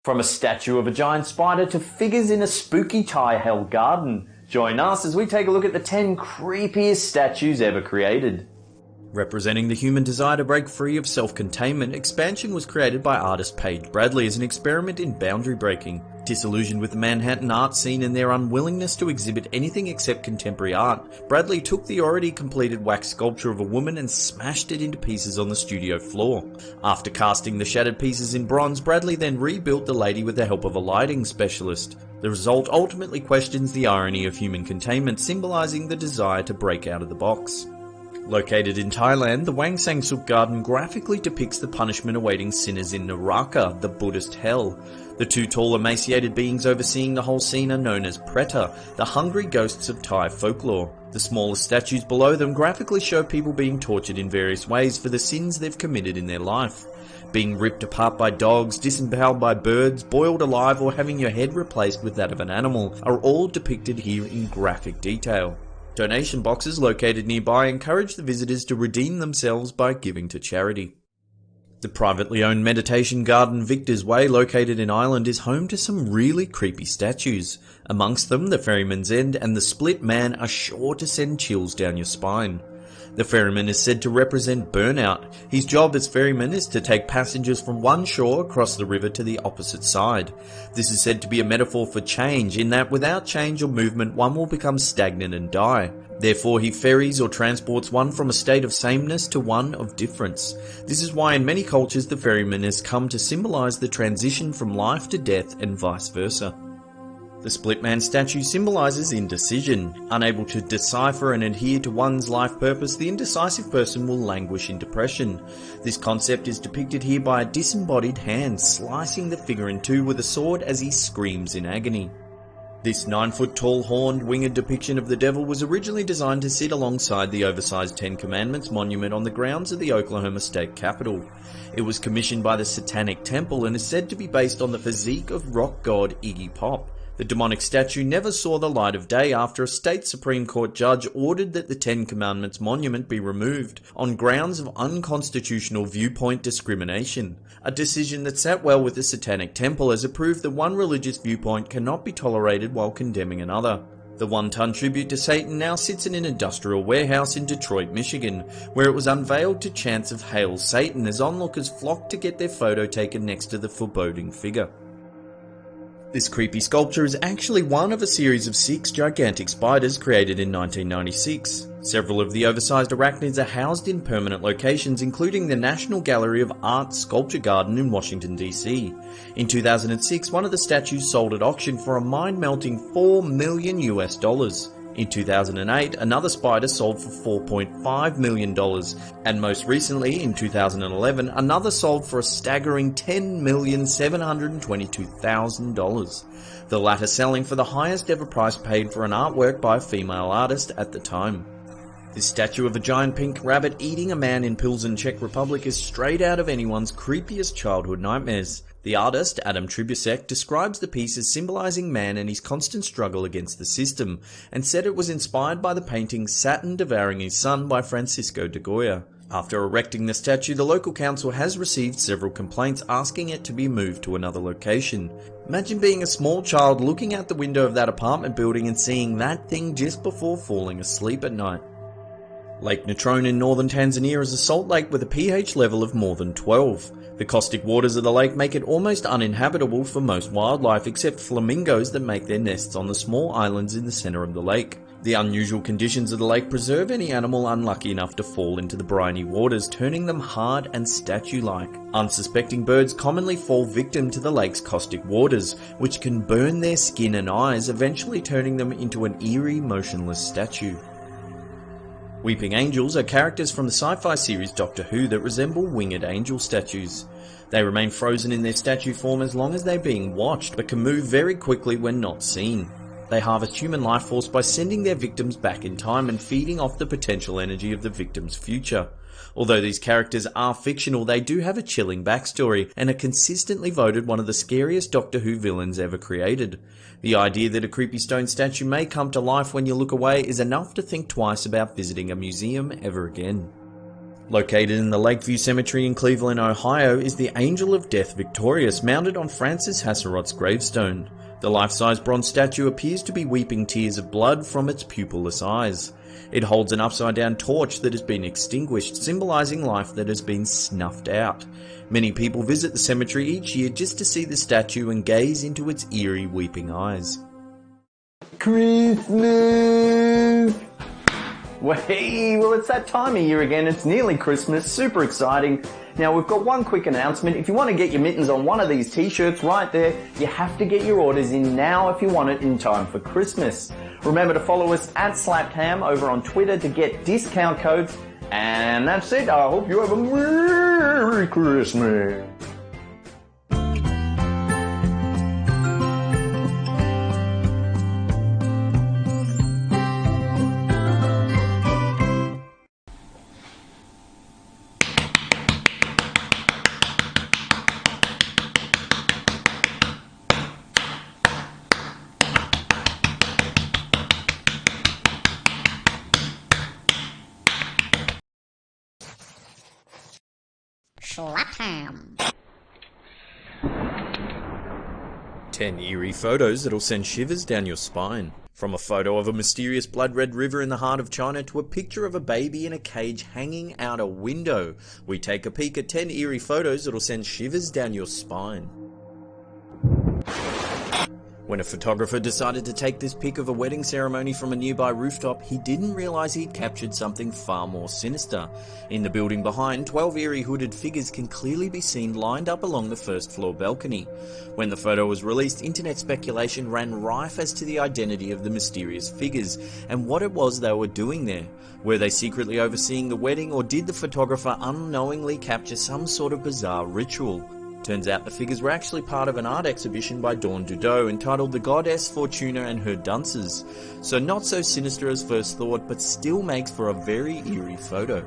From a statue of a giant spider to figures in a spooky Thai-held garden, join us as we take a look at the 10 creepiest statues ever created. Representing the human desire to break free of self-containment, Expansion was created by artist Paige Bradley as an experiment in boundary breaking. Disillusioned with the Manhattan art scene and their unwillingness to exhibit anything except contemporary art, Bradley took the already completed wax sculpture of a woman and smashed it into pieces on the studio floor. After casting the shattered pieces in bronze, Bradley then rebuilt the lady with the help of a lighting specialist. The result ultimately questions the irony of human containment, symbolizing the desire to break out of the box. Located in Thailand, the Wang Sang Suk Garden graphically depicts the punishment awaiting sinners in Naraka, the Buddhist hell. The two tall emaciated beings overseeing the whole scene are known as Preta, the hungry ghosts of Thai folklore. The smaller statues below them graphically show people being tortured in various ways for the sins they've committed in their life. Being ripped apart by dogs, disemboweled by birds, boiled alive, or having your head replaced with that of an animal are all depicted here in graphic detail. Donation boxes located nearby encourage the visitors to redeem themselves by giving to charity. The privately owned meditation garden Victor's Way, located in Ireland, is home to some really creepy statues. Amongst them, the Ferryman's End and the Split Man are sure to send chills down your spine. The ferryman is said to represent burnout. His job as ferryman is to take passengers from one shore across the river to the opposite side. This is said to be a metaphor for change, in that without change or movement one will become stagnant and die. Therefore he ferries or transports one from a state of sameness to one of difference. This is why in many cultures the ferryman has come to symbolize the transition from life to death and vice versa. The Split Man statue symbolizes indecision. Unable to decipher and adhere to one's life purpose, the indecisive person will languish in depression. This concept is depicted here by a disembodied hand slicing the figure in two with a sword as he screams in agony. This 9-foot-tall horned, winged depiction of the devil was originally designed to sit alongside the oversized Ten Commandments monument on the grounds of the Oklahoma State Capitol. It was commissioned by the Satanic Temple and is said to be based on the physique of rock god Iggy Pop. The demonic statue never saw the light of day after a state Supreme Court judge ordered that the Ten Commandments monument be removed on grounds of unconstitutional viewpoint discrimination, a decision that sat well with the Satanic Temple as it proved that one religious viewpoint cannot be tolerated while condemning another. The one-ton tribute to Satan now sits in an industrial warehouse in Detroit, Michigan, where it was unveiled to chants of "Hail Satan" as onlookers flocked to get their photo taken next to the foreboding figure. This creepy sculpture is actually one of a series of 6 gigantic spiders created in 1996. Several of the oversized arachnids are housed in permanent locations, including the National Gallery of Art Sculpture Garden in Washington, D.C. In 2006, one of the statues sold at auction for a mind-melting $4 million. In 2008, another spider sold for $4.5 million, and most recently, in 2011, another sold for a staggering $10,722,000, the latter selling for the highest ever price paid for an artwork by a female artist at the time. This statue of a giant pink rabbit eating a man in Pilsen, Czech Republic is straight out of anyone's creepiest childhood nightmares. The artist, Adam Tribusek, describes the piece as symbolizing man and his constant struggle against the system, and said it was inspired by the painting Saturn Devouring His Son by Francisco de Goya. After erecting the statue, the local council has received several complaints asking it to be moved to another location. Imagine being a small child looking out the window of that apartment building and seeing that thing just before falling asleep at night. Lake Natrone in northern Tanzania is a salt lake with a pH level of more than 12. The caustic waters of the lake make it almost uninhabitable for most wildlife except flamingos that make their nests on the small islands in the center of the lake. The unusual conditions of the lake preserve any animal unlucky enough to fall into the briny waters, turning them hard and statue-like. Unsuspecting birds commonly fall victim to the lake's caustic waters, which can burn their skin and eyes, eventually turning them into an eerie, motionless statue. Weeping angels are characters from the sci-fi series Doctor Who that resemble winged angel statues. They remain frozen in their statue form as long as they're being watched, but can move very quickly when not seen. They harvest human life force by sending their victims back in time and feeding off the potential energy of the victim's future. Although these characters are fictional, they do have a chilling backstory and are consistently voted one of the scariest Doctor Who villains ever created. The idea that a creepy stone statue may come to life when you look away is enough to think twice about visiting a museum ever again. Located in the Lakeview Cemetery in Cleveland, Ohio, is the Angel of Death Victorious, mounted on Francis Hasserot's gravestone. The life-size bronze statue appears to be weeping tears of blood from its pupilless eyes. It holds an upside-down torch that has been extinguished, symbolizing life that has been snuffed out. Many people visit the cemetery each year just to see the statue and gaze into its eerie weeping eyes. Christmas! Well, it's that time of year again. It's nearly Christmas. Super exciting. Now, we've got one quick announcement. If you want to get your mittens on one of these t-shirts right there, you have to get your orders in now if you want it in time for Christmas. Remember to follow us at SlappedHam over on Twitter to get discount codes. And that's it. I hope you have a Merry Christmas. SlappedHam. 10 eerie photos that'll send shivers down your spine. From a photo of a mysterious blood-red river in the heart of China to a picture of a baby in a cage hanging out a window, we take a peek at 10 eerie photos that'll send shivers down your spine. When a photographer decided to take this pic of a wedding ceremony from a nearby rooftop, he didn't realise he'd captured something far more sinister. In the building behind, 12 eerie hooded figures can clearly be seen lined up along the first floor balcony. When the photo was released, internet speculation ran rife as to the identity of the mysterious figures and what it was they were doing there. Were they secretly overseeing the wedding, or did the photographer unknowingly capture some sort of bizarre ritual? Turns out the figures were actually part of an art exhibition by Dawn Dudot entitled The Goddess Fortuna and Her Dunces. So not so sinister as first thought, but still makes for a very eerie photo.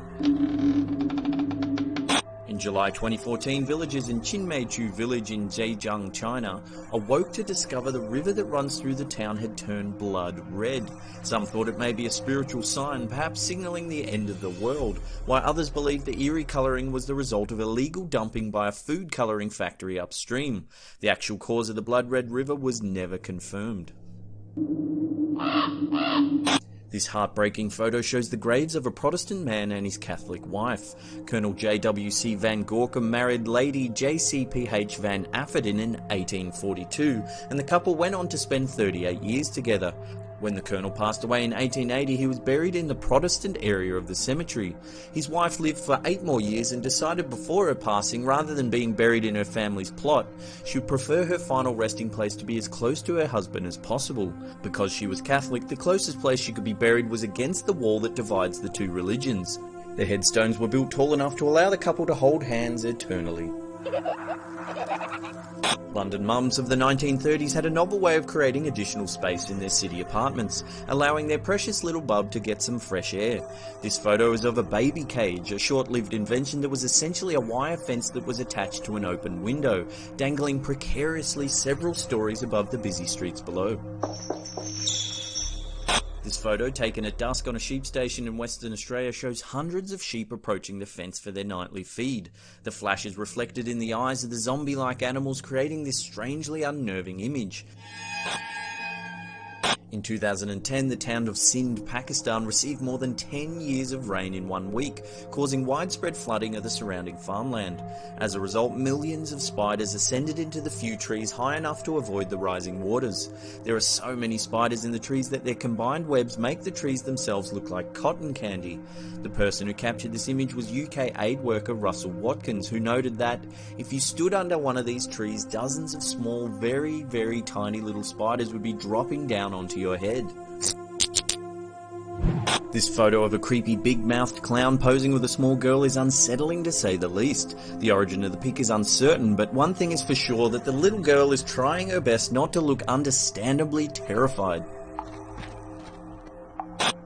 In July 2014, villagers in Qinmeichu village in Zhejiang, China, awoke to discover the river that runs through the town had turned blood red. Some thought it may be a spiritual sign, perhaps signalling the end of the world, while others believed the eerie colouring was the result of illegal dumping by a food colouring factory upstream. The actual cause of the blood red river was never confirmed. This heartbreaking photo shows the graves of a Protestant man and his Catholic wife. Colonel J.W.C. Van Gorkum married Lady J.C.P.H. Van Afferdin in 1842, and the couple went on to spend 38 years together. When the colonel passed away in 1880, he was buried in the Protestant area of the cemetery. His wife lived for 8 more years and decided before her passing, rather than being buried in her family's plot, she would prefer her final resting place to be as close to her husband as possible. Because she was Catholic, the closest place she could be buried was against the wall that divides the two religions. The headstones were built tall enough to allow the couple to hold hands eternally. London mums of the 1930s had a novel way of creating additional space in their city apartments, allowing their precious little bub to get some fresh air. This photo is of a baby cage, a short-lived invention that was essentially a wire fence that was attached to an open window, dangling precariously several stories above the busy streets below. This photo, taken at dusk on a sheep station in Western Australia, shows hundreds of sheep approaching the fence for their nightly feed. The flash is reflected in the eyes of the zombie-like animals, creating this strangely unnerving image. In 2010, the town of Sindh, Pakistan received more than 10 years of rain in 1 week, causing widespread flooding of the surrounding farmland. As a result, millions of spiders ascended into the few trees high enough to avoid the rising waters. There are so many spiders in the trees that their combined webs make the trees themselves look like cotton candy. The person who captured this image was UK aid worker Russell Watkins, who noted that if you stood under one of these trees, dozens of small, very, very tiny little spiders would be dropping down onto your head. This photo of a creepy big-mouthed clown posing with a small girl is unsettling to say the least. The origin of the pic is uncertain, but one thing is for sure, that the little girl is trying her best not to look understandably terrified.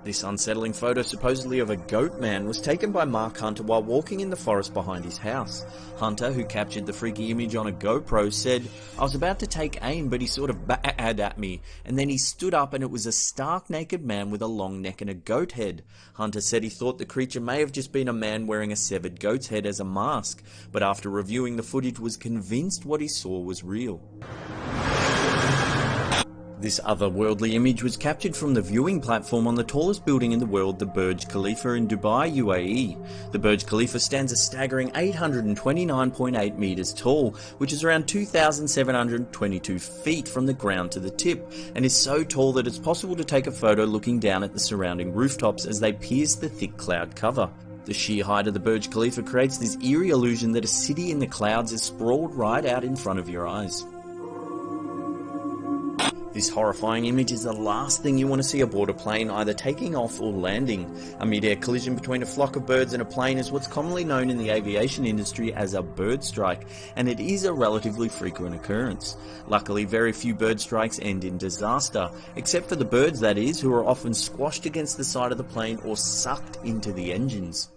This unsettling photo, supposedly of a goat man, was taken by Mark Hunter while walking in the forest behind his house. Hunter, who captured the freaky image on a GoPro, said, "I was about to take aim, but he sort of batted at me, and then he stood up and it was a stark naked man with a long neck and a goat head." Hunter said he thought the creature may have just been a man wearing a severed goat's head as a mask, but after reviewing the footage was convinced what he saw was real. This otherworldly image was captured from the viewing platform on the tallest building in the world, the Burj Khalifa in Dubai, UAE. The Burj Khalifa stands a staggering 829.8 meters tall, which is around 2,722 feet from the ground to the tip, and is so tall that it's possible to take a photo looking down at the surrounding rooftops as they pierce the thick cloud cover. The sheer height of the Burj Khalifa creates this eerie illusion that a city in the clouds is sprawled right out in front of your eyes. This horrifying image is the last thing you want to see aboard a plane, either taking off or landing. A mid-air collision between a flock of birds and a plane is what's commonly known in the aviation industry as a bird strike, and it is a relatively frequent occurrence. Luckily, very few bird strikes end in disaster, except for the birds, that is, who are often squashed against the side of the plane or sucked into the engines.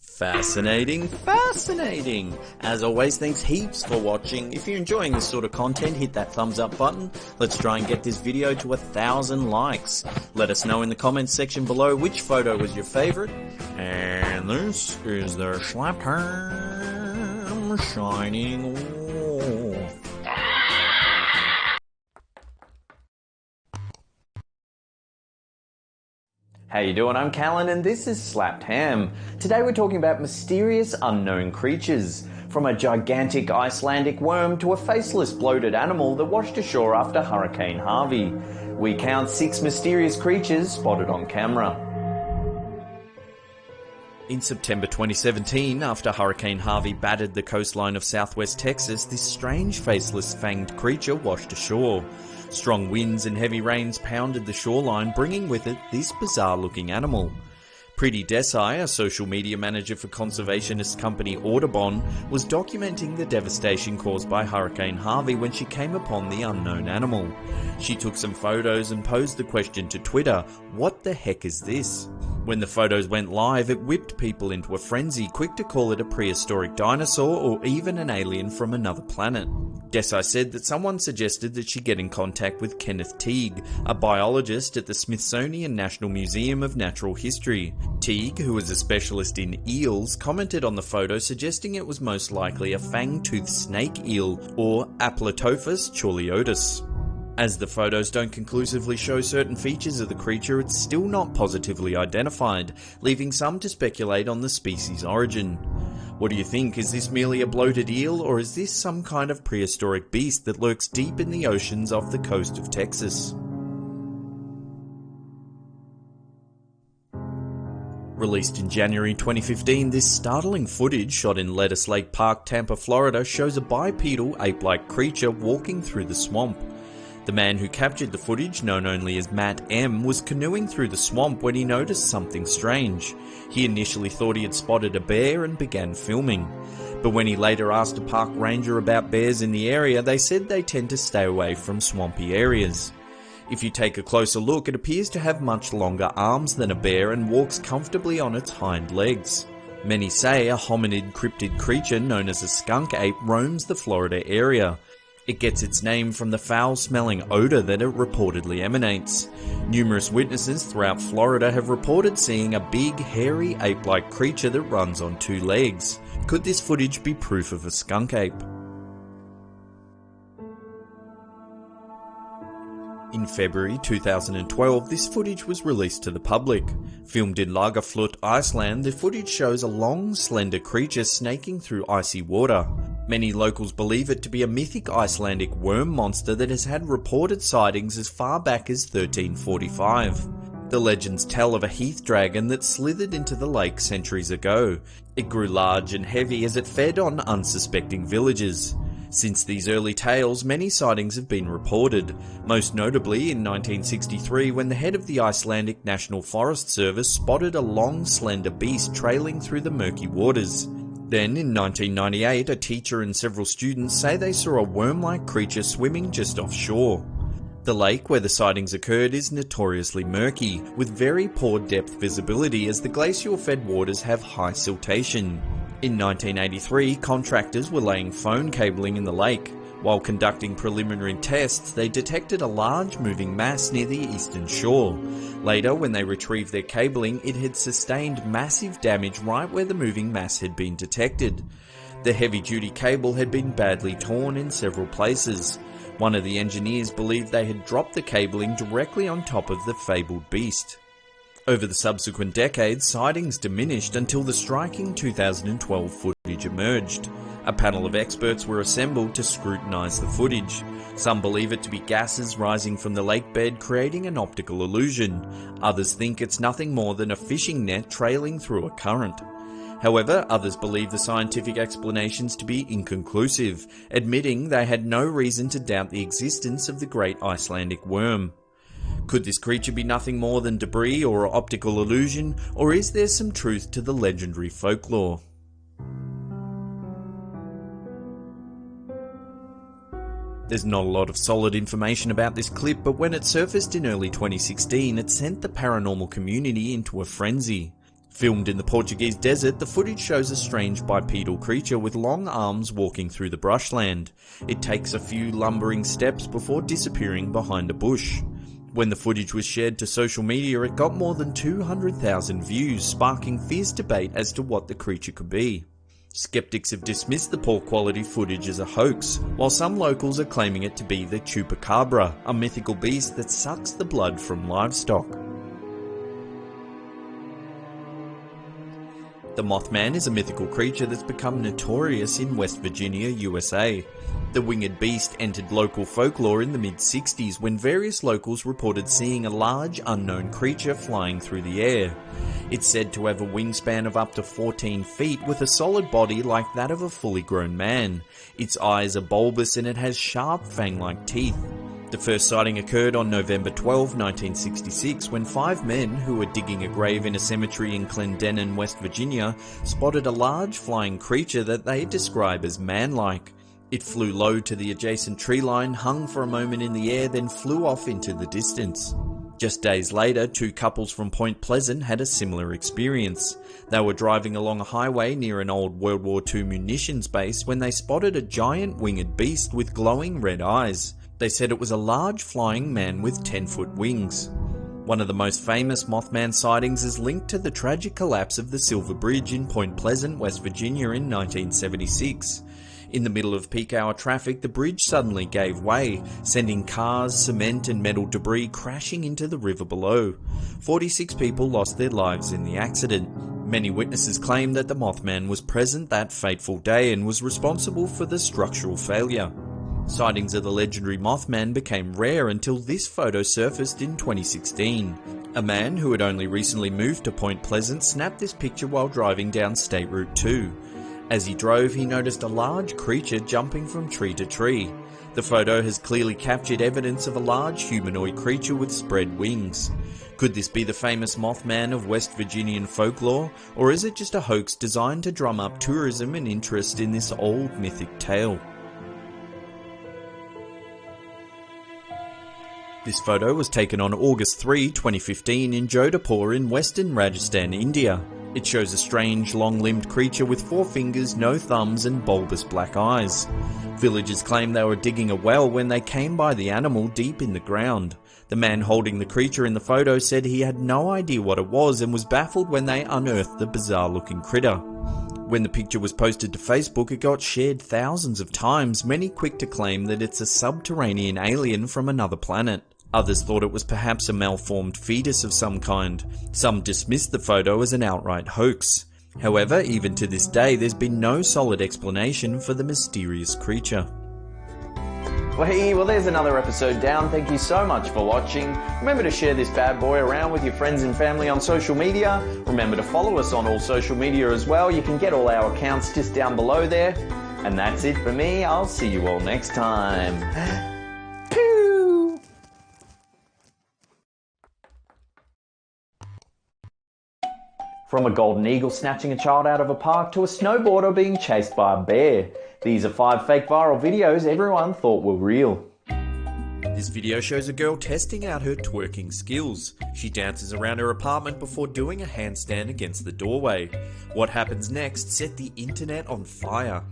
Fascinating, fascinating! As always, thanks heaps for watching. If you're enjoying this sort of content, hit that thumbs up button. Let's try and get this video to 1,000 likes. Let us know in the comments section below which photo was your favourite. And this is the Slap Ham shining off. How you doing? I'm Callan and this is Slapped Ham. Today we're talking about mysterious unknown creatures, from a gigantic Icelandic worm to a faceless bloated animal that washed ashore after Hurricane Harvey. We count 6 mysterious creatures spotted on camera. In September 2017, after Hurricane Harvey battered the coastline of southwest Texas, this strange faceless fanged creature washed ashore. Strong winds and heavy rains pounded the shoreline, bringing with it this bizarre-looking animal. Pretty Desai, a social media manager for conservationist company Audubon, was documenting the devastation caused by Hurricane Harvey when she came upon the unknown animal. She took some photos and posed the question to Twitter, "What the heck is this?" When the photos went live, it whipped people into a frenzy, quick to call it a prehistoric dinosaur or even an alien from another planet. Desai said that someone suggested that she get in contact with Kenneth Teague, a biologist at the Smithsonian National Museum of Natural History. Teague, who is a specialist in eels, commented on the photo suggesting it was most likely a fang-toothed snake eel, or Aplotophis chorliotis. As the photos don't conclusively show certain features of the creature, it's still not positively identified, leaving some to speculate on the species' origin. What do you think? Is this merely a bloated eel, or is this some kind of prehistoric beast that lurks deep in the oceans off the coast of Texas? Released in January 2015, this startling footage shot in Lettuce Lake Park, Tampa, Florida, shows a bipedal ape-like creature walking through the swamp. The man who captured the footage, known only as Matt M, was canoeing through the swamp when he noticed something strange. He initially thought he had spotted a bear and began filming. But when he later asked a park ranger about bears in the area, they said they tend to stay away from swampy areas. If you take a closer look, it appears to have much longer arms than a bear and walks comfortably on its hind legs. Many say a hominid cryptid creature known as a skunk ape roams the Florida area. It gets its name from the foul-smelling odor that it reportedly emanates. Numerous witnesses throughout Florida have reported seeing a big, hairy, ape-like creature that runs on 2 legs. Could this footage be proof of a skunk ape? In February 2012, this footage was released to the public. Filmed in Lagerflöt, Iceland, the footage shows a long, slender creature snaking through icy water. Many locals believe it to be a mythic Icelandic worm monster that has had reported sightings as far back as 1345. The legends tell of a heath dragon that slithered into the lake centuries ago. It grew large and heavy as it fed on unsuspecting villagers. Since these early tales, many sightings have been reported, most notably in 1963 when the head of the Icelandic National Forest Service spotted a long, slender beast trailing through the murky waters. Then, in 1998, a teacher and several students say they saw a worm-like creature swimming just offshore. The lake where the sightings occurred is notoriously murky, with very poor depth visibility as the glacial-fed waters have high siltation. In 1983, contractors were laying phone cabling in the lake. While conducting preliminary tests, they detected a large moving mass near the eastern shore. Later, when they retrieved their cabling, it had sustained massive damage right where the moving mass had been detected. The heavy-duty cable had been badly torn in several places. One of the engineers believed they had dropped the cabling directly on top of the fabled beast. Over the subsequent decades, sightings diminished until the striking 2012 footage emerged. A panel of experts were assembled to scrutinise the footage. Some believe it to be gases rising from the lake bed creating an optical illusion. Others think it's nothing more than a fishing net trailing through a current. However, others believe the scientific explanations to be inconclusive, admitting they had no reason to doubt the existence of the great Icelandic worm. Could this creature be nothing more than debris or optical illusion, or is there some truth to the legendary folklore? There's not a lot of solid information about this clip, but when it surfaced in early 2016, it sent the paranormal community into a frenzy. Filmed in the Portuguese desert, the footage shows a strange bipedal creature with long arms walking through the brushland. It takes a few lumbering steps before disappearing behind a bush. When the footage was shared to social media, it got more than 200,000 views, sparking fierce debate as to what the creature could be. Skeptics have dismissed the poor quality footage as a hoax, while some locals are claiming it to be the chupacabra, a mythical beast that sucks the blood from livestock. The Mothman is a mythical creature that's become notorious in West Virginia, USA. The winged beast entered local folklore in the mid-60s when various locals reported seeing a large unknown creature flying through the air. It's said to have a wingspan of up to 14 feet with a solid body like that of a fully grown man. Its eyes are bulbous and it has sharp fang-like teeth. The first sighting occurred on November 12, 1966, when 5 men who were digging a grave in a cemetery in Clendenin, West Virginia, spotted a large flying creature that they describe as man-like. It flew low to the adjacent tree line, hung for a moment in the air, then flew off into the distance. Just days later, 2 couples from Point Pleasant had a similar experience. They were driving along a highway near an old World War II munitions base when they spotted a giant winged beast with glowing red eyes. They said it was a large flying man with 10-foot wings. One of the most famous Mothman sightings is linked to the tragic collapse of the Silver Bridge in Point Pleasant, West Virginia in 1976. In the middle of peak hour traffic, the bridge suddenly gave way, sending cars, cement and metal debris crashing into the river below. 46 people lost their lives in the accident. Many witnesses claim that the Mothman was present that fateful day and was responsible for the structural failure. Sightings of the legendary Mothman became rare until this photo surfaced in 2016. A man who had only recently moved to Point Pleasant snapped this picture while driving down State Route 2. As he drove, he noticed a large creature jumping from tree to tree. The photo has clearly captured evidence of a large humanoid creature with spread wings. Could this be the famous Mothman of West Virginian folklore, or is it just a hoax designed to drum up tourism and interest in this old mythic tale? This photo was taken on August 3, 2015 in Jodhpur in western Rajasthan, India. It shows a strange, long-limbed creature with 4 fingers, no thumbs and bulbous black eyes. Villagers claim they were digging a well when they came by the animal deep in the ground. The man holding the creature in the photo said he had no idea what it was and was baffled when they unearthed the bizarre-looking critter. When the picture was posted to Facebook, it got shared thousands of times, many quick to claim that it's a subterranean alien from another planet. Others thought it was perhaps a malformed fetus of some kind. Some dismissed the photo as an outright hoax. However, even to this day, there's been no solid explanation for the mysterious creature. Well, there's another episode down. Thank you so much for watching. Remember to share this bad boy around with your friends and family on social media. Remember to follow us on all social media as well. You can get all our accounts just down below there. And that's it for me. I'll see you all next time. Pew! From a golden eagle snatching a child out of a park to a snowboarder being chased by a bear. These are 5 fake viral videos everyone thought were real. This video shows a girl testing out her twerking skills. She dances around her apartment before doing a handstand against the doorway. What happens next set the internet on fire.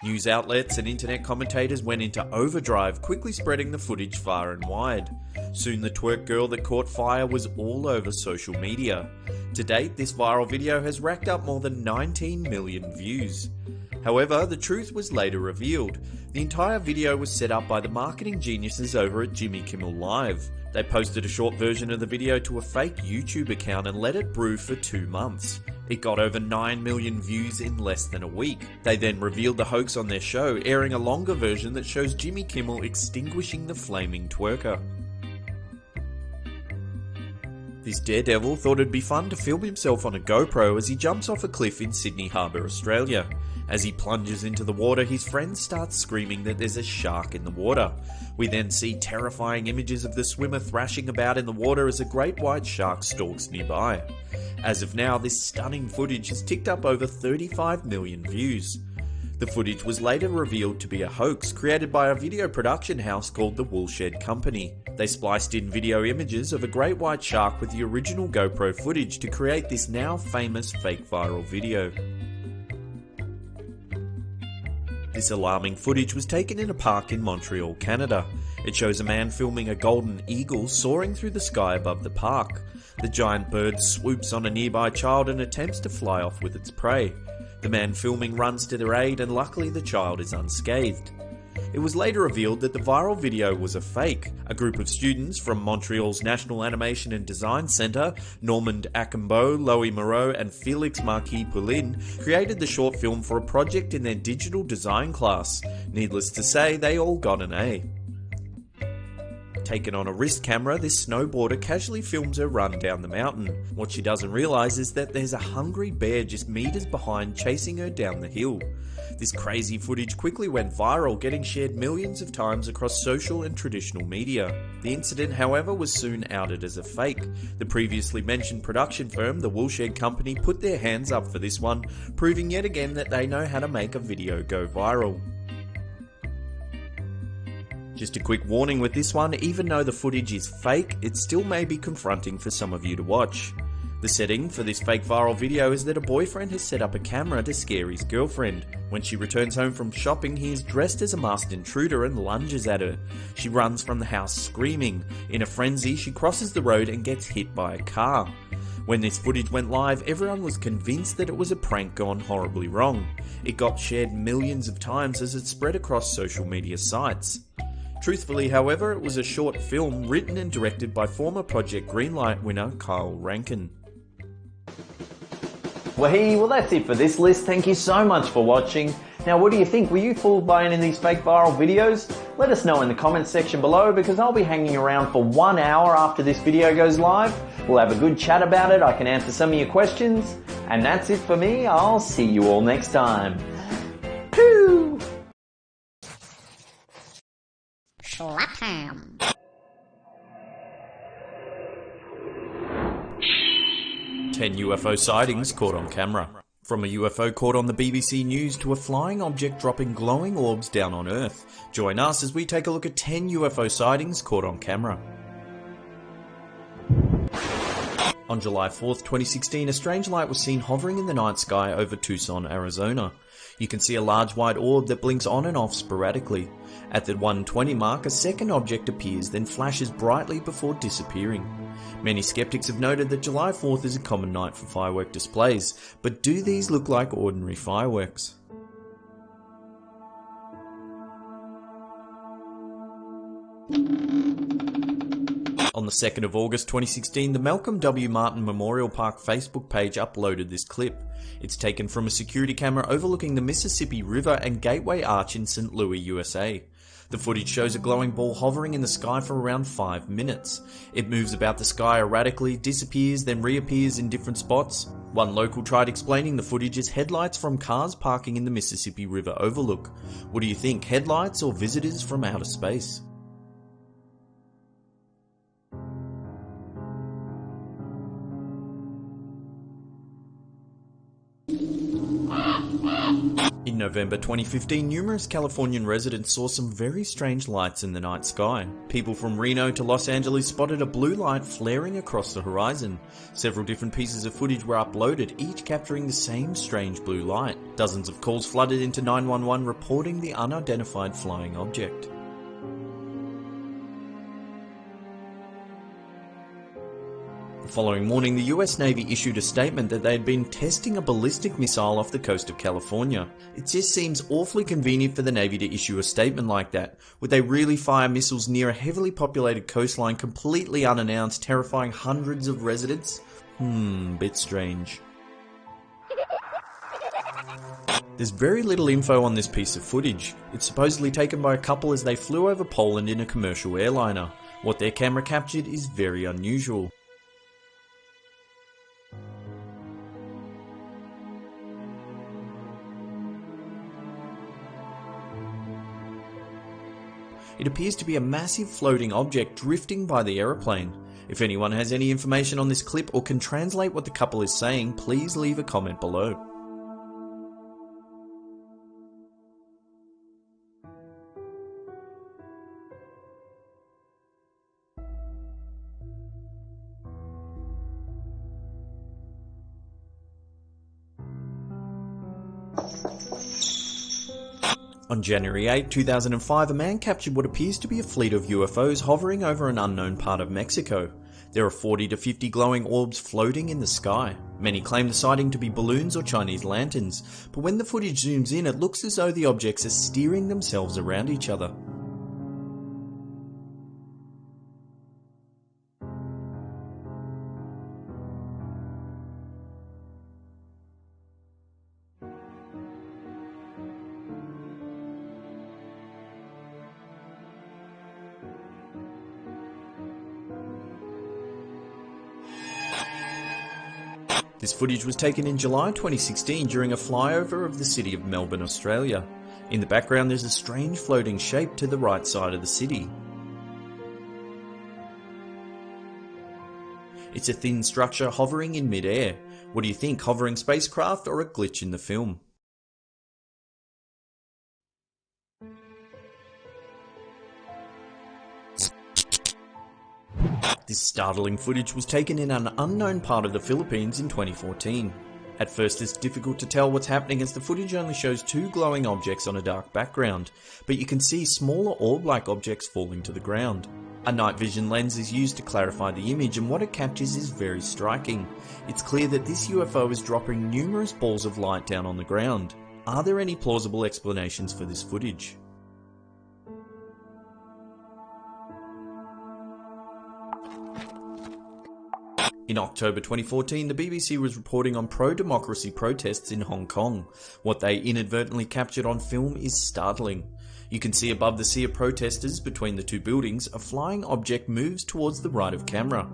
News outlets and internet commentators went into overdrive, quickly spreading the footage far and wide. Soon the twerk girl that caught fire was all over social media. To date, this viral video has racked up more than 19 million views. However, the truth was later revealed. The entire video was set up by the marketing geniuses over at Jimmy Kimmel Live. They posted a short version of the video to a fake YouTube account and let it brew for 2 months. It got over 9 million views in less than a week. They then revealed the hoax on their show, airing a longer version that shows Jimmy Kimmel extinguishing the flaming twerker. This daredevil thought it'd be fun to film himself on a GoPro as he jumps off a cliff in Sydney Harbour, Australia. As he plunges into the water, his friends start screaming that there's a shark in the water. We then see terrifying images of the swimmer thrashing about in the water as a great white shark stalks nearby. As of now, this stunning footage has ticked up over 35 million views. The footage was later revealed to be a hoax created by a video production house called the Woolshed Company. They spliced in video images of a great white shark with the original GoPro footage to create this now famous fake viral video. This alarming footage was taken in a park in Montreal, Canada. It shows a man filming a golden eagle soaring through the sky above the park. The giant bird swoops on a nearby child and attempts to fly off with its prey. The man filming runs to their aid and luckily the child is unscathed. It was later revealed that the viral video was a fake. A group of students from Montreal's National Animation and Design Centre, Normand Acambeau, Loie Moreau and Felix Marquis-Poulin, created the short film for a project in their digital design class. Needless to say, they all got an A. Taken on a wrist camera, this snowboarder casually films her run down the mountain. What she doesn't realise is that there's a hungry bear just meters behind chasing her down the hill. This crazy footage quickly went viral, getting shared millions of times across social and traditional media. The incident, however, was soon outed as a fake. The previously mentioned production firm, the Woolshed Company, put their hands up for this one, proving yet again that they know how to make a video go viral. Just a quick warning with this one, even though the footage is fake, it still may be confronting for some of you to watch. The setting for this fake viral video is that a boyfriend has set up a camera to scare his girlfriend. When she returns home from shopping, he is dressed as a masked intruder and lunges at her. She runs from the house screaming. In a frenzy, she crosses the road and gets hit by a car. When this footage went live, everyone was convinced that it was a prank gone horribly wrong. It got shared millions of times as it spread across social media sites. Truthfully, however, it was a short film written and directed by former Project Greenlight winner Kyle Rankin. Well, that's it for this list. Thank you so much for watching. Now, what do you think? Were you fooled by any of these fake viral videos? Let us know in the comments section below because I'll be hanging around for 1 hour after this video goes live. We'll have a good chat about it. I can answer some of your questions. And that's it for me. I'll see you all next time. Pooh! Slap ham. 10 UFO sightings caught on camera. From a UFO caught on the BBC News to a flying object dropping glowing orbs down on Earth. Join us as we take a look at 10 UFO sightings caught on camera. On July 4th, 2016, a strange light was seen hovering in the night sky over Tucson, Arizona. You can see a large white orb that blinks on and off sporadically. At the 1:20 mark, a second object appears, then flashes brightly before disappearing. Many skeptics have noted that July 4th is a common night for firework displays, but do these look like ordinary fireworks? On the 2nd of August 2016, the Malcolm W. Martin Memorial Park Facebook page uploaded this clip. It's taken from a security camera overlooking the Mississippi River and Gateway Arch in St. Louis, USA. The footage shows a glowing ball hovering in the sky for around 5 minutes. It moves about the sky erratically, disappears, then reappears in different spots. One local tried explaining the footage as headlights from cars parking in the Mississippi River overlook. What do you think, headlights or visitors from outer space? In November 2015, numerous Californian residents saw some very strange lights in the night sky. People from Reno to Los Angeles spotted a blue light flaring across the horizon. Several different pieces of footage were uploaded, each capturing the same strange blue light. Dozens of calls flooded into 911 reporting the unidentified flying object. The following morning, the US Navy issued a statement that they had been testing a ballistic missile off the coast of California. It just seems awfully convenient for the Navy to issue a statement like that. Would they really fire missiles near a heavily populated coastline completely unannounced, terrifying hundreds of residents? Bit strange. There's very little info on this piece of footage. It's supposedly taken by a couple as they flew over Poland in a commercial airliner. What their camera captured is very unusual. It appears to be a massive floating object drifting by the aeroplane. If anyone has any information on this clip or can translate what the couple is saying, please leave a comment below. On January 8, 2005, a man captured what appears to be a fleet of UFOs hovering over an unknown part of Mexico. There are 40 to 50 glowing orbs floating in the sky. Many claim the sighting to be balloons or Chinese lanterns, but when the footage zooms in, it looks as though the objects are steering themselves around each other. This footage was taken in July 2016 during a flyover of the city of Melbourne, Australia. In the background there's a strange floating shape to the right side of the city. It's a thin structure hovering in mid-air. What do you think, hovering spacecraft or a glitch in the film? This startling footage was taken in an unknown part of the Philippines in 2014. At first it's difficult to tell what's happening as the footage only shows two glowing objects on a dark background, but you can see smaller orb-like objects falling to the ground. A night vision lens is used to clarify the image, and what it captures is very striking. It's clear that this UFO is dropping numerous balls of light down on the ground. Are there any plausible explanations for this footage? In October 2014, the BBC was reporting on pro-democracy protests in Hong Kong. What they inadvertently captured on film is startling. You can see above the sea of protesters between the two buildings, a flying object moves towards the right of camera.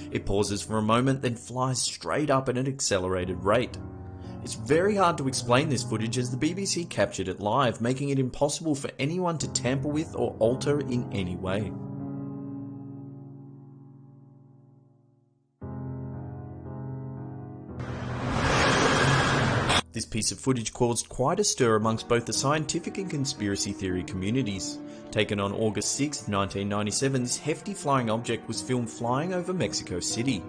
It pauses for a moment, then flies straight up at an accelerated rate. It's very hard to explain this footage as the BBC captured it live, making it impossible for anyone to tamper with or alter in any way. This piece of footage caused quite a stir amongst both the scientific and conspiracy theory communities. Taken on August 6, 1997, this hefty flying object was filmed flying over Mexico City.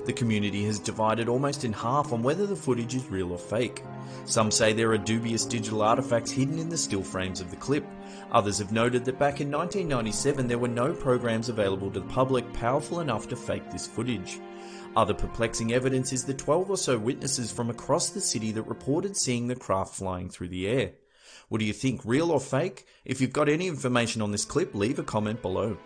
The community has divided almost in half on whether the footage is real or fake. Some say there are dubious digital artifacts hidden in the still frames of the clip. Others have noted that back in 1997 there were no programs available to the public powerful enough to fake this footage. Other perplexing evidence is the 12 or so witnesses from across the city that reported seeing the craft flying through the air. What do you think, real or fake? If you've got any information on this clip, leave a comment below.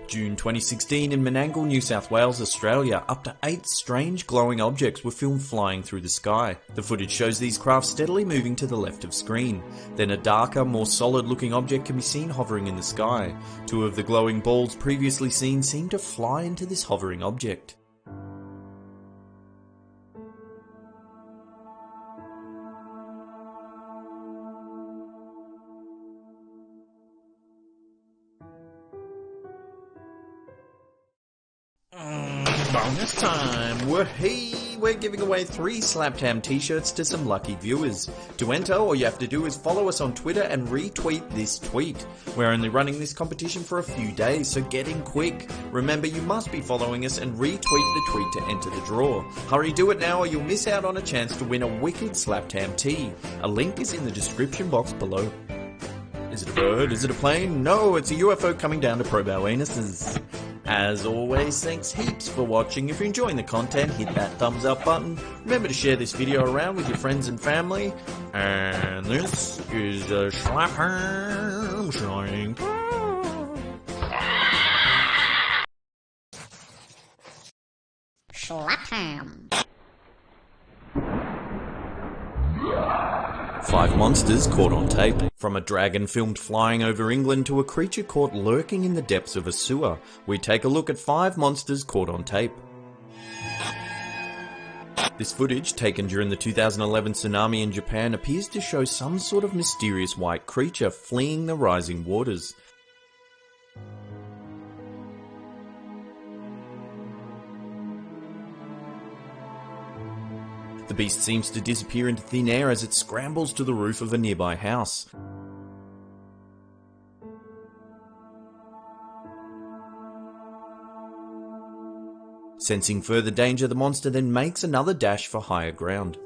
June 2016 in Menangle, New South Wales, Australia, up to 8 strange glowing objects were filmed flying through the sky. The footage shows these craft steadily moving to the left of screen. Then a darker, more solid looking object can be seen hovering in the sky. 2 of the glowing balls previously seen seem to fly into this hovering object. Bonus time! We're giving away 3 Slapped Ham t-shirts to some lucky viewers. To enter, all you have to do is follow us on Twitter and retweet this tweet. We're only running this competition for a few days, so get in quick. Remember, you must be following us and retweet the tweet to enter the draw. Hurry, do it now or you'll miss out on a chance to win a wicked Slapped Ham tee. A link is in the description box below. Is it a bird? Is it a plane? No, it's a UFO coming down to probe our anuses. As always, thanks heaps for watching. If you're enjoying the content, hit that thumbs up button. Remember to share this video around with your friends and family. And this is a Slap Ham shining. Slap ham. 5 monsters caught on tape. From a dragon filmed flying over England to a creature caught lurking in the depths of a sewer, we take a look at 5 monsters caught on tape. This footage, taken during the 2011 tsunami in Japan, appears to show some sort of mysterious white creature fleeing the rising waters. The beast seems to disappear into thin air as it scrambles to the roof of a nearby house. Sensing further danger, the monster then makes another dash for higher ground.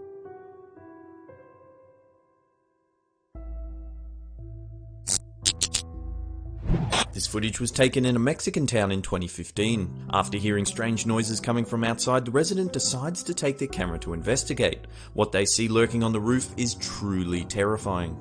This footage was taken in a Mexican town in 2015. After hearing strange noises coming from outside, the resident decides to take their camera to investigate. What they see lurking on the roof is truly terrifying.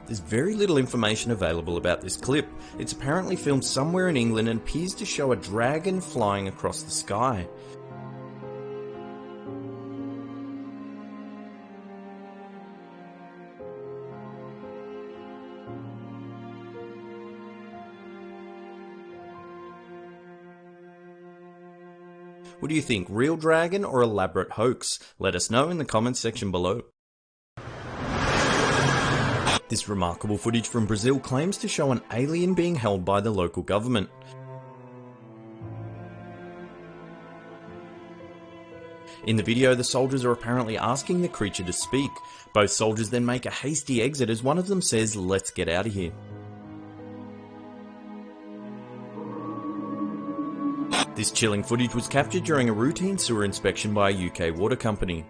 There's very little information available about this clip. It's apparently filmed somewhere in England and appears to show a dragon flying across the sky. What do you think, real dragon or elaborate hoax? Let us know in the comments section below. This remarkable footage from Brazil claims to show an alien being held by the local government. In the video, the soldiers are apparently asking the creature to speak. Both soldiers then make a hasty exit as one of them says, "Let's get out of here." This chilling footage was captured during a routine sewer inspection by a UK water company.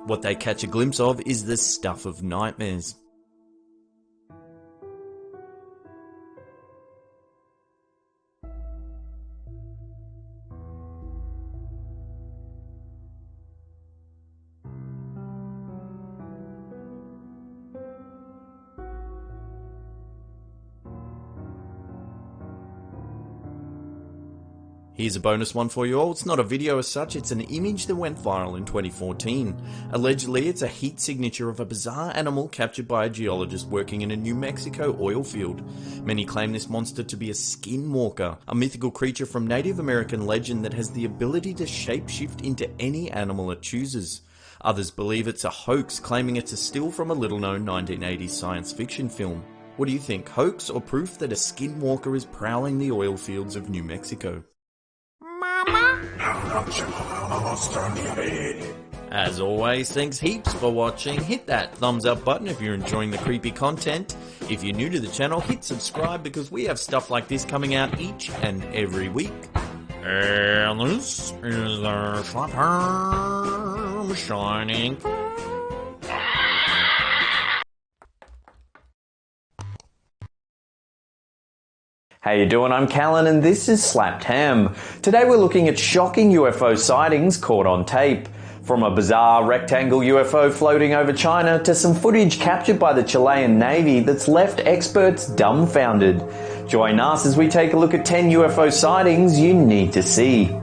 What they catch a glimpse of is the stuff of nightmares. Here's a bonus one for you all. It's not a video as such, it's an image that went viral in 2014. Allegedly, it's a heat signature of a bizarre animal captured by a geologist working in a New Mexico oil field. Many claim this monster to be a skinwalker, a mythical creature from Native American legend that has the ability to shapeshift into any animal it chooses. Others believe it's a hoax, claiming it's a still from a little-known 1980s science fiction film. What do you think, hoax or proof that a skinwalker is prowling the oil fields of New Mexico? As always, thanks heaps for watching. Hit that thumbs up button if you're enjoying the creepy content. If you're new to the channel, hit subscribe because we have stuff like this coming out each and every week. And this is the Slap Ham shining. How you doing? I'm Callan and this is Slapped Ham. Today we're looking at shocking UFO sightings caught on tape. From a bizarre rectangle UFO floating over China to some footage captured by the Chilean Navy that's left experts dumbfounded. Join us as we take a look at 10 UFO sightings you need to see.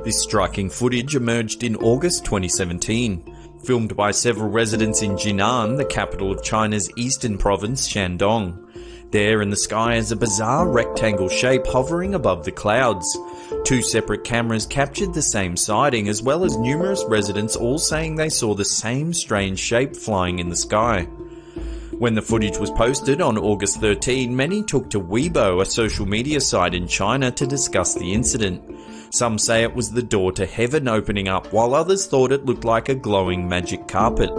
This striking footage emerged in August 2017. Filmed by several residents in Jinan, the capital of China's eastern province, Shandong. There in the sky is a bizarre rectangle shape hovering above the clouds. Two separate cameras captured the same sighting, as well as numerous residents all saying they saw the same strange shape flying in the sky. When the footage was posted on August 13, many took to Weibo, a social media site in China, to discuss the incident. Some say it was the door to heaven opening up, while others thought it looked like a glowing magic carpet.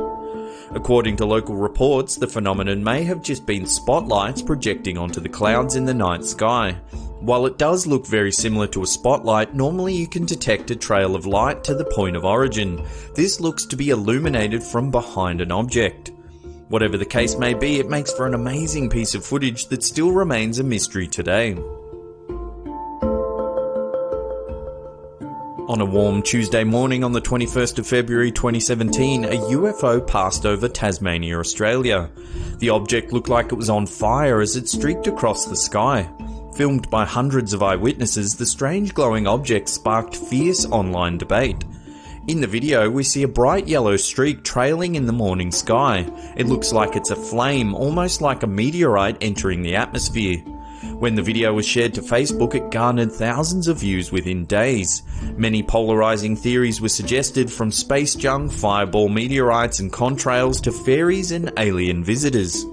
According to local reports, the phenomenon may have just been spotlights projecting onto the clouds in the night sky. While it does look very similar to a spotlight, normally you can detect a trail of light to the point of origin. This looks to be illuminated from behind an object. Whatever the case may be, it makes for an amazing piece of footage that still remains a mystery today. On a warm Tuesday morning on the 21st of February 2017, a UFO passed over Tasmania, Australia. The object looked like it was on fire as it streaked across the sky. Filmed by hundreds of eyewitnesses, the strange glowing object sparked fierce online debate. In the video, we see a bright yellow streak trailing in the morning sky. It looks like it's a flame, almost like a meteorite entering the atmosphere. When the video was shared to Facebook, it garnered thousands of views within days. Many polarizing theories were suggested, from space junk, fireball meteorites and contrails to fairies and alien visitors.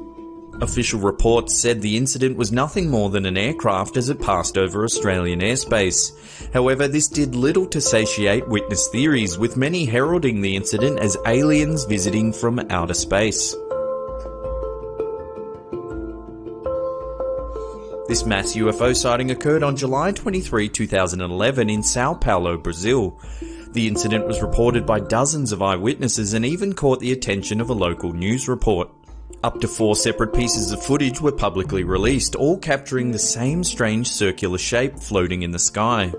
Official reports said the incident was nothing more than an aircraft as it passed over Australian airspace. However, this did little to satiate witness theories, with many heralding the incident as aliens visiting from outer space. This mass UFO sighting occurred on July 23, 2011 in Sao Paulo, Brazil. The incident was reported by dozens of eyewitnesses and even caught the attention of a local news report. Up to 4 separate pieces of footage were publicly released, all capturing the same strange circular shape floating in the sky.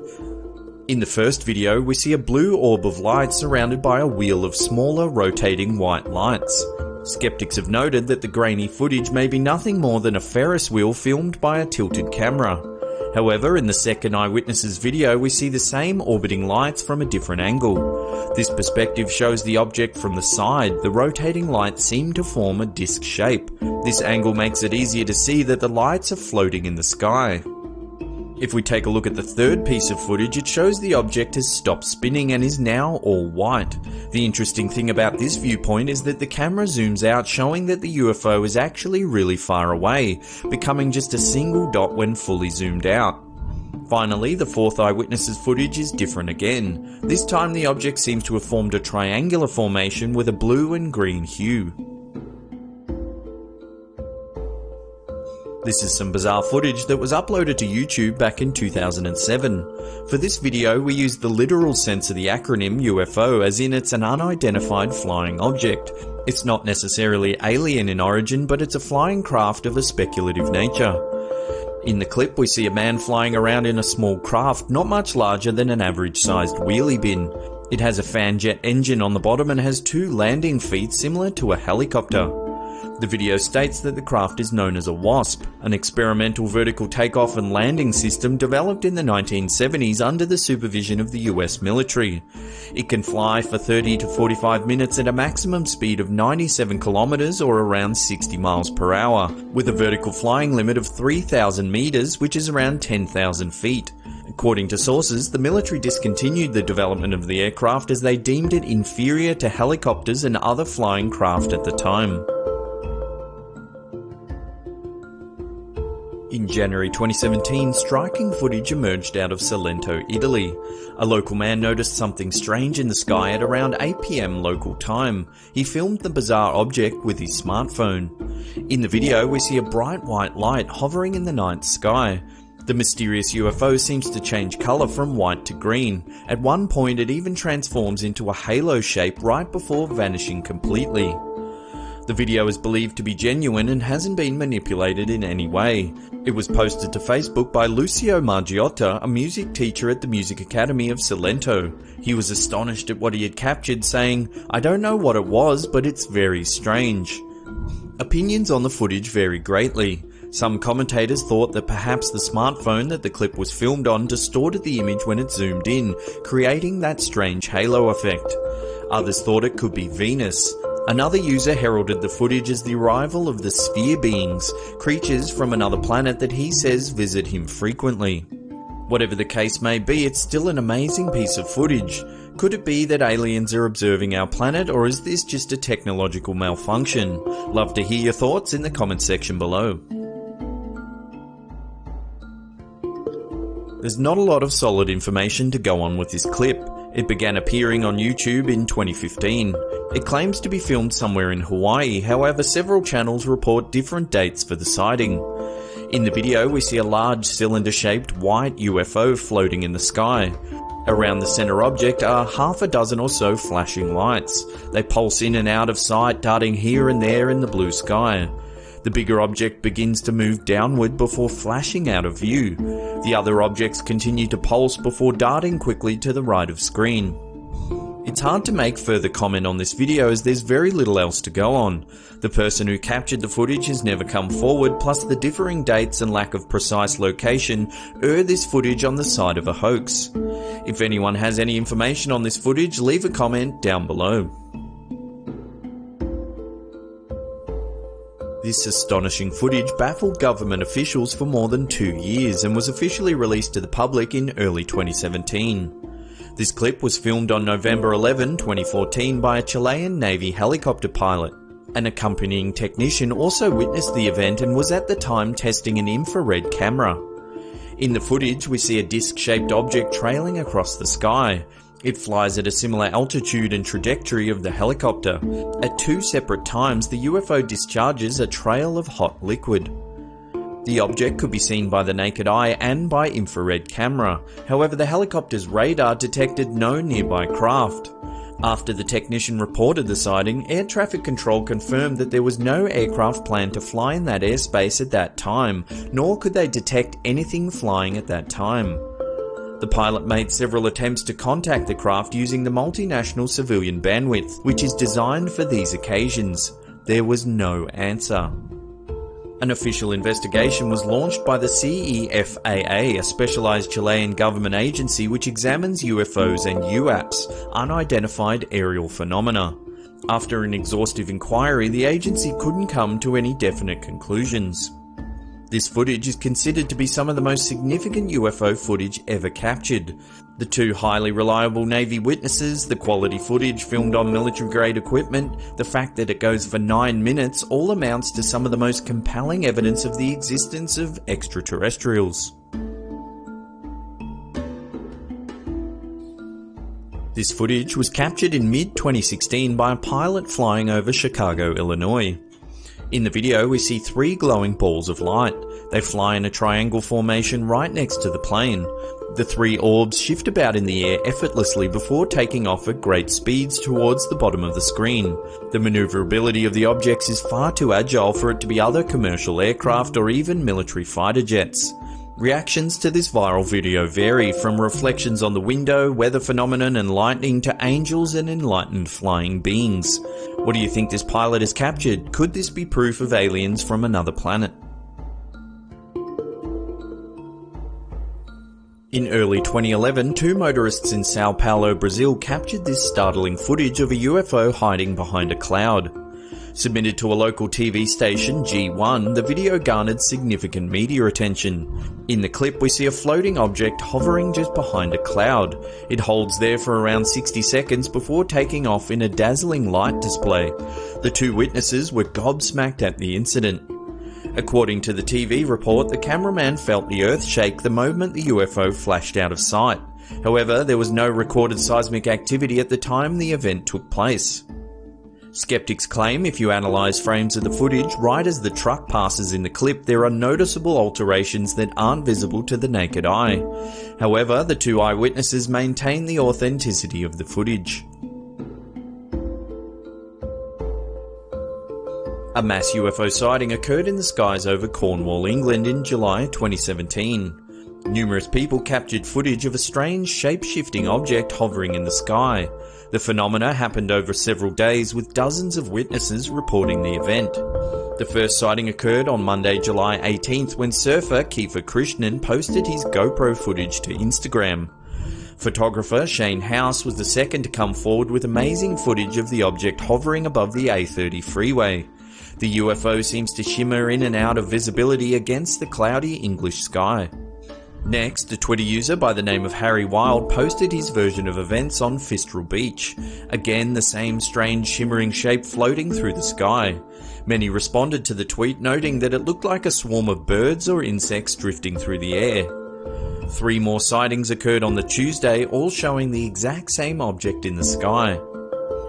In the first video, we see a blue orb of light surrounded by a wheel of smaller rotating white lights. Skeptics have noted that the grainy footage may be nothing more than a Ferris wheel filmed by a tilted camera. However, in the second eyewitness's video, we see the same orbiting lights from a different angle. This perspective shows the object from the side. The rotating lights seem to form a disc shape. This angle makes it easier to see that the lights are floating in the sky. If we take a look at the third piece of footage, it shows the object has stopped spinning and is now all white. The interesting thing about this viewpoint is that the camera zooms out, showing that the UFO is actually really far away, becoming just a single dot when fully zoomed out. Finally, the fourth eyewitness's footage is different again. This time the object seems to have formed a triangular formation with a blue and green hue. This is some bizarre footage that was uploaded to YouTube back in 2007. For this video, we used the literal sense of the acronym UFO, as in it's an unidentified flying object. It's not necessarily alien in origin, but it's a flying craft of a speculative nature. In the clip, we see a man flying around in a small craft not much larger than an average-sized wheelie bin. It has a fan jet engine on the bottom and has 2 landing feet similar to a helicopter. The video states that the craft is known as a WASP, an experimental vertical takeoff and landing system developed in the 1970s under the supervision of the US military. It can fly for 30 to 45 minutes at a maximum speed of 97 kilometers or around 60 miles per hour, with a vertical flying limit of 3,000 meters, which is around 10,000 feet. According to sources, the military discontinued the development of the aircraft as they deemed it inferior to helicopters and other flying craft at the time. In January 2017, striking footage emerged out of Salento, Italy. A local man noticed something strange in the sky at around 8 PM local time. He filmed the bizarre object with his smartphone. In the video, we see a bright white light hovering in the night sky. The mysterious UFO seems to change colour from white to green. At one point, it even transforms into a halo shape right before vanishing completely. The video is believed to be genuine and hasn't been manipulated in any way. It was posted to Facebook by Lucio Margiotta, a music teacher at the Music Academy of Salento. He was astonished at what he had captured, saying, "I don't know what it was, but it's very strange." Opinions on the footage vary greatly. Some commentators thought that perhaps the smartphone that the clip was filmed on distorted the image when it zoomed in, creating that strange halo effect. Others thought it could be Venus. Another user heralded the footage as the arrival of the sphere beings, creatures from another planet that he says visit him frequently. Whatever the case may be, it's still an amazing piece of footage. Could it be that aliens are observing our planet, or is this just a technological malfunction? Love to hear your thoughts in the comments section below. There's not a lot of solid information to go on with this clip. It began appearing on YouTube in 2015. It claims to be filmed somewhere in Hawaii, however several channels report different dates for the sighting. In the video we see a large cylinder-shaped white UFO floating in the sky. Around the center object are half a dozen or so flashing lights. They pulse in and out of sight, darting here and there in the blue sky. The bigger object begins to move downward before flashing out of view. The other objects continue to pulse before darting quickly to the right of screen. It's hard to make further comment on this video as there's very little else to go on. The person who captured the footage has never come forward, plus the differing dates and lack of precise location err this footage on the side of a hoax. If anyone has any information on this footage, leave a comment down below. This astonishing footage baffled government officials for more than 2 years and was officially released to the public in early 2017. This clip was filmed on November 11, 2014 by a Chilean Navy helicopter pilot. An accompanying technician also witnessed the event and was at the time testing an infrared camera. In the footage we see a disc-shaped object trailing across the sky. It flies at a similar altitude and trajectory of the helicopter. At 2 separate times, the UFO discharges a trail of hot liquid. The object could be seen by the naked eye and by infrared camera. However, the helicopter's radar detected no nearby craft. After the technician reported the sighting, air traffic control confirmed that there was no aircraft planned to fly in that airspace at that time, nor could they detect anything flying at that time. The pilot made several attempts to contact the craft using the multinational civilian bandwidth, which is designed for these occasions. There was no answer. An official investigation was launched by the CEFAA, a specialized Chilean government agency which examines UFOs and UAPs, unidentified aerial phenomena. After an exhaustive inquiry, the agency couldn't come to any definite conclusions. This footage is considered to be some of the most significant UFO footage ever captured. The 2 highly reliable Navy witnesses, the quality footage filmed on military-grade equipment, the fact that it goes for 9 minutes all amounts to some of the most compelling evidence of the existence of extraterrestrials. This footage was captured in mid-2016 by a pilot flying over Chicago, Illinois. In the video we see 3 glowing balls of light. They fly in a triangle formation right next to the plane. The 3 orbs shift about in the air effortlessly before taking off at great speeds towards the bottom of the screen. The maneuverability of the objects is far too agile for it to be other commercial aircraft or even military fighter jets. Reactions to this viral video vary, from reflections on the window, weather phenomenon and lightning, to angels and enlightened flying beings. What do you think this pilot has captured? Could this be proof of aliens from another planet? In early 2011, 2 motorists in Sao Paulo, Brazil captured this startling footage of a UFO hiding behind a cloud. Submitted to a local TV station, G1, the video garnered significant media attention. In the clip we see a floating object hovering just behind a cloud. It holds there for around 60 seconds before taking off in a dazzling light display. The 2 witnesses were gobsmacked at the incident. According to the TV report, the cameraman felt the earth shake the moment the UFO flashed out of sight. However, there was no recorded seismic activity at the time the event took place. Skeptics claim if you analyse frames of the footage, right as the truck passes in the clip, there are noticeable alterations that aren't visible to the naked eye. However, the 2 eyewitnesses maintain the authenticity of the footage. A mass UFO sighting occurred in the skies over Cornwall, England in July 2017. Numerous people captured footage of a strange shape-shifting object hovering in the sky. The phenomena happened over several days, with dozens of witnesses reporting the event. The first sighting occurred on Monday, July 18th, when surfer Kiefer Krishnan posted his GoPro footage to Instagram. Photographer Shane House was the second to come forward with amazing footage of the object hovering above the A30 freeway. The UFO seems to shimmer in and out of visibility against the cloudy English sky. Next, a Twitter user by the name of Harry Wild posted his version of events on Fistral Beach. Again, the same strange shimmering shape floating through the sky. Many responded to the tweet, noting that it looked like a swarm of birds or insects drifting through the air. 3 more sightings occurred on the Tuesday, all showing the exact same object in the sky.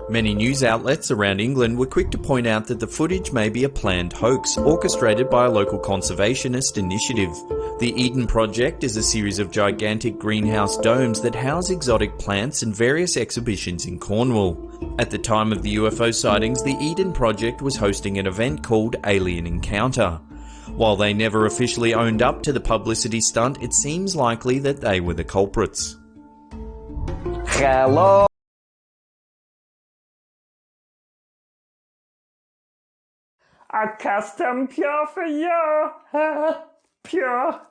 Many news outlets around England were quick to point out that the footage may be a planned hoax orchestrated by a local conservationist initiative. The Eden Project is a series of gigantic greenhouse domes that house exotic plants and various exhibitions in Cornwall. At the time of the UFO sightings, the Eden Project was hosting an event called Alien Encounter. While they never officially owned up to the publicity stunt, it seems likely that they were the culprits. Hello. A custom pure for you. Pure.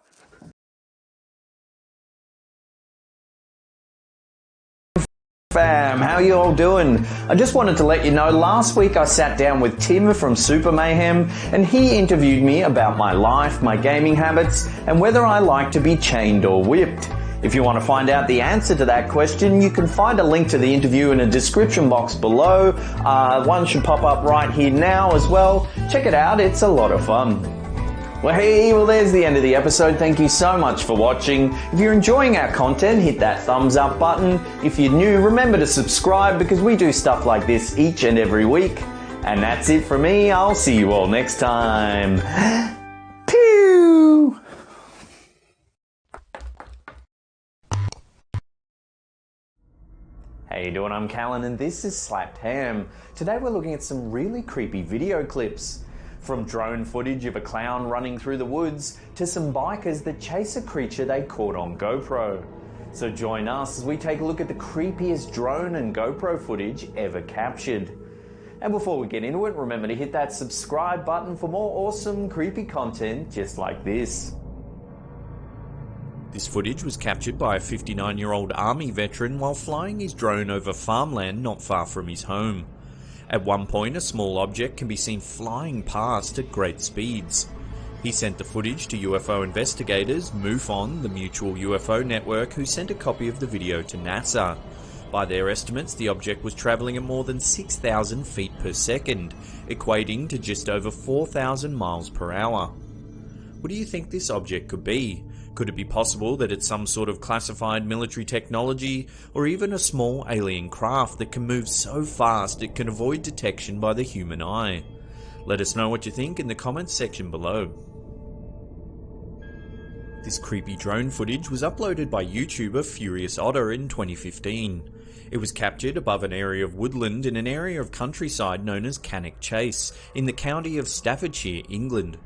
Fam, how you all doing? I just wanted to let you know, last week I sat down with Tim from Super Mayhem and he interviewed me about my life, my gaming habits, and whether I like to be chained or whipped. If you want to find out the answer to that question, you can find a link to the interview in a description box below. One should pop up right here now as well. Check it out, it's a lot of fun. Well, there's the end of the episode. Thank you so much for watching. If you're enjoying our content, hit that thumbs up button. If you're new, remember to subscribe because we do stuff like this each and every week. And that's it from me. I'll see you all next time. Pew! How you doing? I'm Callan and this is Slapped Ham. Today we're looking at some really creepy video clips. From drone footage of a clown running through the woods to some bikers that chase a creature they caught on GoPro. So join us as we take a look at the creepiest drone and GoPro footage ever captured. And before we get into it, remember to hit that subscribe button for more awesome creepy content just like this. This footage was captured by a 59-year-old army veteran while flying his drone over farmland not far from his home. At one point, a small object can be seen flying past at great speeds. He sent the footage to UFO investigators, MUFON, the Mutual UFO Network, who sent a copy of the video to NASA. By their estimates, the object was travelling at more than 6,000 feet per second, equating to just over 4,000 miles per hour. What do you think this object could be? Could it be possible that it's some sort of classified military technology, or even a small alien craft that can move so fast it can avoid detection by the human eye? Let us know what you think in the comments section below. This creepy drone footage was uploaded by YouTuber Furious Otter in 2015. It was captured above an area of woodland in an area of countryside known as Cannock Chase, in the county of Staffordshire, England.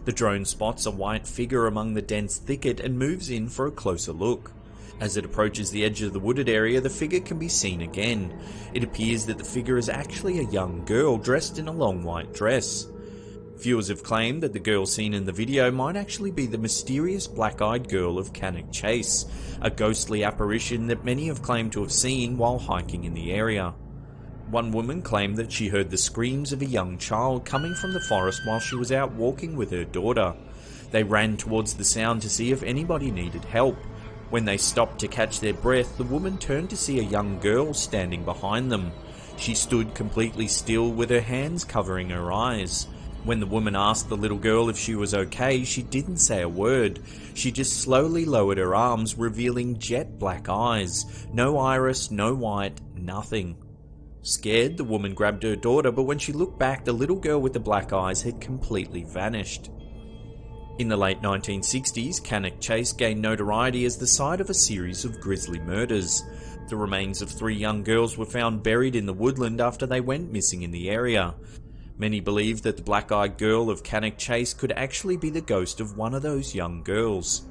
The drone spots a white figure among the dense thicket and moves in for a closer look. As it approaches the edge of the wooded area, the figure can be seen again. It appears that the figure is actually a young girl dressed in a long white dress. Viewers have claimed that the girl seen in the video might actually be the mysterious black-eyed girl of Cannock Chase, a ghostly apparition that many have claimed to have seen while hiking in the area. One woman claimed that she heard the screams of a young child coming from the forest while she was out walking with her daughter. They ran towards the sound to see if anybody needed help. When they stopped to catch their breath, the woman turned to see a young girl standing behind them. She stood completely still with her hands covering her eyes. When the woman asked the little girl if she was okay, she didn't say a word. She just slowly lowered her arms, revealing jet black eyes. No iris, no white, nothing. Scared, the woman grabbed her daughter, but when she looked back, the little girl with the black eyes had completely vanished. In the late 1960s, Cannock Chase gained notoriety as the site of a series of grisly murders. The remains of 3 young girls were found buried in the woodland after they went missing in the area. Many believe that the black-eyed girl of Cannock Chase could actually be the ghost of one of those young girls.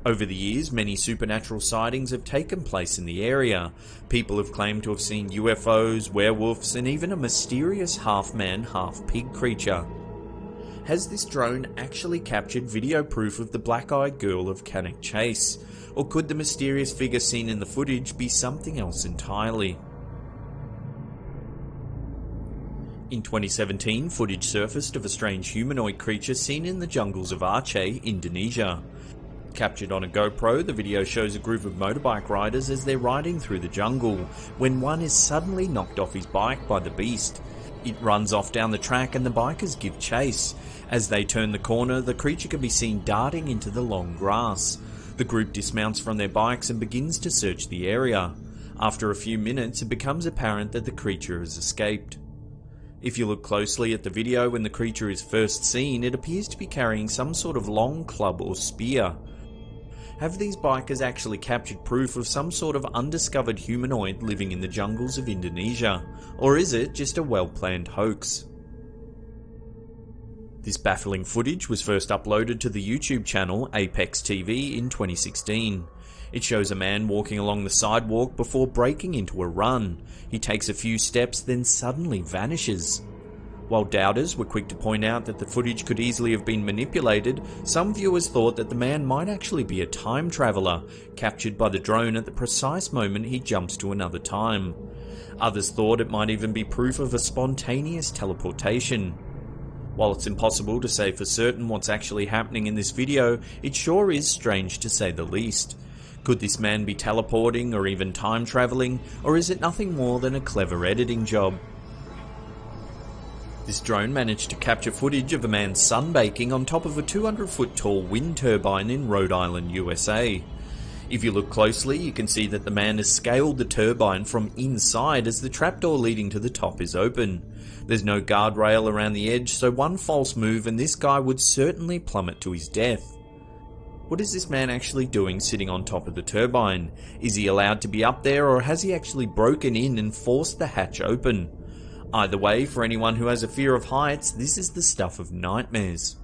Over the years, many supernatural sightings have taken place in the area. People have claimed to have seen UFOs, werewolves, and even a mysterious half-man, half-pig creature. Has this drone actually captured video proof of the black-eyed girl of Cannock Chase? Or could the mysterious figure seen in the footage be something else entirely? In 2017, footage surfaced of a strange humanoid creature seen in the jungles of Aceh, Indonesia. Captured on a GoPro, the video shows a group of motorbike riders as they're riding through the jungle, when one is suddenly knocked off his bike by the beast. It runs off down the track and the bikers give chase. As they turn the corner, the creature can be seen darting into the long grass. The group dismounts from their bikes and begins to search the area. After a few minutes, it becomes apparent that the creature has escaped. If you look closely at the video when the creature is first seen, it appears to be carrying some sort of long club or spear. Have these bikers actually captured proof of some sort of undiscovered humanoid living in the jungles of Indonesia? Or is it just a well-planned hoax? This baffling footage was first uploaded to the YouTube channel Apex TV in 2016. It shows a man walking along the sidewalk before breaking into a run. He takes a few steps, then suddenly vanishes. While doubters were quick to point out that the footage could easily have been manipulated, some viewers thought that the man might actually be a time traveller, captured by the drone at the precise moment he jumps to another time. Others thought it might even be proof of a spontaneous teleportation. While it's impossible to say for certain what's actually happening in this video, it sure is strange to say the least. Could this man be teleporting or even time travelling, or is it nothing more than a clever editing job? This drone managed to capture footage of a man sunbaking on top of a 200-foot tall wind turbine in Rhode Island, USA. If you look closely, you can see that the man has scaled the turbine from inside as the trapdoor leading to the top is open. There's no guardrail around the edge, so one false move and this guy would certainly plummet to his death. What is this man actually doing sitting on top of the turbine? Is he allowed to be up there, or has he actually broken in and forced the hatch open? Either way, for anyone who has a fear of heights, this is the stuff of nightmares.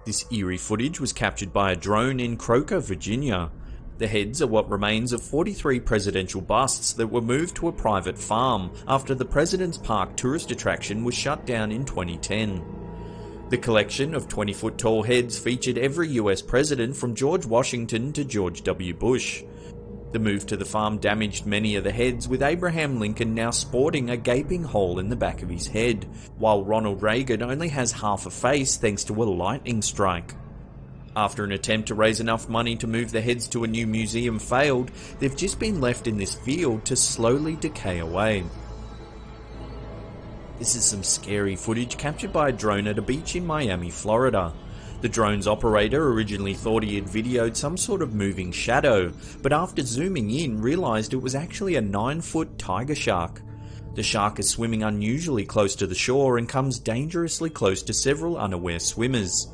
This eerie footage was captured by a drone in Croker, Virginia. The heads are what remains of 43 presidential busts that were moved to a private farm after the President's Park tourist attraction was shut down in 2010. The collection of 20-foot tall heads featured every US president from George Washington to George W. Bush. The move to the farm damaged many of the heads, with Abraham Lincoln now sporting a gaping hole in the back of his head, while Ronald Reagan only has half a face thanks to a lightning strike. After an attempt to raise enough money to move the heads to a new museum failed, they've just been left in this field to slowly decay away. This is some scary footage captured by a drone at a beach in Miami, Florida. The drone's operator originally thought he had videoed some sort of moving shadow, but after zooming in realized it was actually a 9-foot tiger shark. The shark is swimming unusually close to the shore and comes dangerously close to several unaware swimmers.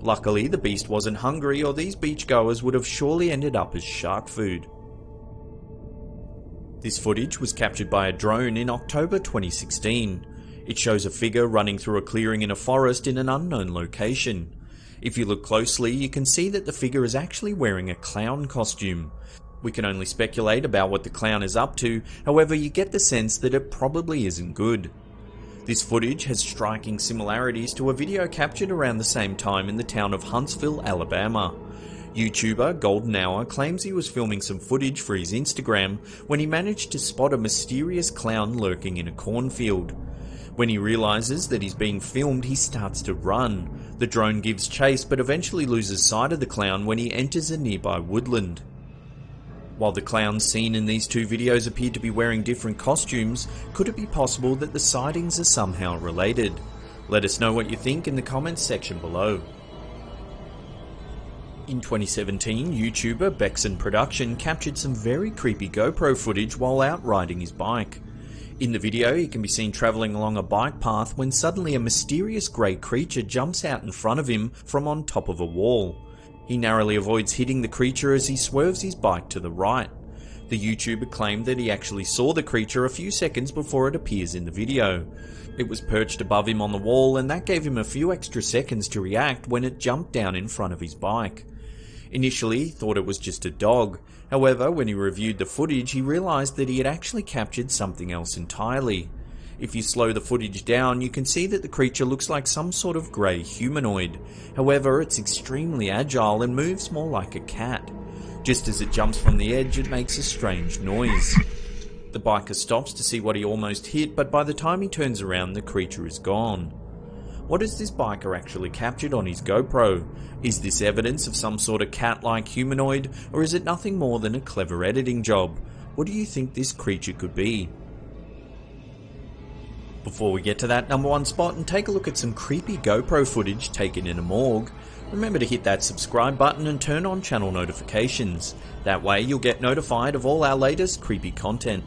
Luckily, the beast wasn't hungry, or these beachgoers would have surely ended up as shark food. This footage was captured by a drone in October 2016. It shows a figure running through a clearing in a forest in an unknown location. If you look closely, you can see that the figure is actually wearing a clown costume. We can only speculate about what the clown is up to, however you get the sense that it probably isn't good. This footage has striking similarities to a video captured around the same time in the town of Huntsville, Alabama. YouTuber Golden Hour claims he was filming some footage for his Instagram when he managed to spot a mysterious clown lurking in a cornfield. When he realizes that he's being filmed, he starts to run. The drone gives chase but eventually loses sight of the clown when he enters a nearby woodland. While the clowns seen in these two videos appear to be wearing different costumes, could it be possible that the sightings are somehow related? Let us know what you think in the comments section below. In 2017, YouTuber Bexon Production captured some very creepy GoPro footage while out riding his bike. In the video, he can be seen travelling along a bike path when suddenly a mysterious grey creature jumps out in front of him from on top of a wall. He narrowly avoids hitting the creature as he swerves his bike to the right. The YouTuber claimed that he actually saw the creature a few seconds before it appears in the video. It was perched above him on the wall, and that gave him a few extra seconds to react when it jumped down in front of his bike. Initially, he thought it was just a dog. However, when he reviewed the footage, he realized that he had actually captured something else entirely. If you slow the footage down, you can see that the creature looks like some sort of grey humanoid. However, it's extremely agile and moves more like a cat. Just as it jumps from the edge, it makes a strange noise. The biker stops to see what he almost hit, but by the time he turns around, the creature is gone. What has this biker actually captured on his GoPro? Is this evidence of some sort of cat-like humanoid, or is it nothing more than a clever editing job? What do you think this creature could be? Before we get to that number one spot and take a look at some creepy GoPro footage taken in a morgue, remember to hit that subscribe button and turn on channel notifications. That way you'll get notified of all our latest creepy content.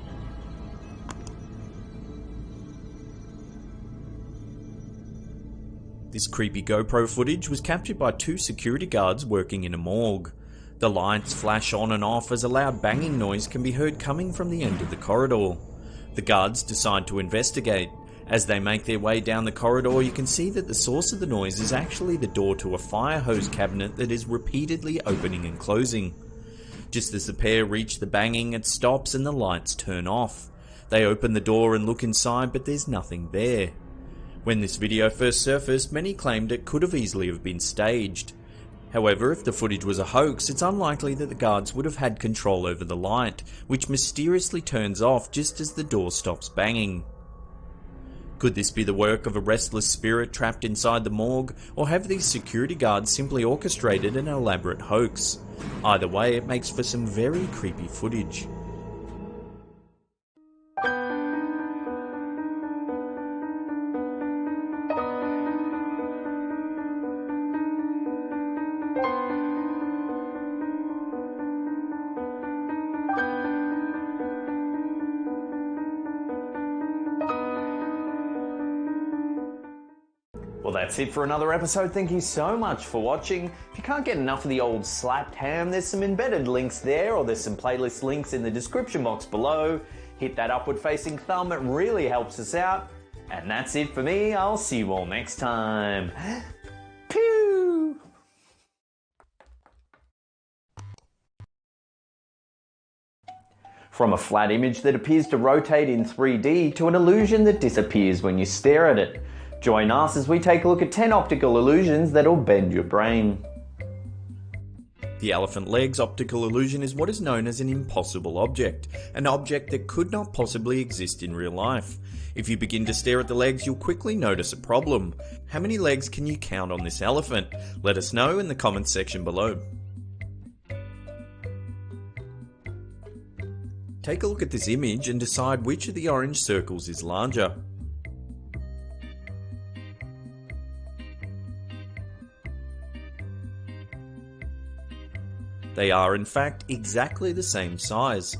This creepy GoPro footage was captured by two security guards working in a morgue. The lights flash on and off as a loud banging noise can be heard coming from the end of the corridor. The guards decide to investigate. As they make their way down the corridor, you can see that the source of the noise is actually the door to a fire hose cabinet that is repeatedly opening and closing. Just as the pair reach the banging, it stops and the lights turn off. They open the door and look inside, but there's nothing there. When this video first surfaced, many claimed it could have easily have been staged. However, if the footage was a hoax, it's unlikely that the guards would have had control over the light, which mysteriously turns off just as the door stops banging. Could this be the work of a restless spirit trapped inside the morgue, or have these security guards simply orchestrated an elaborate hoax? Either way, it makes for some very creepy footage. Well, that's it for another episode. Thank you so much for watching. If you can't get enough of the old slapped ham, there's some embedded links there, or there's some playlist links in the description box below. Hit that upward facing thumb, it really helps us out. And that's it for me. I'll see you all next time. Pew! From a flat image that appears to rotate in 3D to an illusion that disappears when you stare at it. Join us as we take a look at 10 optical illusions that'll bend your brain. The elephant legs optical illusion is what is known as an impossible object, an object that could not possibly exist in real life. If you begin to stare at the legs, you'll quickly notice a problem. How many legs can you count on this elephant? Let us know in the comments section below. Take a look at this image and decide which of the orange circles is larger. They are in fact exactly the same size.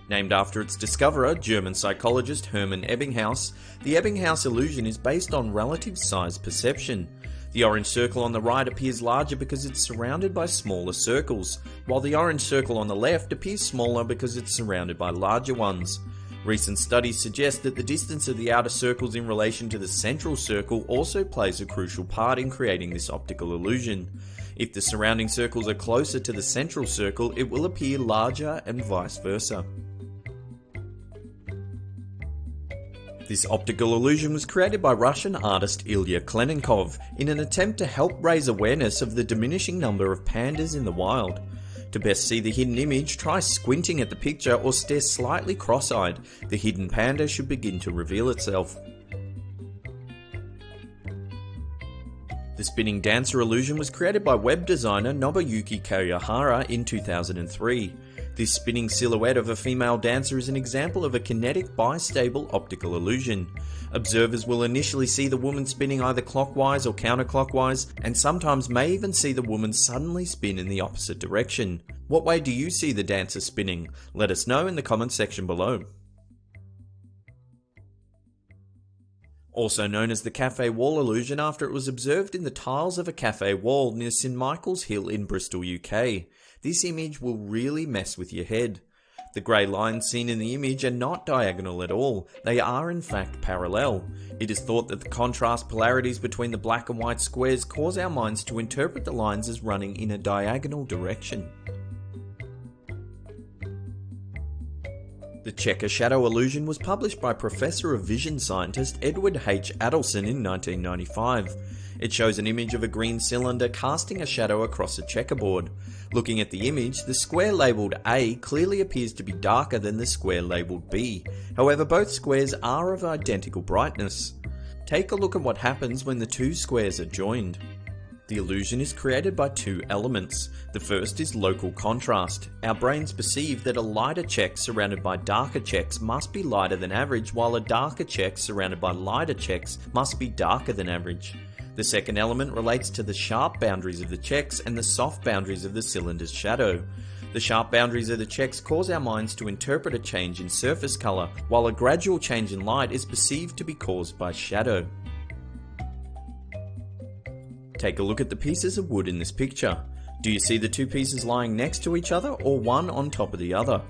Named after its discoverer, German psychologist Hermann Ebbinghaus, the Ebbinghaus illusion is based on relative size perception. The orange circle on the right appears larger because it's surrounded by smaller circles, while the orange circle on the left appears smaller because it's surrounded by larger ones. Recent studies suggest that the distance of the outer circles in relation to the central circle also plays a crucial part in creating this optical illusion. If the surrounding circles are closer to the central circle, it will appear larger and vice versa. This optical illusion was created by Russian artist Ilya Klenenkov in an attempt to help raise awareness of the diminishing number of pandas in the wild. To best see the hidden image, try squinting at the picture or stare slightly cross-eyed. The hidden panda should begin to reveal itself. The spinning dancer illusion was created by web designer Nobuyuki Kawahara in 2003. This spinning silhouette of a female dancer is an example of a kinetic bistable optical illusion. Observers will initially see the woman spinning either clockwise or counterclockwise, and sometimes may even see the woman suddenly spin in the opposite direction. What way do you see the dancer spinning? Let us know in the comments section below. Also known as the cafe wall illusion after it was observed in the tiles of a cafe wall near St Michael's Hill in Bristol, UK. This image will really mess with your head. The grey lines seen in the image are not diagonal at all, they are in fact parallel. It is thought that the contrast polarities between the black and white squares cause our minds to interpret the lines as running in a diagonal direction. The checker shadow illusion was published by Professor of Vision scientist Edward H. Adelson in 1995. It shows an image of a green cylinder casting a shadow across a checkerboard. Looking at the image, the square labelled A clearly appears to be darker than the square labelled B. However, both squares are of identical brightness. Take a look at what happens when the two squares are joined. The illusion is created by two elements. The first is local contrast. Our brains perceive that a lighter check surrounded by darker checks must be lighter than average, while a darker check surrounded by lighter checks must be darker than average. The second element relates to the sharp boundaries of the checks and the soft boundaries of the cylinder's shadow. The sharp boundaries of the checks cause our minds to interpret a change in surface colour, while a gradual change in light is perceived to be caused by shadow. Take a look at the pieces of wood in this picture. Do you see the two pieces lying next to each other or one on top of the other?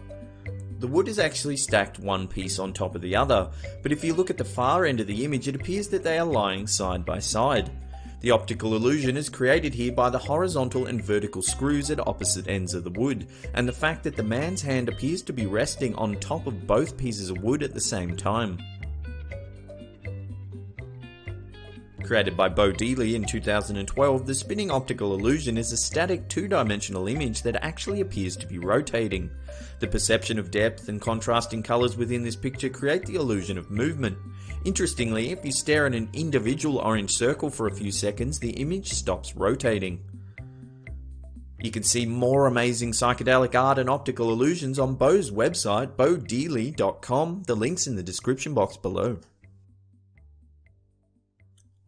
The wood is actually stacked one piece on top of the other, but if you look at the far end of the image, it appears that they are lying side by side. The optical illusion is created here by the horizontal and vertical screws at opposite ends of the wood, and the fact that the man's hand appears to be resting on top of both pieces of wood at the same time. Created by Bo Dealey in 2012, the spinning optical illusion is a static two-dimensional image that actually appears to be rotating. The perception of depth and contrasting colours within this picture create the illusion of movement. Interestingly, if you stare at an individual orange circle for a few seconds, the image stops rotating. You can see more amazing psychedelic art and optical illusions on Bo's website, bodealey.com. The link's in the description box below.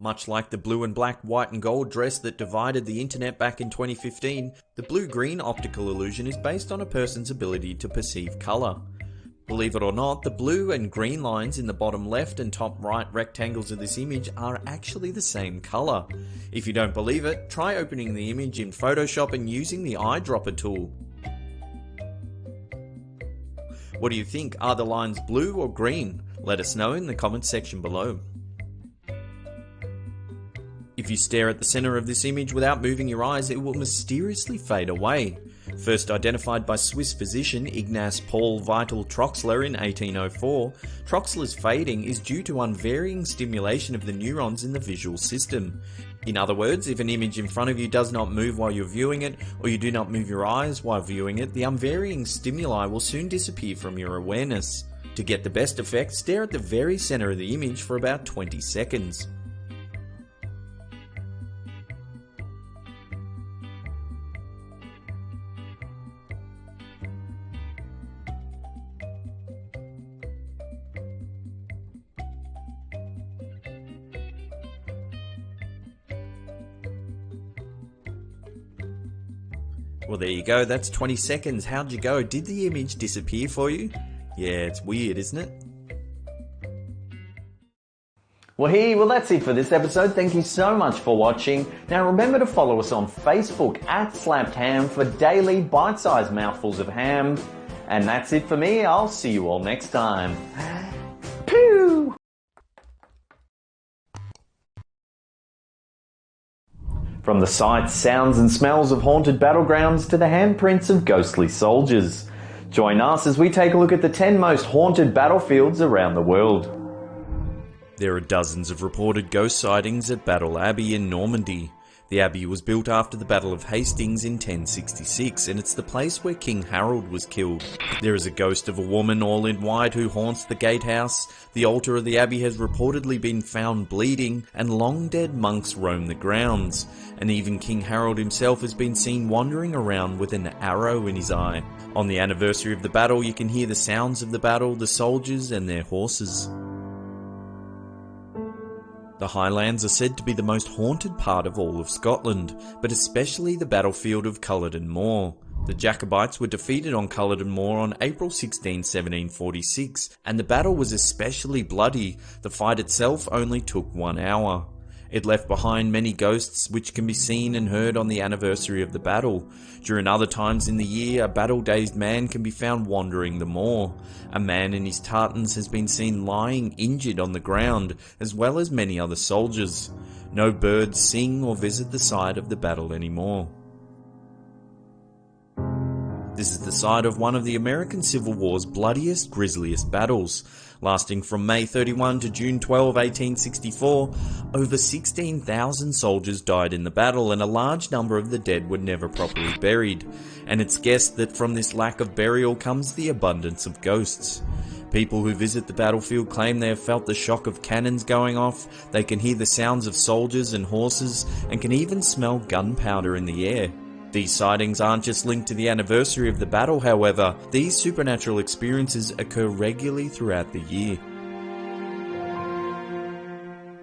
Much like the blue and black, white and gold dress that divided the internet back in 2015, the blue-green optical illusion is based on a person's ability to perceive colour. Believe it or not, the blue and green lines in the bottom left and top right rectangles of this image are actually the same colour. If you don't believe it, try opening the image in Photoshop and using the eyedropper tool. What do you think? Are the lines blue or green? Let us know in the comments section below. If you stare at the center of this image without moving your eyes, it will mysteriously fade away. First identified by Swiss physician Ignaz Paul Vital Troxler in 1804, Troxler's fading is due to unvarying stimulation of the neurons in the visual system. In other words, if an image in front of you does not move while you're viewing it, or you do not move your eyes while viewing it, the unvarying stimuli will soon disappear from your awareness. To get the best effect, stare at the very center of the image for about 20 seconds. Well, there you go, that's 20 seconds. How'd you go? Did the image disappear for you? Yeah, it's weird, isn't it? Well, that's it for this episode. Thank you so much for watching. Now remember to follow us on Facebook @SlappedHam for daily bite-sized mouthfuls of ham. And that's it for me. I'll see you all next time. Pew! From the sights, sounds and smells of haunted battlegrounds to the handprints of ghostly soldiers. Join us as we take a look at the 10 most haunted battlefields around the world. There are dozens of reported ghost sightings at Battle Abbey in Normandy. The abbey was built after the Battle of Hastings in 1066, and it's the place where King Harold was killed. There is a ghost of a woman all in white who haunts the gatehouse. The altar of the abbey has reportedly been found bleeding, and long-dead monks roam the grounds. And even King Harold himself has been seen wandering around with an arrow in his eye. On the anniversary of the battle, you can hear the sounds of the battle, the soldiers and their horses. The Highlands are said to be the most haunted part of all of Scotland, but especially the battlefield of Culloden Moor. The Jacobites were defeated on Culloden Moor on April 16, 1746, and the battle was especially bloody. The fight itself only took 1 hour. It left behind many ghosts which can be seen and heard on the anniversary of the battle. During other times in the year, a battle-dazed man can be found wandering the moor. A man in his tartans has been seen lying injured on the ground, as well as many other soldiers. No birds sing or visit the site of the battle anymore. This is the site of one of the American Civil War's bloodiest, grisliest battles. Lasting from May 31 to June 12, 1864, over 16,000 soldiers died in the battle, and a large number of the dead were never properly buried. And it's guessed that from this lack of burial comes the abundance of ghosts. People who visit the battlefield claim they have felt the shock of cannons going off, they can hear the sounds of soldiers and horses, and can even smell gunpowder in the air. These sightings aren't just linked to the anniversary of the battle, however. These supernatural experiences occur regularly throughout the year.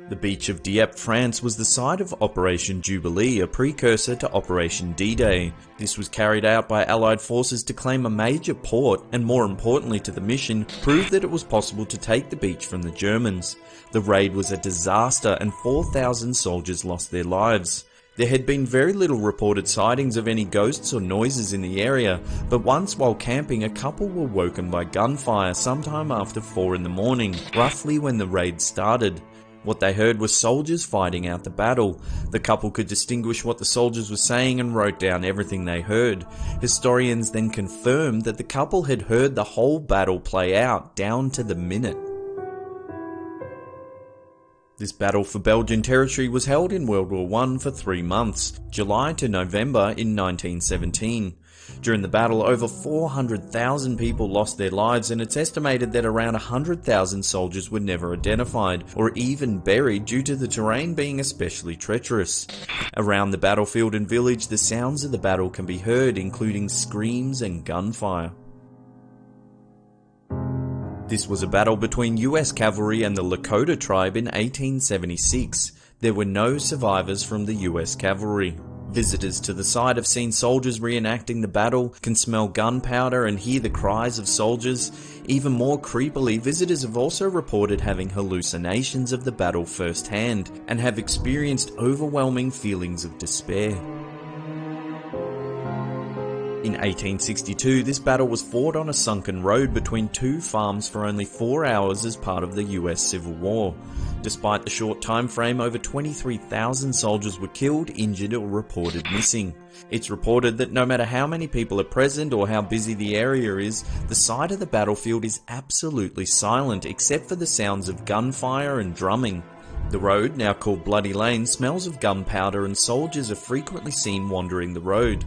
The beach of Dieppe, France was the site of Operation Jubilee, a precursor to Operation D-Day. This was carried out by Allied forces to claim a major port, and more importantly to the mission, prove that it was possible to take the beach from the Germans. The raid was a disaster and 4,000 soldiers lost their lives. There had been very little reported sightings of any ghosts or noises in the area, but once while camping a couple were woken by gunfire sometime after 4 in the morning, roughly when the raid started. What they heard was soldiers fighting out the battle. The couple could distinguish what the soldiers were saying and wrote down everything they heard. Historians then confirmed that the couple had heard the whole battle play out, down to the minute. This battle for Belgian territory was held in World War I for 3 months, July to November in 1917. During the battle, over 400,000 people lost their lives, and it's estimated that around 100,000 soldiers were never identified or even buried due to the terrain being especially treacherous. Around the battlefield and village, the sounds of the battle can be heard, including screams and gunfire. This was a battle between US cavalry and the Lakota tribe in 1876. There were no survivors from the US cavalry. Visitors to the site have seen soldiers reenacting the battle, can smell gunpowder and hear the cries of soldiers. Even more creepily, visitors have also reported having hallucinations of the battle firsthand and have experienced overwhelming feelings of despair. In 1862, this battle was fought on a sunken road between 2 farms for only 4 hours as part of the US Civil War. Despite the short time frame, over 23,000 soldiers were killed, injured, or reported missing. It's reported that no matter how many people are present or how busy the area is, the site of the battlefield is absolutely silent except for the sounds of gunfire and drumming. The road, now called Bloody Lane, smells of gunpowder, and soldiers are frequently seen wandering the road.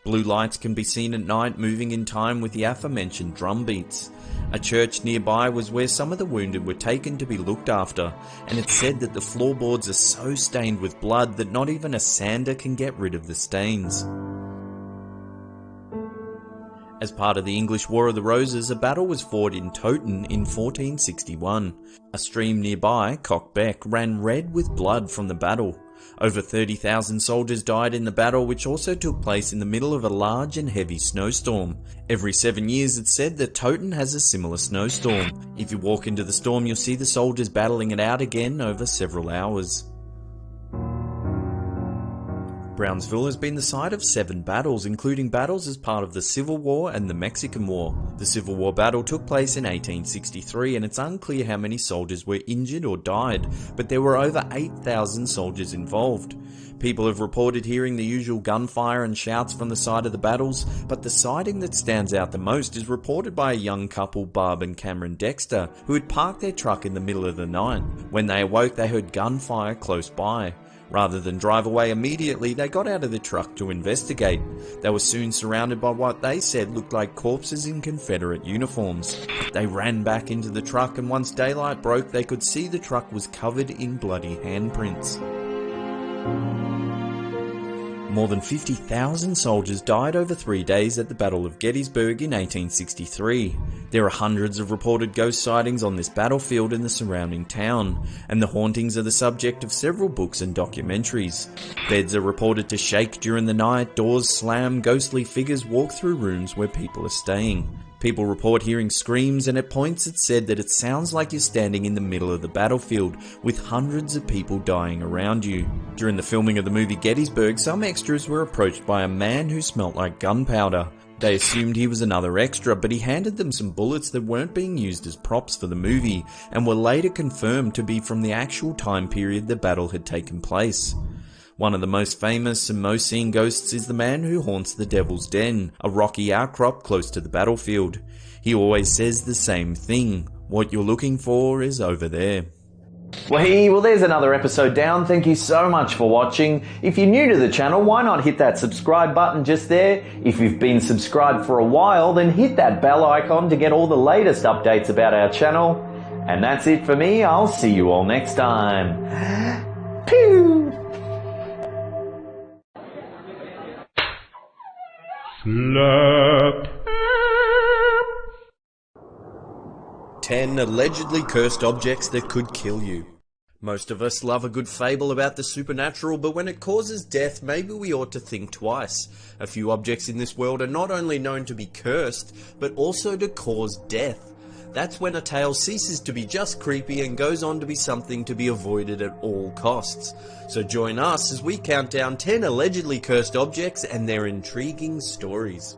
Blue lights can be seen at night moving in time with the aforementioned drum beats. A church nearby was where some of the wounded were taken to be looked after, and it's said that the floorboards are so stained with blood that not even a sander can get rid of the stains. As part of the English War of the Roses, a battle was fought in Toten in 1461. A stream nearby, Cockbeck, ran red with blood from the battle. Over 30,000 soldiers died in the battle, which also took place in the middle of a large and heavy snowstorm. Every 7 years it's said that Toten has a similar snowstorm. If you walk into the storm, you'll see the soldiers battling it out again over several hours. Brownsville has been the site of 7 battles, including battles as part of the Civil War and the Mexican War. The Civil War battle took place in 1863, and it's unclear how many soldiers were injured or died, but there were over 8,000 soldiers involved. People have reported hearing the usual gunfire and shouts from the site of the battles, but the sighting that stands out the most is reported by a young couple, Barb and Cameron Dexter, who had parked their truck in the middle of the night. When they awoke, they heard gunfire close by. Rather than drive away immediately, they got out of the truck to investigate. They were soon surrounded by what they said looked like corpses in Confederate uniforms. They ran back into the truck, and once daylight broke, they could see the truck was covered in bloody handprints. More than 50,000 soldiers died over 3 days at the Battle of Gettysburg in 1863. There are hundreds of reported ghost sightings on this battlefield and the surrounding town, and the hauntings are the subject of several books and documentaries. Beds are reported to shake during the night, doors slam, ghostly figures walk through rooms where people are staying. People report hearing screams, and at points it's said that it sounds like you're standing in the middle of the battlefield with hundreds of people dying around you. During the filming of the movie Gettysburg, some extras were approached by a man who smelt like gunpowder. They assumed he was another extra, but he handed them some bullets that weren't being used as props for the movie, and were later confirmed to be from the actual time period the battle had taken place. One of the most famous and most seen ghosts is the man who haunts the Devil's Den, a rocky outcrop close to the battlefield. He always says the same thing: what you're looking for is over there. Well, there's another episode down. Thank you so much for watching. If you're new to the channel, why not hit that subscribe button just there? If you've been subscribed for a while, then hit that bell icon to get all the latest updates about our channel. And that's it for me. I'll see you all next time. Pew! Slap. 10 allegedly cursed objects that could kill you. Most of us love a good fable about the supernatural, but when it causes death, maybe we ought to think twice. A few objects in this world are not only known to be cursed, but also to cause death. That's when a tale ceases to be just creepy and goes on to be something to be avoided at all costs. So join us as we count down 10 allegedly cursed objects and their intriguing stories.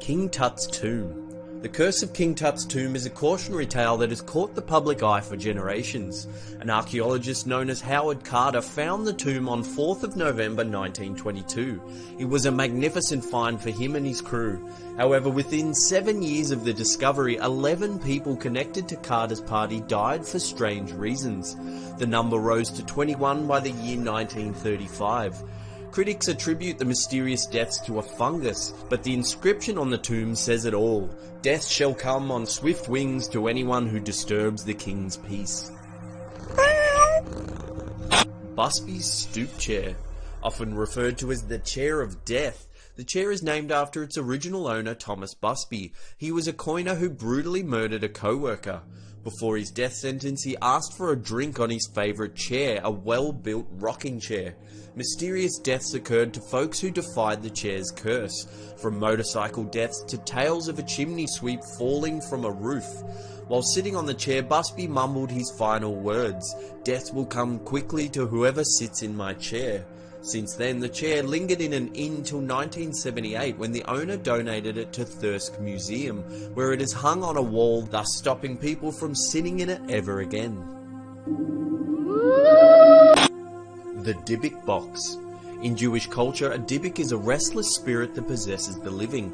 King Tut's Tomb. The Curse of King Tut's Tomb is a cautionary tale that has caught the public eye for generations. An archaeologist known as Howard Carter found the tomb on 4th of November 1922. It was a magnificent find for him and his crew. However, within 7 years of the discovery, 11 people connected to Carter's party died for strange reasons. The number rose to 21 by the year 1935. Critics attribute the mysterious deaths to a fungus, but the inscription on the tomb says it all. Death shall come on swift wings to anyone who disturbs the king's peace. Busby's Stoop Chair. Often referred to as the Chair of Death, the chair is named after its original owner, Thomas Busby. He was a coiner who brutally murdered a co-worker. Before his death sentence, he asked for a drink on his favourite chair, a well-built rocking chair. Mysterious deaths occurred to folks who defied the chair's curse, from motorcycle deaths to tales of a chimney sweep falling from a roof. While sitting on the chair, Busby mumbled his final words: "Death will come quickly to whoever sits in my chair." Since then, the chair lingered in an inn till 1978, when the owner donated it to Thirsk Museum, where it is hung on a wall, thus stopping people from sitting in it ever again. The Dybbuk Box. In Jewish culture, a Dybbuk is a restless spirit that possesses the living.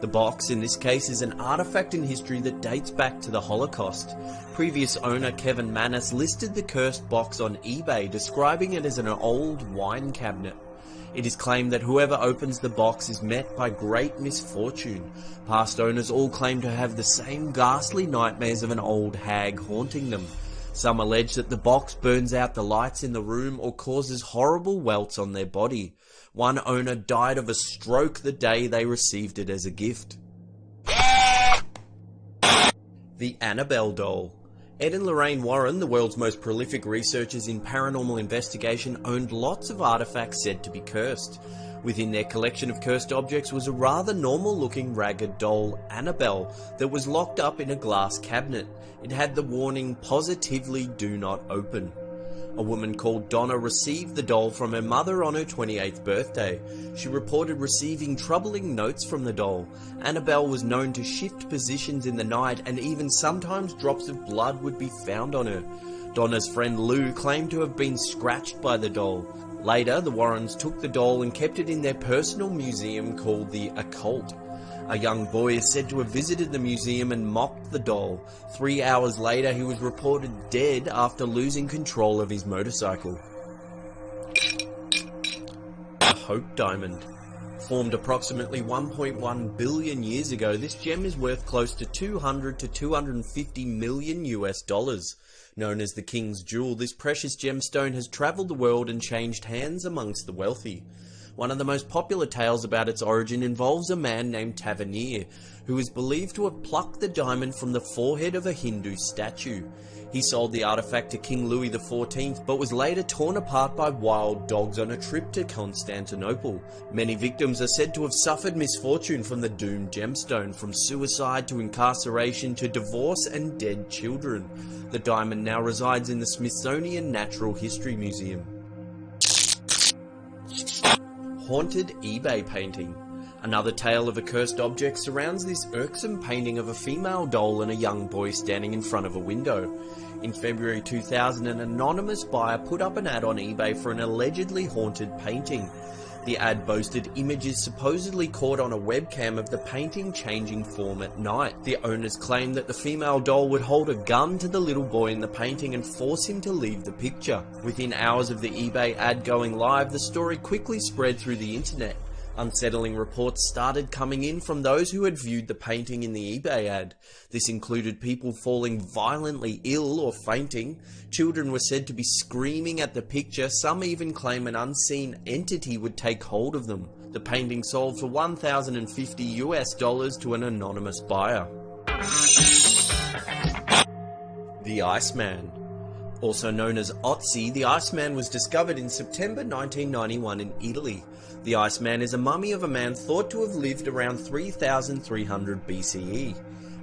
The box, in this case, is an artifact in history that dates back to the Holocaust. Previous owner Kevin Manis listed the cursed box on eBay, describing it as an old wine cabinet. It is claimed that whoever opens the box is met by great misfortune. Past owners all claim to have the same ghastly nightmares of an old hag haunting them. Some allege that the box burns out the lights in the room or causes horrible welts on their body. One owner died of a stroke the day they received it as a gift. The Annabelle Doll. Ed and Lorraine Warren, the world's most prolific researchers in paranormal investigation, owned lots of artifacts said to be cursed. Within their collection of cursed objects was a rather normal-looking ragged doll, Annabelle, that was locked up in a glass cabinet. It had the warning, "Positively do not open." A woman called Donna received the doll from her mother on her 28th birthday. She reported receiving troubling notes from the doll. Annabelle was known to shift positions in the night, and even sometimes drops of blood would be found on her. Donna's friend Lou claimed to have been scratched by the doll. Later, the Warrens took the doll and kept it in their personal museum called the Occult. A young boy is said to have visited the museum and mocked the doll. 3 hours later, he was reported dead after losing control of his motorcycle. The Hope Diamond. Formed approximately 1.1 billion years ago, this gem is worth close to 200 to 250 million US dollars. Known as the King's Jewel, this precious gemstone has travelled the world and changed hands amongst the wealthy. One of the most popular tales about its origin involves a man named Tavernier, who is believed to have plucked the diamond from the forehead of a Hindu statue. He sold the artifact to King Louis XIV, but was later torn apart by wild dogs on a trip to Constantinople. Many victims are said to have suffered misfortune from the doomed gemstone, from suicide to incarceration to divorce and dead children. The diamond now resides in the Smithsonian Natural History Museum. Haunted eBay painting. Another tale of a cursed object surrounds this irksome painting of a female doll and a young boy standing in front of a window. In February 2000, an anonymous buyer put up an ad on eBay for an allegedly haunted painting. The ad boasted images supposedly caught on a webcam of the painting changing form at night. The owners claimed that the female doll would hold a gun to the little boy in the painting and force him to leave the picture. Within hours of the eBay ad going live, the story quickly spread through the internet. Unsettling reports started coming in from those who had viewed the painting in the eBay ad. This included people falling violently ill or fainting. Children were said to be screaming at the picture. Some even claim an unseen entity would take hold of them. The painting sold for $1,050 to an anonymous buyer. The Iceman. Also known as Otzi, the Iceman was discovered in September 1991 in Italy. The Iceman is a mummy of a man thought to have lived around 3300 BCE.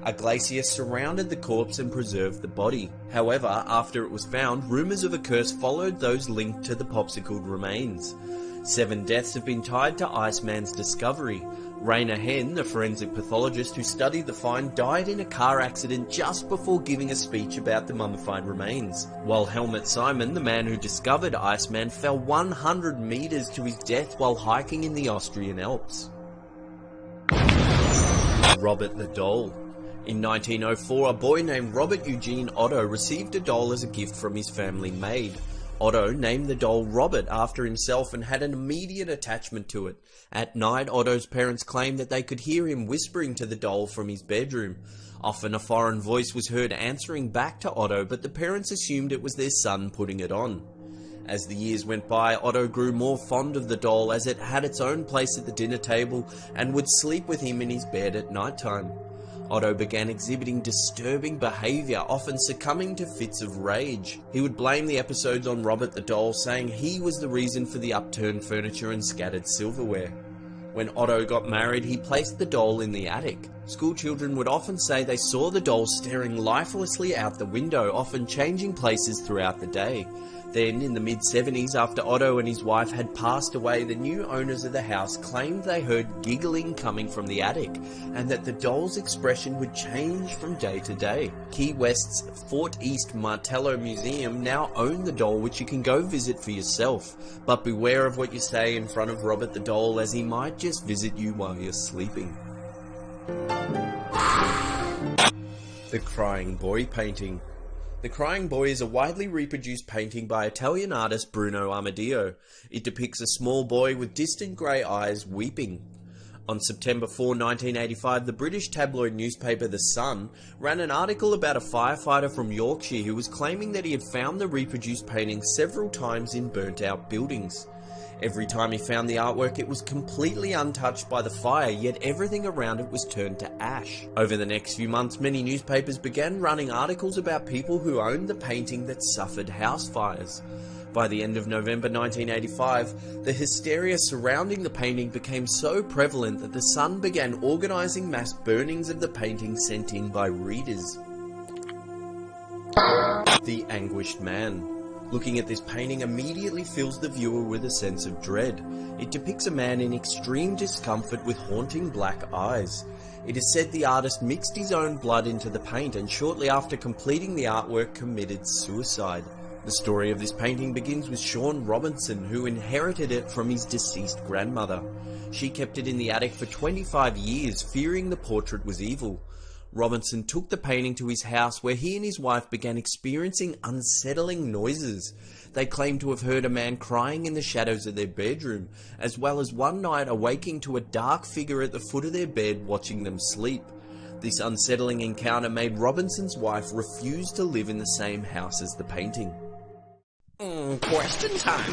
A glacier surrounded the corpse and preserved the body. However, after it was found, rumours of a curse followed those linked to the popsicled remains. 7 deaths have been tied to Iceman's discovery. Rainer Henn, the forensic pathologist who studied the find, died in a car accident just before giving a speech about the mummified remains, while Helmut Simon, the man who discovered Iceman, fell 100 meters to his death while hiking in the Austrian Alps. Robert the Doll. In 1904, a boy named Robert Eugene Otto received a doll as a gift from his family maid. Otto named the doll Robert after himself and had an immediate attachment to it. At night, Otto's parents claimed that they could hear him whispering to the doll from his bedroom. Often a foreign voice was heard answering back to Otto, but the parents assumed it was their son putting it on. As the years went by, Otto grew more fond of the doll as it had its own place at the dinner table and would sleep with him in his bed at night time. Otto began exhibiting disturbing behaviour, often succumbing to fits of rage. He would blame the episodes on Robert the doll, saying he was the reason for the upturned furniture and scattered silverware. When Otto got married, he placed the doll in the attic. School children would often say they saw the doll staring lifelessly out the window, often changing places throughout the day. Then, in the mid-70s, after Otto and his wife had passed away, the new owners of the house claimed they heard giggling coming from the attic, and that the doll's expression would change from day to day. Key West's Fort East Martello Museum now own the doll, which you can go visit for yourself. But beware of what you say in front of Robert the doll, as he might just visit you while you're sleeping. The Crying Boy painting. The Crying Boy is a widely reproduced painting by Italian artist Bruno Amadio. It depicts a small boy with distant grey eyes weeping. On September 4, 1985, the British tabloid newspaper The Sun ran an article about a firefighter from Yorkshire who was claiming that he had found the reproduced painting several times in burnt-out buildings. Every time he found the artwork, it was completely untouched by the fire, yet everything around it was turned to ash. Over the next few months, many newspapers began running articles about people who owned the painting that suffered house fires. By the end of November 1985, the hysteria surrounding the painting became so prevalent that The Sun began organising mass burnings of the painting sent in by readers. The Anguished Man. Looking at this painting immediately fills the viewer with a sense of dread. It depicts a man in extreme discomfort with haunting black eyes. It is said the artist mixed his own blood into the paint and shortly after completing the artwork committed suicide. The story of this painting begins with Sean Robinson, who inherited it from his deceased grandmother. She kept it in the attic for 25 years, fearing the portrait was evil. Robinson took the painting to his house, where he and his wife began experiencing unsettling noises. They claimed to have heard a man crying in the shadows of their bedroom, as well as one night awaking to a dark figure at the foot of their bed watching them sleep. This unsettling encounter made Robinson's wife refuse to live in the same house as the painting. Question time.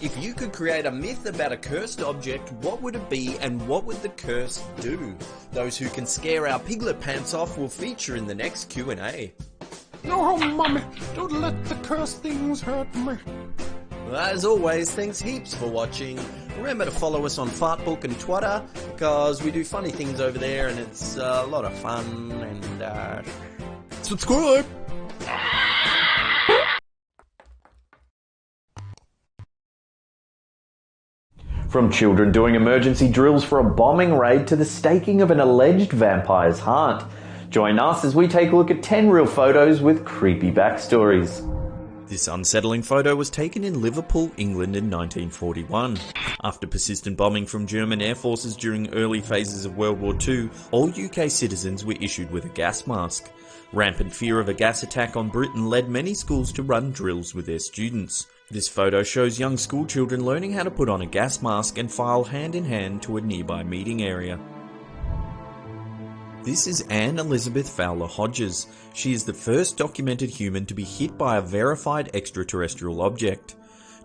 If you could create a myth about a cursed object, what would it be and what would the curse do? Those who can scare our piglet pants off will feature in the next Q&A. No, Mummy, don't let the cursed things hurt me. As always, thanks heaps for watching. Remember to follow us on Fartbook and Twitter, because we do funny things over there and it's a lot of fun, and subscribe! From children doing emergency drills for a bombing raid to the staking of an alleged vampire's heart. Join us as we take a look at 10 real photos with creepy backstories. This unsettling photo was taken in Liverpool, England in 1941. After persistent bombing from German air forces during early phases of World War II, all UK citizens were issued with a gas mask. Rampant fear of a gas attack on Britain led many schools to run drills with their students. This photo shows young school children learning how to put on a gas mask and file hand in hand to a nearby meeting area. This is Anne Elizabeth Fowler Hodges. She is the first documented human to be hit by a verified extraterrestrial object.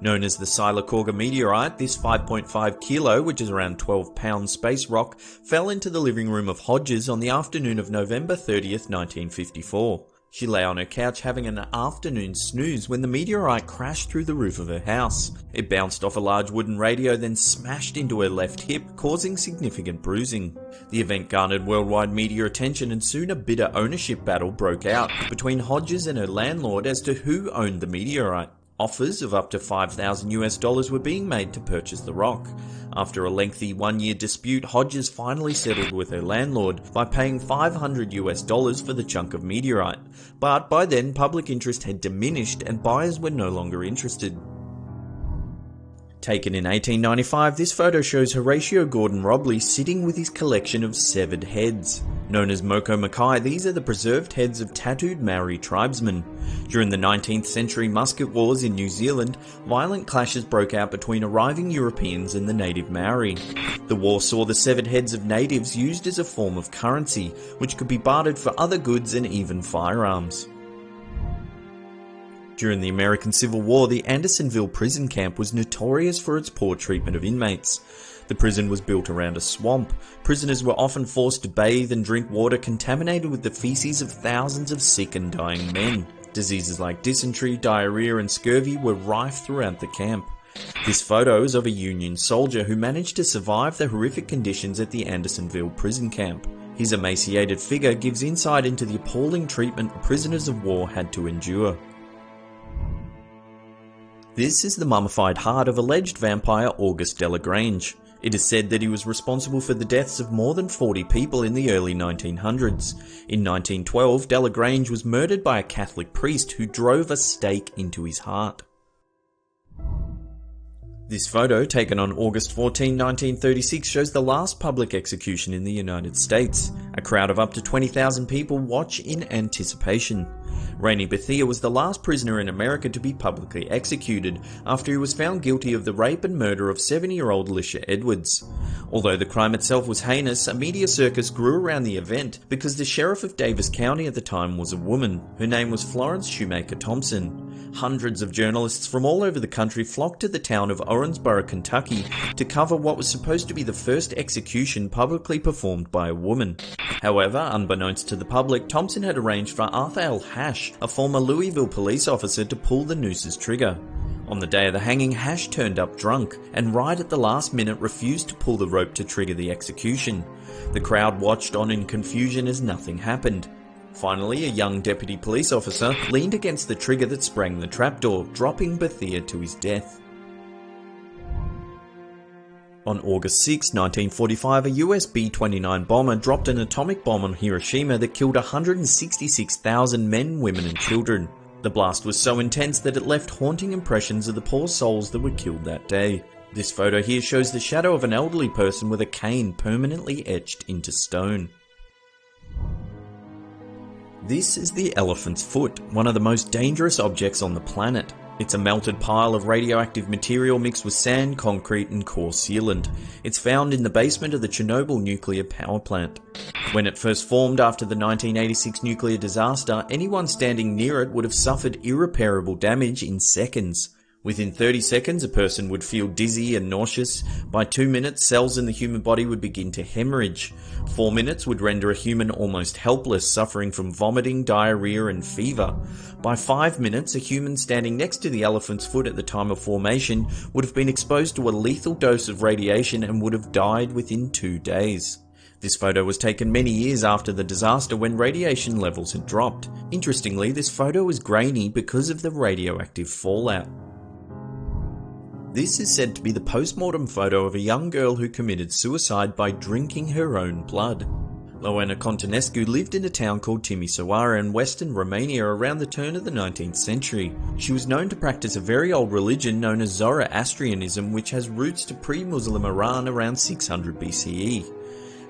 Known as the Sylacauga meteorite, this 5.5 kilo, which is around 12 pound space rock, fell into the living room of Hodges on the afternoon of November 30th, 1954. She lay on her couch having an afternoon snooze when the meteorite crashed through the roof of her house. It bounced off a large wooden radio, then smashed into her left hip, causing significant bruising. The event garnered worldwide media attention, and soon a bitter ownership battle broke out between Hodges and her landlord as to who owned the meteorite. Offers of up to $5,000 were being made to purchase the rock. After a lengthy one-year dispute, Hodges finally settled with her landlord by paying $500 for the chunk of meteorite. But by then, public interest had diminished and buyers were no longer interested. Taken in 1895, this photo shows Horatio Gordon Robley sitting with his collection of severed heads. Known as Moko Makai, these are the preserved heads of tattooed Maori tribesmen. During the 19th century musket wars in New Zealand, violent clashes broke out between arriving Europeans and the native Maori. The war saw the severed heads of natives used as a form of currency, which could be bartered for other goods and even firearms. During the American Civil War, the Andersonville prison camp was notorious for its poor treatment of inmates. The prison was built around a swamp. Prisoners were often forced to bathe and drink water contaminated with the feces of thousands of sick and dying men. Diseases like dysentery, diarrhea and scurvy were rife throughout the camp. This photo is of a Union soldier who managed to survive the horrific conditions at the Andersonville prison camp. His emaciated figure gives insight into the appalling treatment prisoners of war had to endure. This is the mummified heart of alleged vampire August Delagrange. It is said that he was responsible for the deaths of more than 40 people in the early 1900s. In 1912, Delagrange was murdered by a Catholic priest who drove a stake into his heart. This photo, taken on August 14, 1936, shows the last public execution in the United States. A crowd of up to 20,000 people watch in anticipation. Rainey Bethea was the last prisoner in America to be publicly executed after he was found guilty of the rape and murder of 70-year-old Lisha Edwards. Although the crime itself was heinous, a media circus grew around the event because the sheriff of Davis County at the time was a woman. Her name was Florence Shoemaker Thompson. Hundreds of journalists from all over the country flocked to the town of Owensboro, Kentucky to cover what was supposed to be the first execution publicly performed by a woman. However, unbeknownst to the public, Thompson had arranged for Arthur L. Hash, a former Louisville police officer, to pull the nooses trigger. On the day of the hanging, Hash turned up drunk and right at the last minute refused to pull the rope to trigger the execution. The crowd watched on in confusion as nothing happened. Finally, a young deputy police officer leaned against the trigger that sprang the trapdoor, dropping Bethea to his death. On August 6, 1945, a US B-29 bomber dropped an atomic bomb on Hiroshima that killed 166,000 men, women and children. The blast was so intense that it left haunting impressions of the poor souls that were killed that day. This photo here shows the shadow of an elderly person with a cane permanently etched into stone. This is the elephant's foot, one of the most dangerous objects on the planet. It's a melted pile of radioactive material mixed with sand, concrete and coarse sealant. It's found in the basement of the Chernobyl nuclear power plant. When it first formed after the 1986 nuclear disaster, anyone standing near it would have suffered irreparable damage in seconds. Within 30 seconds, a person would feel dizzy and nauseous. By 2 minutes, cells in the human body would begin to hemorrhage. 4 minutes would render a human almost helpless, suffering from vomiting, diarrhea, and fever. By 5 minutes, a human standing next to the elephant's foot at the time of formation would have been exposed to a lethal dose of radiation and would have died within 2 days. This photo was taken many years after the disaster when radiation levels had dropped. Interestingly, this photo is grainy because of the radioactive fallout. This is said to be the post-mortem photo of a young girl who committed suicide by drinking her own blood. Loana Contanescu lived in a town called Timisoara in western Romania around the turn of the 19th century. She was known to practice a very old religion known as Zoroastrianism, which has roots to pre-Muslim Iran around 600 BCE.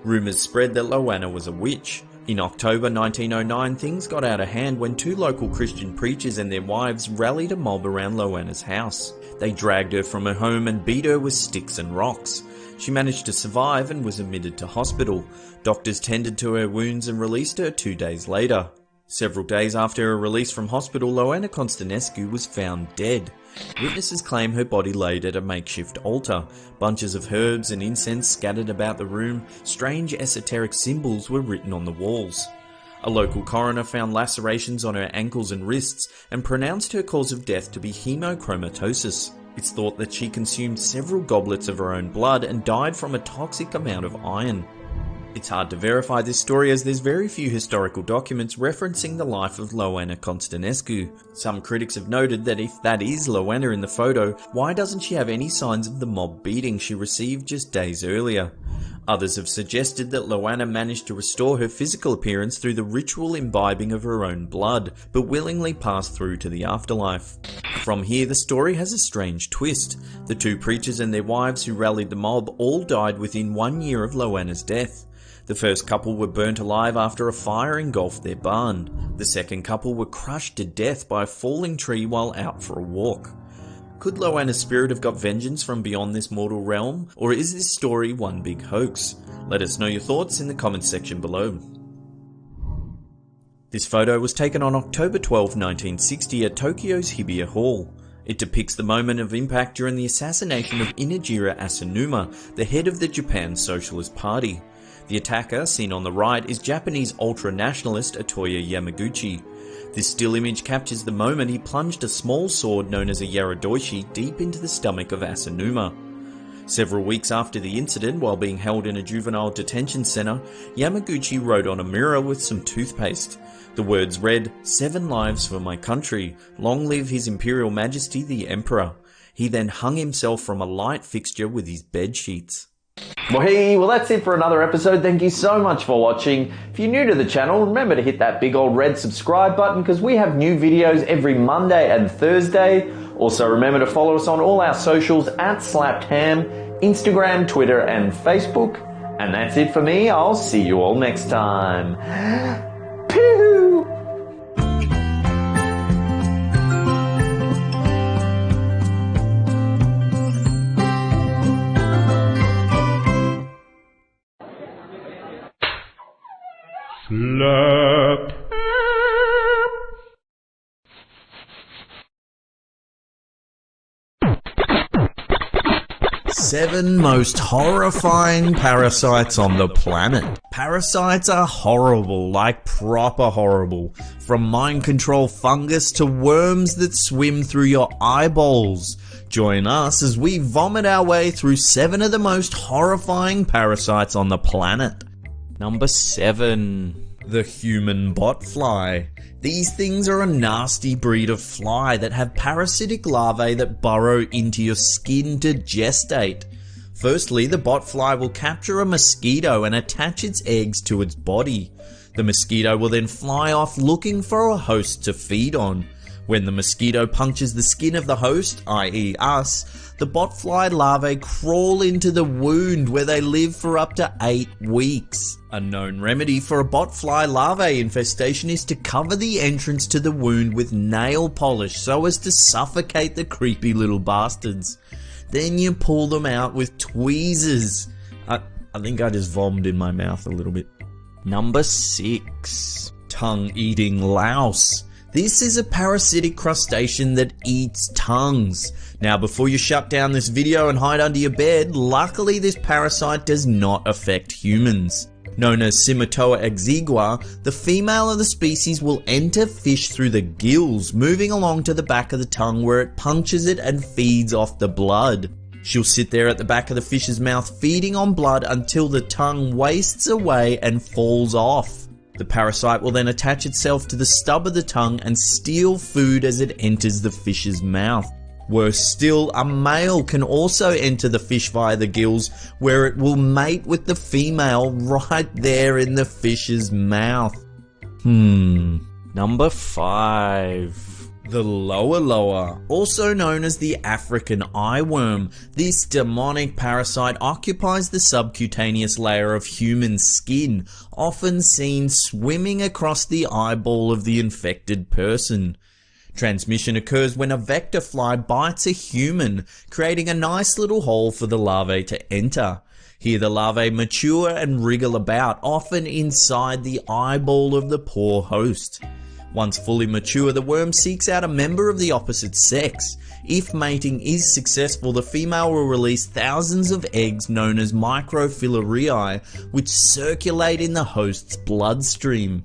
Rumours spread that Loana was a witch. In October 1909, things got out of hand when 2 local Christian preachers and their wives rallied a mob around Loana's house. They dragged her from her home and beat her with sticks and rocks. She managed to survive and was admitted to hospital. Doctors tended to her wounds and released her 2 days later. Several days after her release from hospital, Loana Contanescu was found dead. Witnesses claim her body laid at a makeshift altar. Bunches of herbs and incense scattered about the room. Strange esoteric symbols were written on the walls. A local coroner found lacerations on her ankles and wrists and pronounced her cause of death to be hemochromatosis. It's thought that she consumed several goblets of her own blood and died from a toxic amount of iron. It's hard to verify this story as there's very few historical documents referencing the life of Loana Contanescu. Some critics have noted that if that is Loana in the photo, why doesn't she have any signs of the mob beating she received just days earlier? Others have suggested that Loana managed to restore her physical appearance through the ritual imbibing of her own blood, but willingly passed through to the afterlife. From here, the story has a strange twist. The 2 preachers and their wives who rallied the mob all died within 1 year of Loana's death. The first couple were burnt alive after a fire engulfed their barn. The second couple were crushed to death by a falling tree while out for a walk. Could Loana's spirit have got vengeance from beyond this mortal realm, or is this story one big hoax? Let us know your thoughts in the comments section below. This photo was taken on October 12, 1960 at Tokyo's Hibiya Hall. It depicts the moment of impact during the assassination of Inajira Asanuma, the head of the Japan Socialist Party. The attacker, seen on the right, is Japanese ultra-nationalist Atoya Yamaguchi. This still image captures the moment he plunged a small sword known as a yaradoishi deep into the stomach of Asanuma. Several weeks after the incident, while being held in a juvenile detention center, Yamaguchi wrote on a mirror with some toothpaste. The words read, "7 lives for my country, long live His Imperial Majesty the Emperor." He then hung himself from a light fixture with his bed sheets. Well, that's it for another episode. Thank you so much for watching. If you're new to the channel, remember to hit that big old red subscribe button because we have new videos every Monday and Thursday. Also, remember to follow us on all our socials at SlappedHam, Instagram, Twitter, and Facebook. And that's it for me. I'll see you all next time. Pew! Slapped. 7 most horrifying parasites on the planet. Parasites are horrible, like proper horrible. From mind control fungus to worms that swim through your eyeballs. Join us as we vomit our way through 7 of the most horrifying parasites on the planet. Number 7. The human botfly. These things are a nasty breed of fly that have parasitic larvae that burrow into your skin to gestate. Firstly, the botfly will capture a mosquito and attach its eggs to its body. The mosquito will then fly off looking for a host to feed on. When the mosquito punctures the skin of the host, i.e. us, the botfly larvae crawl into the wound where they live for up to 8 weeks. A known remedy for a botfly larvae infestation is to cover the entrance to the wound with nail polish so as to suffocate the creepy little bastards. Then you pull them out with tweezers. I think I just vomited in my mouth a little bit. Number 6. Tongue-eating louse. This is a parasitic crustacean that eats tongues. Now before you shut down this video and hide under your bed, luckily this parasite does not affect humans. Known as Cimatoa exigua, the female of the species will enter fish through the gills, moving along to the back of the tongue where it punctures it and feeds off the blood. She'll sit there at the back of the fish's mouth feeding on blood until the tongue wastes away and falls off. The parasite will then attach itself to the stub of the tongue and steal food as it enters the fish's mouth. Worse still, a male can also enter the fish via the gills, where it will mate with the female right there in the fish's mouth. Number 5. The loa, also known as the African eyeworm. This demonic parasite occupies the subcutaneous layer of human skin, often seen swimming across the eyeball of the infected person. Transmission occurs when a vector fly bites a human, creating a nice little hole for the larvae to enter. Here the larvae mature and wriggle about, often inside the eyeball of the poor host. Once fully mature, the worm seeks out a member of the opposite sex. If mating is successful, the female will release thousands of eggs known as microfilariae, which circulate in the host's bloodstream.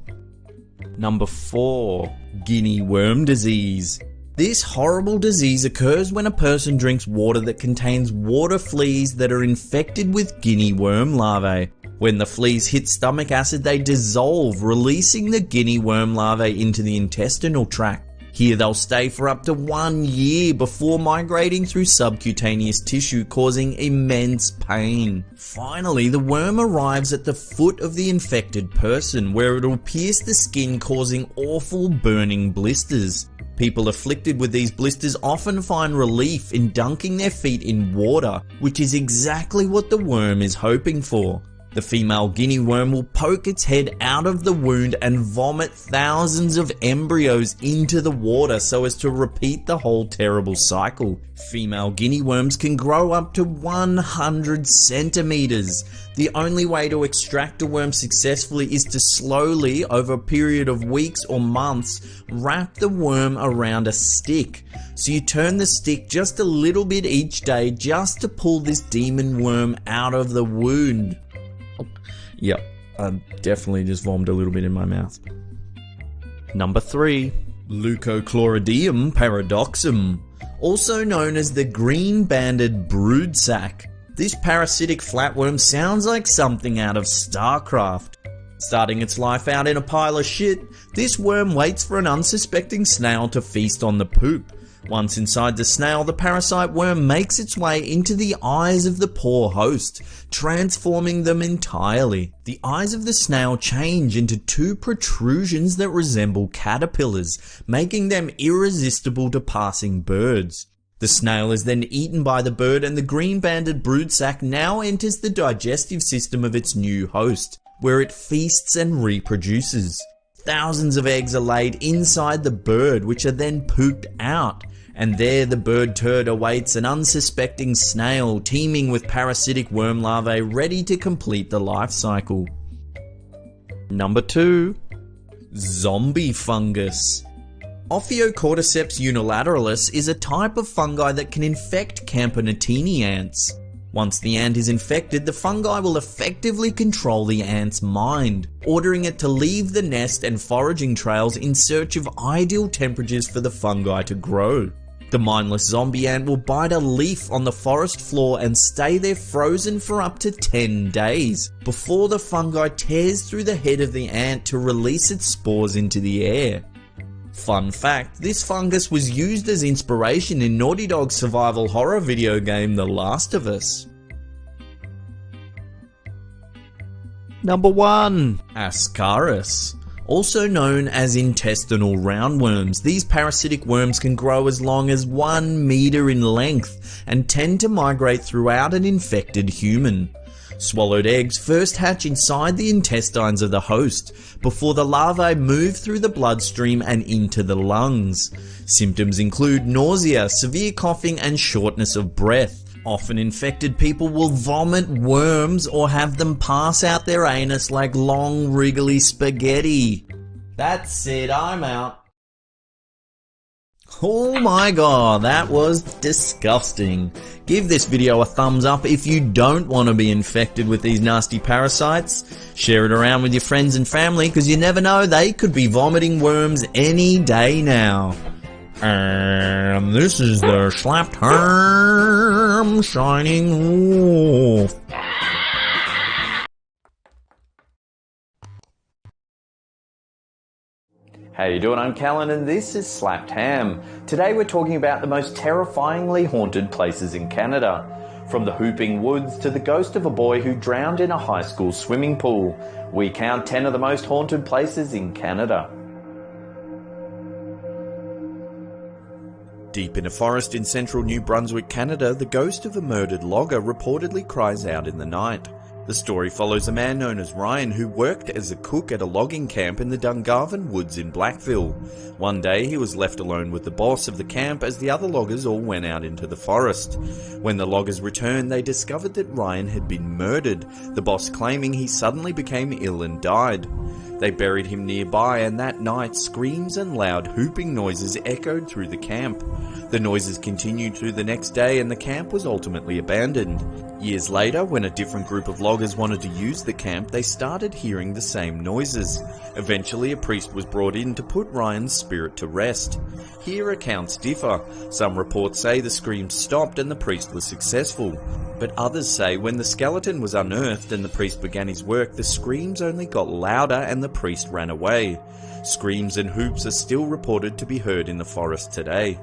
Number 4. Guinea worm disease. This horrible disease occurs when a person drinks water that contains water fleas that are infected with guinea worm larvae. When the fleas hit stomach acid, they dissolve, releasing the guinea worm larvae into the intestinal tract. Here they'll stay for up to 1 year before migrating through subcutaneous tissue, causing immense pain. Finally, the worm arrives at the foot of the infected person, where it will pierce the skin, causing awful burning blisters. People afflicted with these blisters often find relief in dunking their feet in water, which is exactly what the worm is hoping for. The female guinea worm will poke its head out of the wound and vomit thousands of embryos into the water so as to repeat the whole terrible cycle. Female guinea worms can grow up to 100 centimeters. The only way to extract a worm successfully is to slowly, over a period of weeks or months, wrap the worm around a stick. So you turn the stick just a little bit each day just to pull this demon worm out of the wound. Yep, I definitely just vomited a little bit in my mouth. Number 3. Leucochloridium paradoxum, also known as the green-banded broodsack. This parasitic flatworm sounds like something out of StarCraft. Starting its life out in a pile of shit, this worm waits for an unsuspecting snail to feast on the poop. Once inside the snail, the parasite worm makes its way into the eyes of the poor host, transforming them entirely. The eyes of the snail change into 2 protrusions that resemble caterpillars, making them irresistible to passing birds. The snail is then eaten by the bird, and the green-banded broodsack now enters the digestive system of its new host, where it feasts and reproduces. Thousands of eggs are laid inside the bird, which are then pooped out. And there the bird turd awaits an unsuspecting snail teeming with parasitic worm larvae ready to complete the life cycle. Number 2. Zombie fungus. Ophiocordyceps unilateralis is a type of fungi that can infect Campanatini ants. Once the ant is infected, the fungi will effectively control the ant's mind, ordering it to leave the nest and foraging trails in search of ideal temperatures for the fungi to grow. The mindless zombie ant will bite a leaf on the forest floor and stay there frozen for up to 10 days, before the fungi tears through the head of the ant to release its spores into the air. Fun fact, this fungus was used as inspiration in Naughty Dog's survival horror video game The Last of Us. Number 1. Ascaris. Also known as intestinal roundworms, these parasitic worms can grow as long as 1 meter in length and tend to migrate throughout an infected human. Swallowed eggs first hatch inside the intestines of the host, before the larvae move through the bloodstream and into the lungs. Symptoms include nausea, severe coughing, and shortness of breath. Often infected people will vomit worms or have them pass out their anus like long wriggly spaghetti. That's it, I'm out. Oh my god, that was disgusting. Give this video a thumbs up if you don't want to be infected with these nasty parasites. Share it around with your friends and family because you never know, they could be vomiting worms any day now. And this is the Slapped Ham signing off. How you doing? I'm Callan and this is Slapped Ham. Today we're talking about the most terrifyingly haunted places in Canada. From the Whooping Woods to the ghost of a boy who drowned in a high school swimming pool. We count 10 of the most haunted places in Canada. Deep in a forest in central New Brunswick, Canada, the ghost of a murdered logger reportedly cries out in the night. The story follows a man known as Ryan who worked as a cook at a logging camp in the Dungarvan Woods in Blackville. One day he was left alone with the boss of the camp as the other loggers all went out into the forest. When the loggers returned, they discovered that Ryan had been murdered, the boss claiming he suddenly became ill and died. They buried him nearby, and that night screams and loud whooping noises echoed through the camp. The noises continued through the next day and the camp was ultimately abandoned. Years later, when a different group of loggers wanted to use the camp, they started hearing the same noises. Eventually a priest was brought in to put Ryan's spirit to rest. Here accounts differ. Some reports say the screams stopped and the priest was successful. But others say when the skeleton was unearthed and the priest began his work, the screams only got louder and the priest ran away. Screams and whoops are still reported to be heard in the forest today.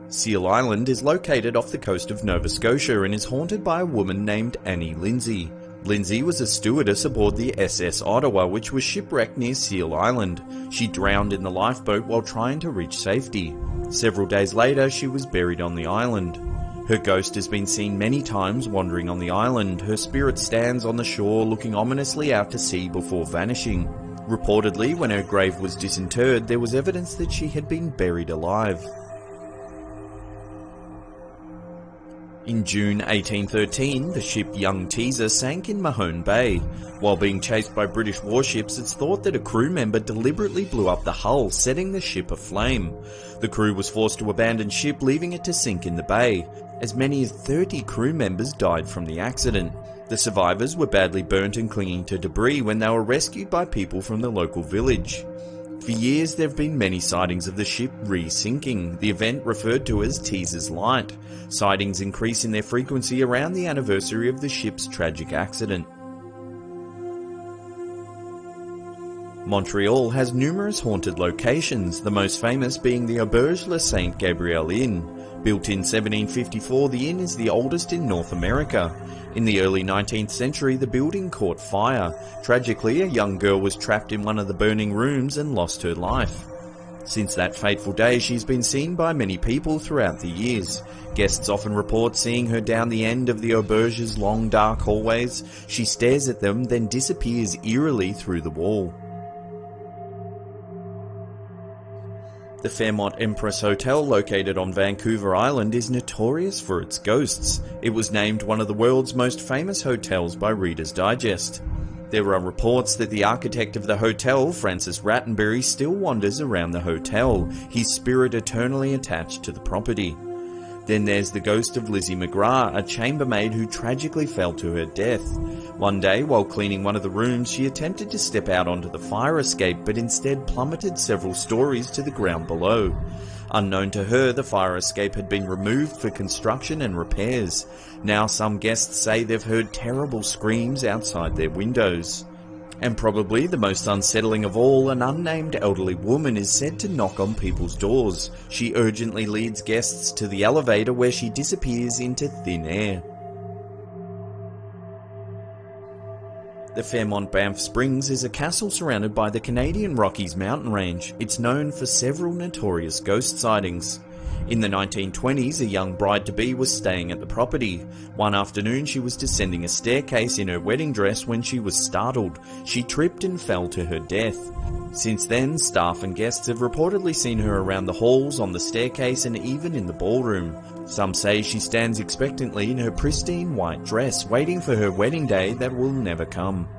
Seal Island is located off the coast of Nova Scotia and is haunted by a woman named Annie Lindsay. Lindsay was a stewardess aboard the SS Ottawa, which was shipwrecked near Seal Island. She drowned in the lifeboat while trying to reach safety. Several days later, she was buried on the island. Her ghost has been seen many times wandering on the island. Her spirit stands on the shore looking ominously out to sea before vanishing. Reportedly, when her grave was disinterred, there was evidence that she had been buried alive. In June 1813, the ship Young Teaser sank in Mahone Bay. While being chased by British warships, it's thought that a crew member deliberately blew up the hull, setting the ship aflame. The crew was forced to abandon ship, leaving it to sink in the bay. As many as 30 crew members died from the accident. The survivors were badly burnt and clinging to debris when they were rescued by people from the local village. For years there have been many sightings of the ship re-sinking, the event referred to as Teaser's Light. Sightings increase in their frequency around the anniversary of the ship's tragic accident. Montreal has numerous haunted locations, the most famous being the Auberge Le Saint Gabriel Inn. Built in 1754, the inn is the oldest in North America. In the early 19th century, the building caught fire. Tragically, a young girl was trapped in one of the burning rooms and lost her life. Since that fateful day, she's been seen by many people throughout the years. Guests often report seeing her down the end of the auberge's long dark hallways. She stares at them, then disappears eerily through the wall. The Fairmont Empress Hotel, located on Vancouver Island, is notorious for its ghosts. It was named one of the world's most famous hotels by Reader's Digest. There are reports that the architect of the hotel, Francis Rattenbury, still wanders around the hotel, his spirit eternally attached to the property. Then there's the ghost of Lizzie McGrath, a chambermaid who tragically fell to her death. One day, while cleaning one of the rooms, she attempted to step out onto the fire escape, but instead plummeted several stories to the ground below. Unknown to her, the fire escape had been removed for construction and repairs. Now some guests say they've heard terrible screams outside their windows. And probably the most unsettling of all, an unnamed elderly woman is said to knock on people's doors. She urgently leads guests to the elevator where she disappears into thin air. The Fairmont Banff Springs is a castle surrounded by the Canadian Rockies mountain range. It's known for several notorious ghost sightings. In the 1920s, a young bride-to-be was staying at the property. One afternoon, she was descending a staircase in her wedding dress when she was startled. She tripped and fell to her death. Since then, staff and guests have reportedly seen her around the halls, on the staircase, and even in the ballroom. Some say she stands expectantly in her pristine white dress, waiting for her wedding day that will never come.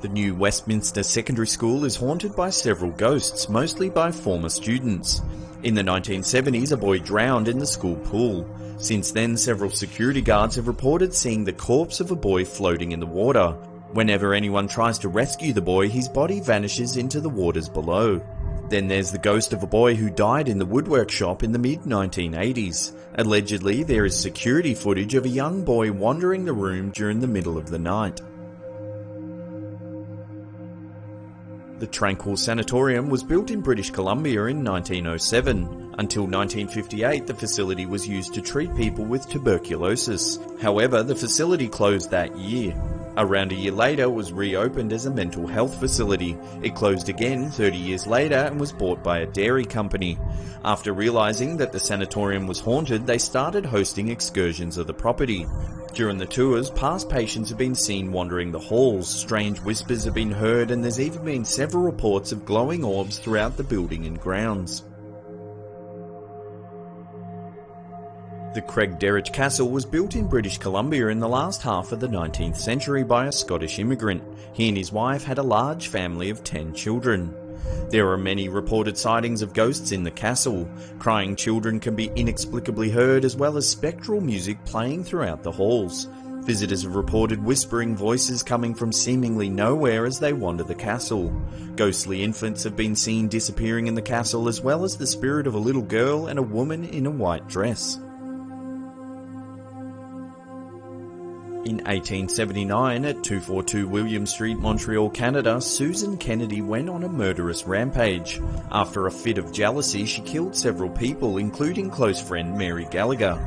The new Westminster Secondary School is haunted by several ghosts, mostly by former students. In the 1970s, a boy drowned in the school pool. Since then, several security guards have reported seeing the corpse of a boy floating in the water. Whenever anyone tries to rescue the boy, his body vanishes into the waters below. Then there's the ghost of a boy who died in the woodwork shop in the mid-1980s. Allegedly, there is security footage of a young boy wandering the room during the middle of the night. The Tranquil Sanatorium was built in British Columbia in 1907. Until 1958, the facility was used to treat people with tuberculosis. However, the facility closed that year. Around a year later, it was reopened as a mental health facility. It closed again 30 years later and was bought by a dairy company. After realizing that the sanatorium was haunted, they started hosting excursions of the property. During the tours, past patients have been seen wandering the halls, strange whispers have been heard, and there's even been several reports of glowing orbs throughout the building and grounds. The Craigdarragh Castle was built in British Columbia in the last half of the 19th century by a Scottish immigrant. He and his wife had a large family of 10 children. There are many reported sightings of ghosts in the castle. Crying children can be inexplicably heard, as well as spectral music playing throughout the halls. Visitors have reported whispering voices coming from seemingly nowhere as they wander the castle. Ghostly infants have been seen disappearing in the castle, as well as the spirit of a little girl and a woman in a white dress. In 1879, at 242 William Street, Montreal, Canada, Susan Kennedy went on a murderous rampage. After a fit of jealousy, she killed several people, including close friend Mary Gallagher.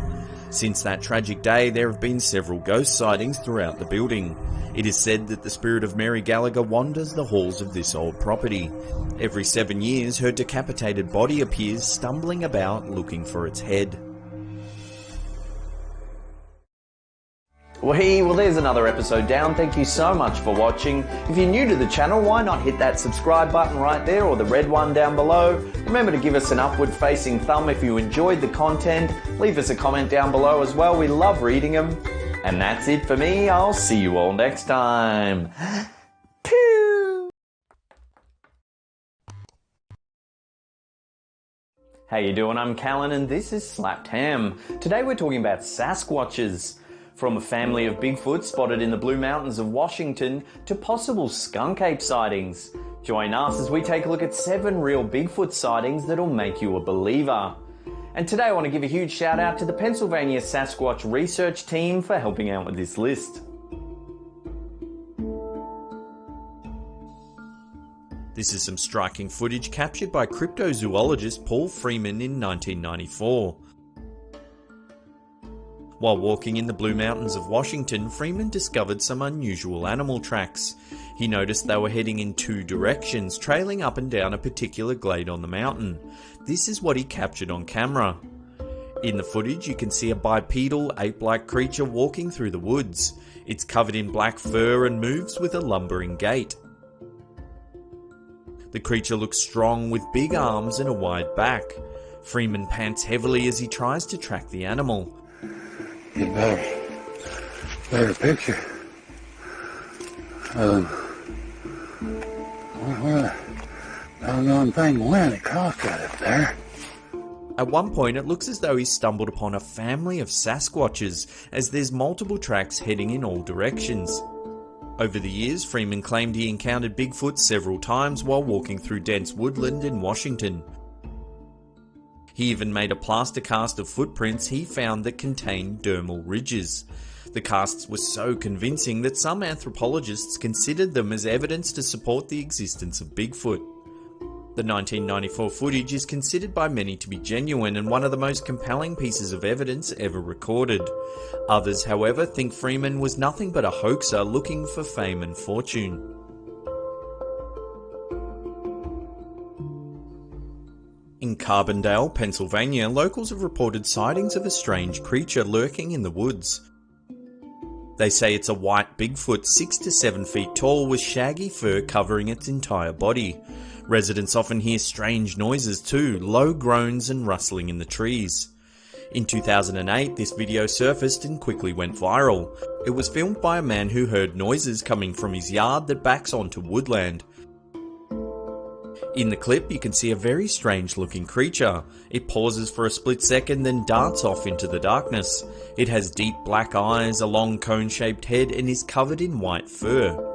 Since that tragic day, there have been several ghost sightings throughout the building. It is said that the spirit of Mary Gallagher wanders the halls of this old property. Every 7 years, her decapitated body appears, stumbling about looking for its head. Well, there's another episode down. Thank you so much for watching. If you're new to the channel, why not hit that subscribe button right there, or the red one down below. Remember to give us an upward facing thumb if you enjoyed the content. Leave us a comment down below as well. We love reading them. And that's it for me. I'll see you all next time. Pew! How you doing? I'm Callan and this is Slapped Ham. Today we're talking about Sasquatches. From a family of Bigfoot spotted in the Blue Mountains of Washington to possible skunk ape sightings. Join us as we take a look at 7 real Bigfoot sightings that'll make you a believer. And today I want to give a huge shout out to the Pennsylvania Sasquatch research team for helping out with this list. This is some striking footage captured by cryptozoologist Paul Freeman in 1994. While walking in the Blue Mountains of Washington, Freeman discovered some unusual animal tracks. He noticed they were heading in 2 directions, trailing up and down a particular glade on the mountain. This is what he captured on camera. In the footage, you can see a bipedal, ape-like creature walking through the woods. It's covered in black fur and moves with a lumbering gait. The creature looks strong with big arms and a wide back. Freeman pants heavily as he tries to track the animal. Get better picture. Where the doggone thing went? It crossed right up there. At one point, it looks as though he stumbled upon a family of Sasquatches, as there's multiple tracks heading in all directions. Over the years, Freeman claimed he encountered Bigfoot several times while walking through dense woodland in Washington. He even made a plaster cast of footprints he found that contained dermal ridges. The casts were so convincing that some anthropologists considered them as evidence to support the existence of Bigfoot. The 1994 footage is considered by many to be genuine and one of the most compelling pieces of evidence ever recorded. Others, however, think Freeman was nothing but a hoaxer looking for fame and fortune. In Carbondale, Pennsylvania, locals have reported sightings of a strange creature lurking in the woods. They say it's a white Bigfoot 6 to 7 feet tall with shaggy fur covering its entire body. Residents often hear strange noises too, low groans and rustling in the trees. In 2008, this video surfaced and quickly went viral. It was filmed by a man who heard noises coming from his yard that backs onto woodland. In the clip, you can see a very strange looking creature. It pauses for a split second, then darts off into the darkness. It has deep black eyes, a long cone-shaped head, and is covered in white fur.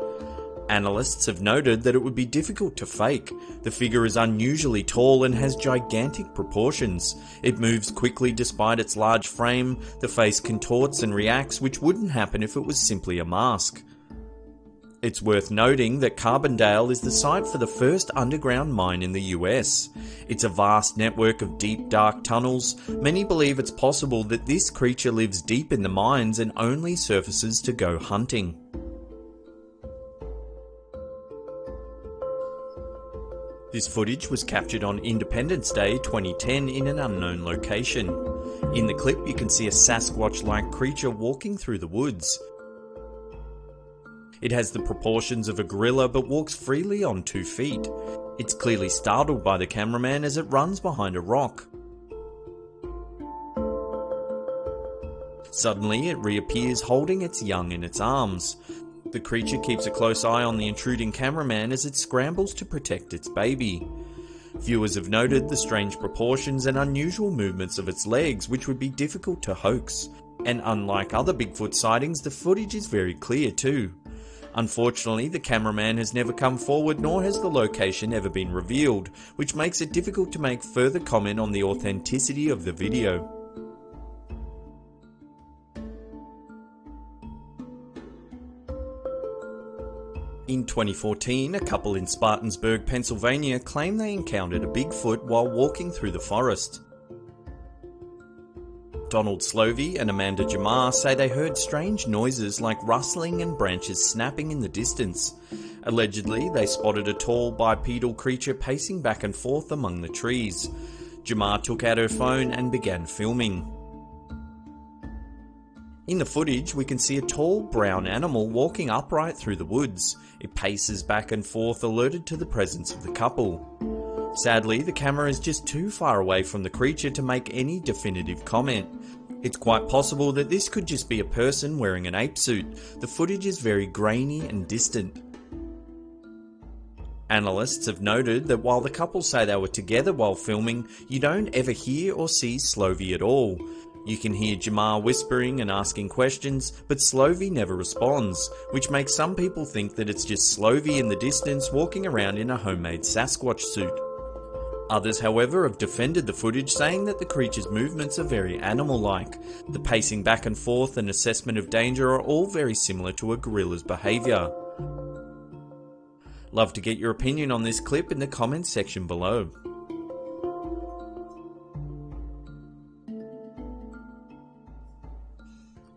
Analysts have noted that it would be difficult to fake. The figure is unusually tall and has gigantic proportions. It moves quickly despite its large frame, the face contorts and reacts, which wouldn't happen if it was simply a mask. It's worth noting that Carbondale is the site for the first underground mine in the US. It's a vast network of deep, dark tunnels. Many believe it's possible that this creature lives deep in the mines and only surfaces to go hunting. This footage was captured on Independence Day 2010 in an unknown location. In the clip, you can see a Sasquatch-like creature walking through the woods. It has the proportions of a gorilla but walks freely on 2 feet. It's clearly startled by the cameraman as it runs behind a rock. Suddenly, it reappears holding its young in its arms. The creature keeps a close eye on the intruding cameraman as it scrambles to protect its baby. Viewers have noted the strange proportions and unusual movements of its legs, which would be difficult to hoax. And unlike other Bigfoot sightings, the footage is very clear too. Unfortunately, the cameraman has never come forward, nor has the location ever been revealed, which makes it difficult to make further comment on the authenticity of the video. In 2014, a couple in Spartansburg, Pennsylvania claimed they encountered a Bigfoot while walking through the forest. Donald Slovey and Amanda Jamar say they heard strange noises like rustling and branches snapping in the distance. Allegedly, they spotted a tall bipedal creature pacing back and forth among the trees. Jamar took out her phone and began filming. In the footage, we can see a tall brown animal walking upright through the woods. It paces back and forth, alerted to the presence of the couple. Sadly, the camera is just too far away from the creature to make any definitive comment. It's quite possible that this could just be a person wearing an ape suit. The footage is very grainy and distant. Analysts have noted that while the couple say they were together while filming, you don't ever hear or see Slovey at all. You can hear Jamar whispering and asking questions, but Slovey never responds, which makes some people think that it's just Slovey in the distance walking around in a homemade Sasquatch suit. Others, however, have defended the footage, saying that the creature's movements are very animal-like. The pacing back and forth and assessment of danger are all very similar to a gorilla's behaviour. Love to get your opinion on this clip in the comments section below.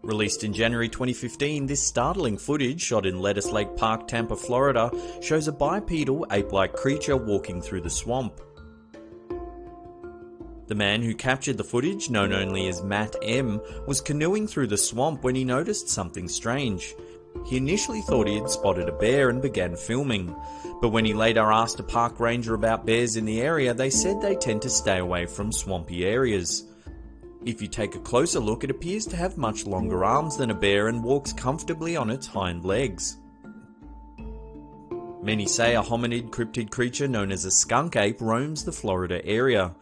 Released in January 2015, this startling footage, shot in Lettuce Lake Park, Tampa, Florida, shows a bipedal, ape-like creature walking through the swamp. The man who captured the footage, known only as Matt M., was canoeing through the swamp when he noticed something strange. He initially thought he had spotted a bear and began filming, but when he later asked a park ranger about bears in the area, they said they tend to stay away from swampy areas. If you take a closer look, it appears to have much longer arms than a bear and walks comfortably on its hind legs. Many say a hominid cryptid creature known as a skunk ape roams the Florida area.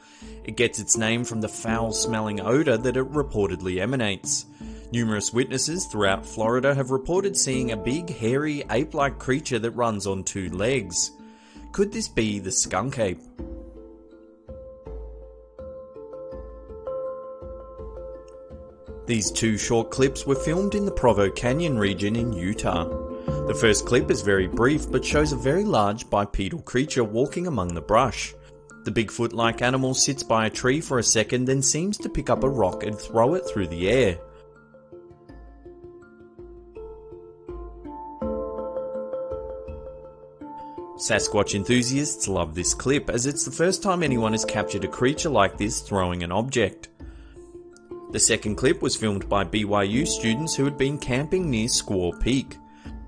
It gets its name from the foul-smelling odour that it reportedly emanates. Numerous witnesses throughout Florida have reported seeing a big, hairy, ape-like creature that runs on 2 legs. Could this be the skunk ape? These 2 short clips were filmed in the Provo Canyon region in Utah. The first clip is very brief but shows a very large bipedal creature walking among the brush. The Bigfoot-like animal sits by a tree for a second, then seems to pick up a rock and throw it through the air. Sasquatch enthusiasts love this clip, as it's the first time anyone has captured a creature like this throwing an object. The second clip was filmed by BYU students who had been camping near Squaw Peak.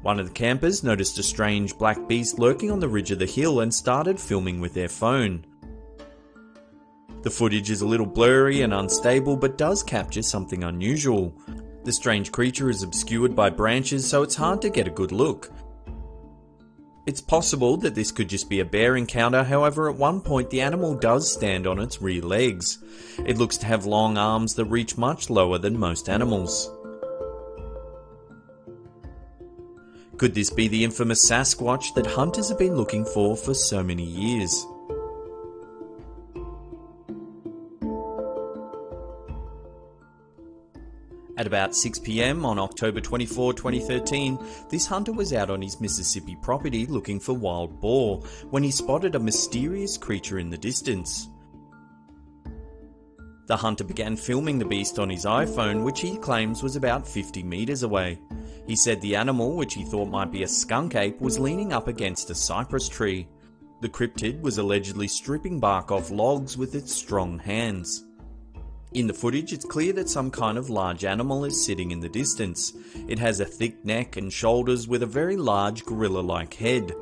One of the campers noticed a strange black beast lurking on the ridge of the hill and started filming with their phone. The footage is a little blurry and unstable, but does capture something unusual. The strange creature is obscured by branches, so it's hard to get a good look. It's possible that this could just be a bear encounter, however at one point the animal does stand on its rear legs. It looks to have long arms that reach much lower than most animals. Could this be the infamous Sasquatch that hunters have been looking for so many years? At about 6 PM on October 24, 2013, this hunter was out on his Mississippi property looking for wild boar when he spotted a mysterious creature in the distance. The hunter began filming the beast on his iPhone, which he claims was about 50 meters away. He said the animal, which he thought might be a skunk ape, was leaning up against a cypress tree. The cryptid was allegedly stripping bark off logs with its strong hands. In the footage, it's clear that some kind of large animal is sitting in the distance. It has a thick neck and shoulders with a very large gorilla-like head.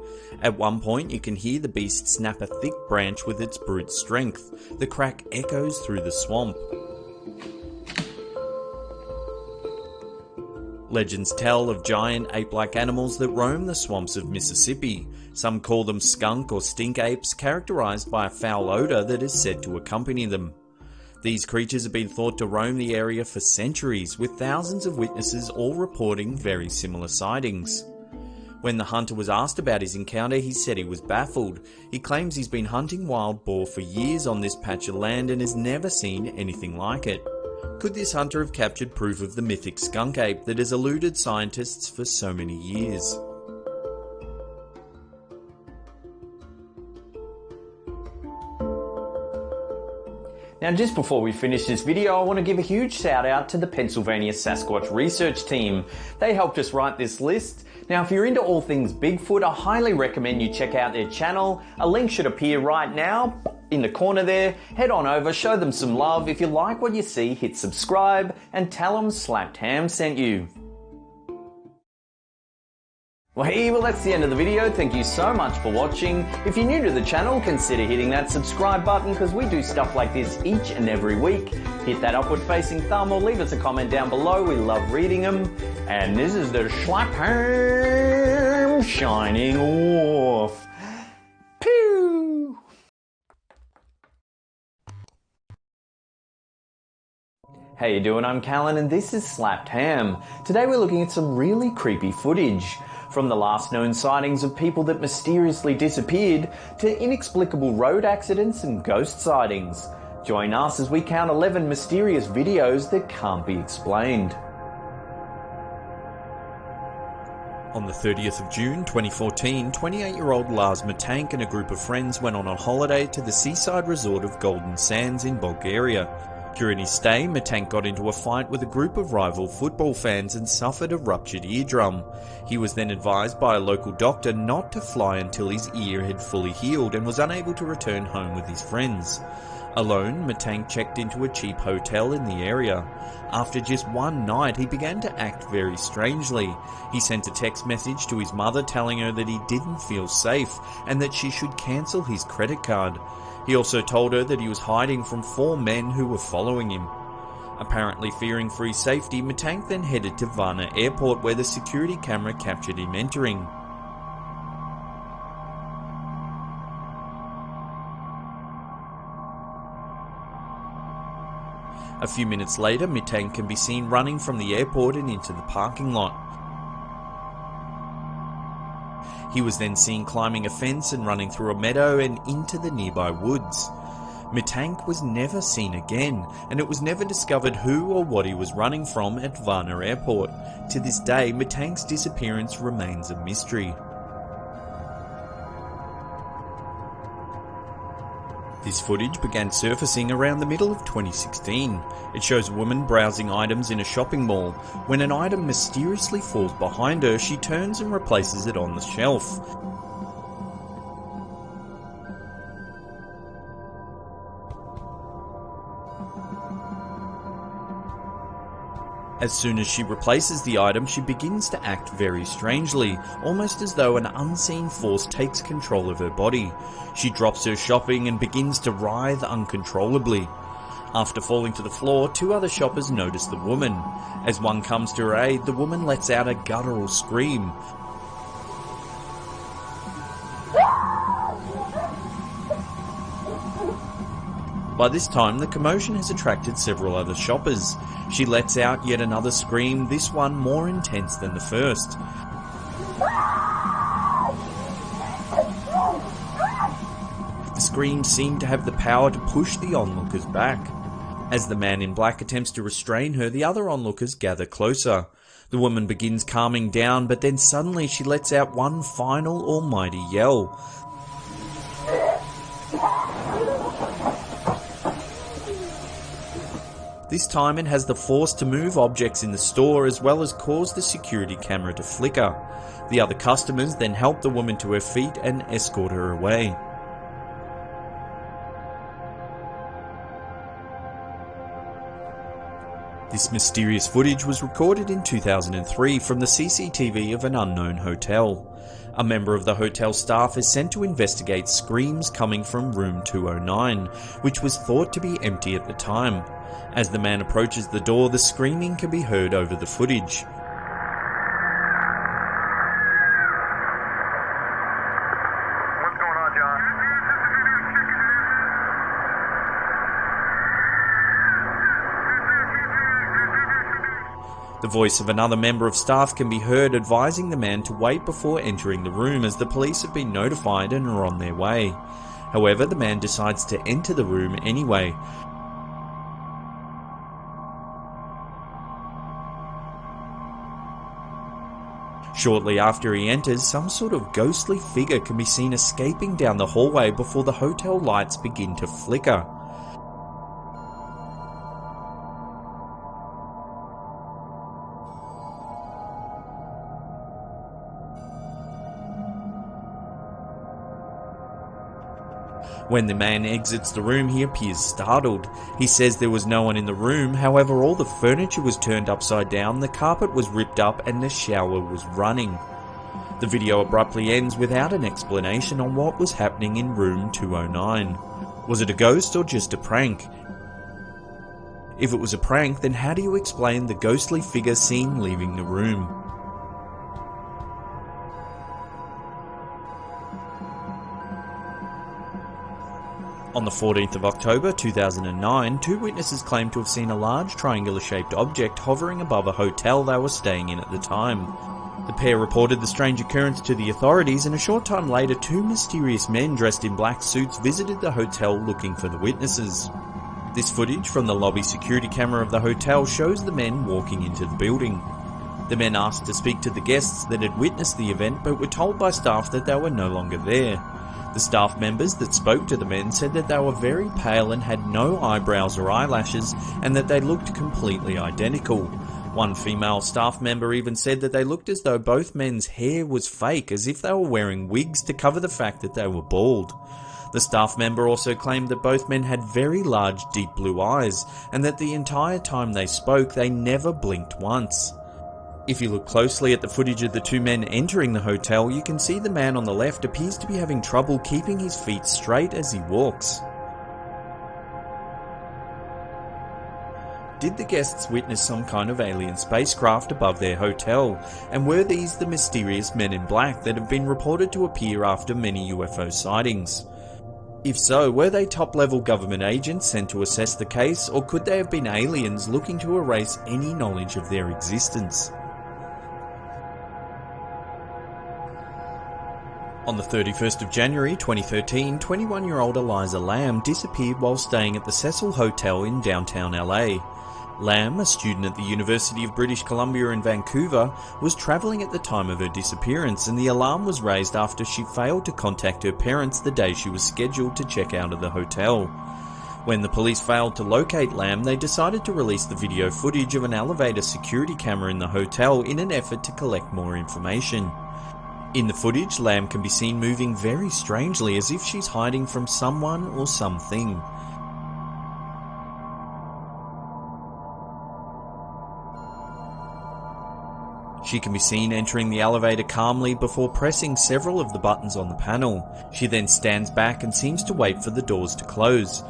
At one point, you can hear the beast snap a thick branch with its brute strength. The crack echoes through the swamp. Legends tell of giant ape-like animals that roam the swamps of Mississippi. Some call them skunk or stink apes, characterized by a foul odor that is said to accompany them. These creatures have been thought to roam the area for centuries, with thousands of witnesses all reporting very similar sightings. When the hunter was asked about his encounter, he said he was baffled. He claims he's been hunting wild boar for years on this patch of land and has never seen anything like it. Could this hunter have captured proof of the mythic skunk ape that has eluded scientists for so many years? Now just before we finish this video, I want to give a huge shout out to the Pennsylvania Sasquatch research team. They helped us write this list. Now if you're into all things Bigfoot, I highly recommend you check out their channel. A link should appear right now in the corner there. Head on over, show them some love. If you like what you see, hit subscribe and tell them Slapped Ham sent you. Well, that's the end of the video. Thank you so much for watching. If you're new to the channel, consider hitting that subscribe button because we do stuff like this each and every week. Hit that upward facing thumb or leave us a comment down below. We love reading them. And this is the Slapped Ham shining off. Pew! How you doing? I'm Callan and this is Slapped Ham. Today we're looking at some really creepy footage. From the last known sightings of people that mysteriously disappeared to inexplicable road accidents and ghost sightings. Join us as we count 11 mysterious videos that can't be explained. On the 30th of June 2014, 28-year-old Lars Matank and a group of friends went on a holiday to the seaside resort of Golden Sands in Bulgaria. During his stay, Matank got into a fight with a group of rival football fans and suffered a ruptured eardrum. He was then advised by a local doctor not to fly until his ear had fully healed and was unable to return home with his friends. Alone, Matank checked into a cheap hotel in the area. After just one night, he began to act very strangely. He sent a text message to his mother telling her that he didn't feel safe and that she should cancel his credit card. He also told her that he was hiding from 4 men who were following him. Apparently fearing for his safety, Matank then headed to Varna Airport where the security camera captured him entering. A few minutes later, Matank can be seen running from the airport and into the parking lot. He was then seen climbing a fence and running through a meadow and into the nearby woods. Matank was never seen again, and it was never discovered who or what he was running from at Varna Airport. To this day, Matank's disappearance remains a mystery. This footage began surfacing around the middle of 2016. It shows a woman browsing items in a shopping mall. When an item mysteriously falls behind her, she turns and replaces it on the shelf. As soon as she replaces the item, she begins to act very strangely, almost as though an unseen force takes control of her body. She drops her shopping and begins to writhe uncontrollably. After falling to the floor, two other shoppers notice the woman. As one comes to her aid, the woman lets out a guttural scream. By this time, the commotion has attracted several other shoppers. She lets out yet another scream, this one more intense than the first. The screams seem to have the power to push the onlookers back. As the man in black attempts to restrain her, the other onlookers gather closer. The woman begins calming down, but then suddenly she lets out one final almighty yell. This time it has the force to move objects in the store as well as cause the security camera to flicker. The other customers then help the woman to her feet and escort her away. This mysterious footage was recorded in 2003 from the CCTV of an unknown hotel. A member of the hotel staff is sent to investigate screams coming from room 209, which was thought to be empty at the time. As the man approaches the door, the screaming can be heard over the footage. What's going on, John? The voice of another member of staff can be heard advising the man to wait before entering the room as the police have been notified and are on their way. However, the man decides to enter the room anyway. Shortly after he enters, some sort of ghostly figure can be seen escaping down the hallway before the hotel lights begin to flicker. When the man exits the room, he appears startled. He says there was no one in the room, however all the furniture was turned upside down, the carpet was ripped up and the shower was running. The video abruptly ends without an explanation on what was happening in room 209. Was it a ghost or just a prank? If it was a prank, then how do you explain the ghostly figure seen leaving the room? On the 14th of October 2009, two witnesses claimed to have seen a large triangular-shaped object hovering above a hotel they were staying in at the time. The pair reported the strange occurrence to the authorities, and a short time later two mysterious men dressed in black suits visited the hotel looking for the witnesses. This footage from the lobby security camera of the hotel shows the men walking into the building. The men asked to speak to the guests that had witnessed the event but were told by staff that they were no longer there. The staff members that spoke to the men said that they were very pale and had no eyebrows or eyelashes, and that they looked completely identical. One female staff member even said that they looked as though both men's hair was fake, as if they were wearing wigs to cover the fact that they were bald. The staff member also claimed that both men had very large deep blue eyes, and that the entire time they spoke they never blinked once. If you look closely at the footage of the two men entering the hotel, you can see the man on the left appears to be having trouble keeping his feet straight as he walks. Did the guests witness some kind of alien spacecraft above their hotel? And were these the mysterious men in black that have been reported to appear after many UFO sightings? If so, were they top-level government agents sent to assess the case, or could they have been aliens looking to erase any knowledge of their existence? On the 31st of January 2013, 21-year-old Eliza Lamb disappeared while staying at the Cecil Hotel in downtown LA. Lamb, a student at the University of British Columbia in Vancouver, was travelling at the time of her disappearance, and the alarm was raised after she failed to contact her parents the day she was scheduled to check out of the hotel. When the police failed to locate Lamb, they decided to release the video footage of an elevator security camera in the hotel in an effort to collect more information. In the footage, Lamb can be seen moving very strangely as if she's hiding from someone or something. She can be seen entering the elevator calmly before pressing several of the buttons on the panel. She then stands back and seems to wait for the doors to close.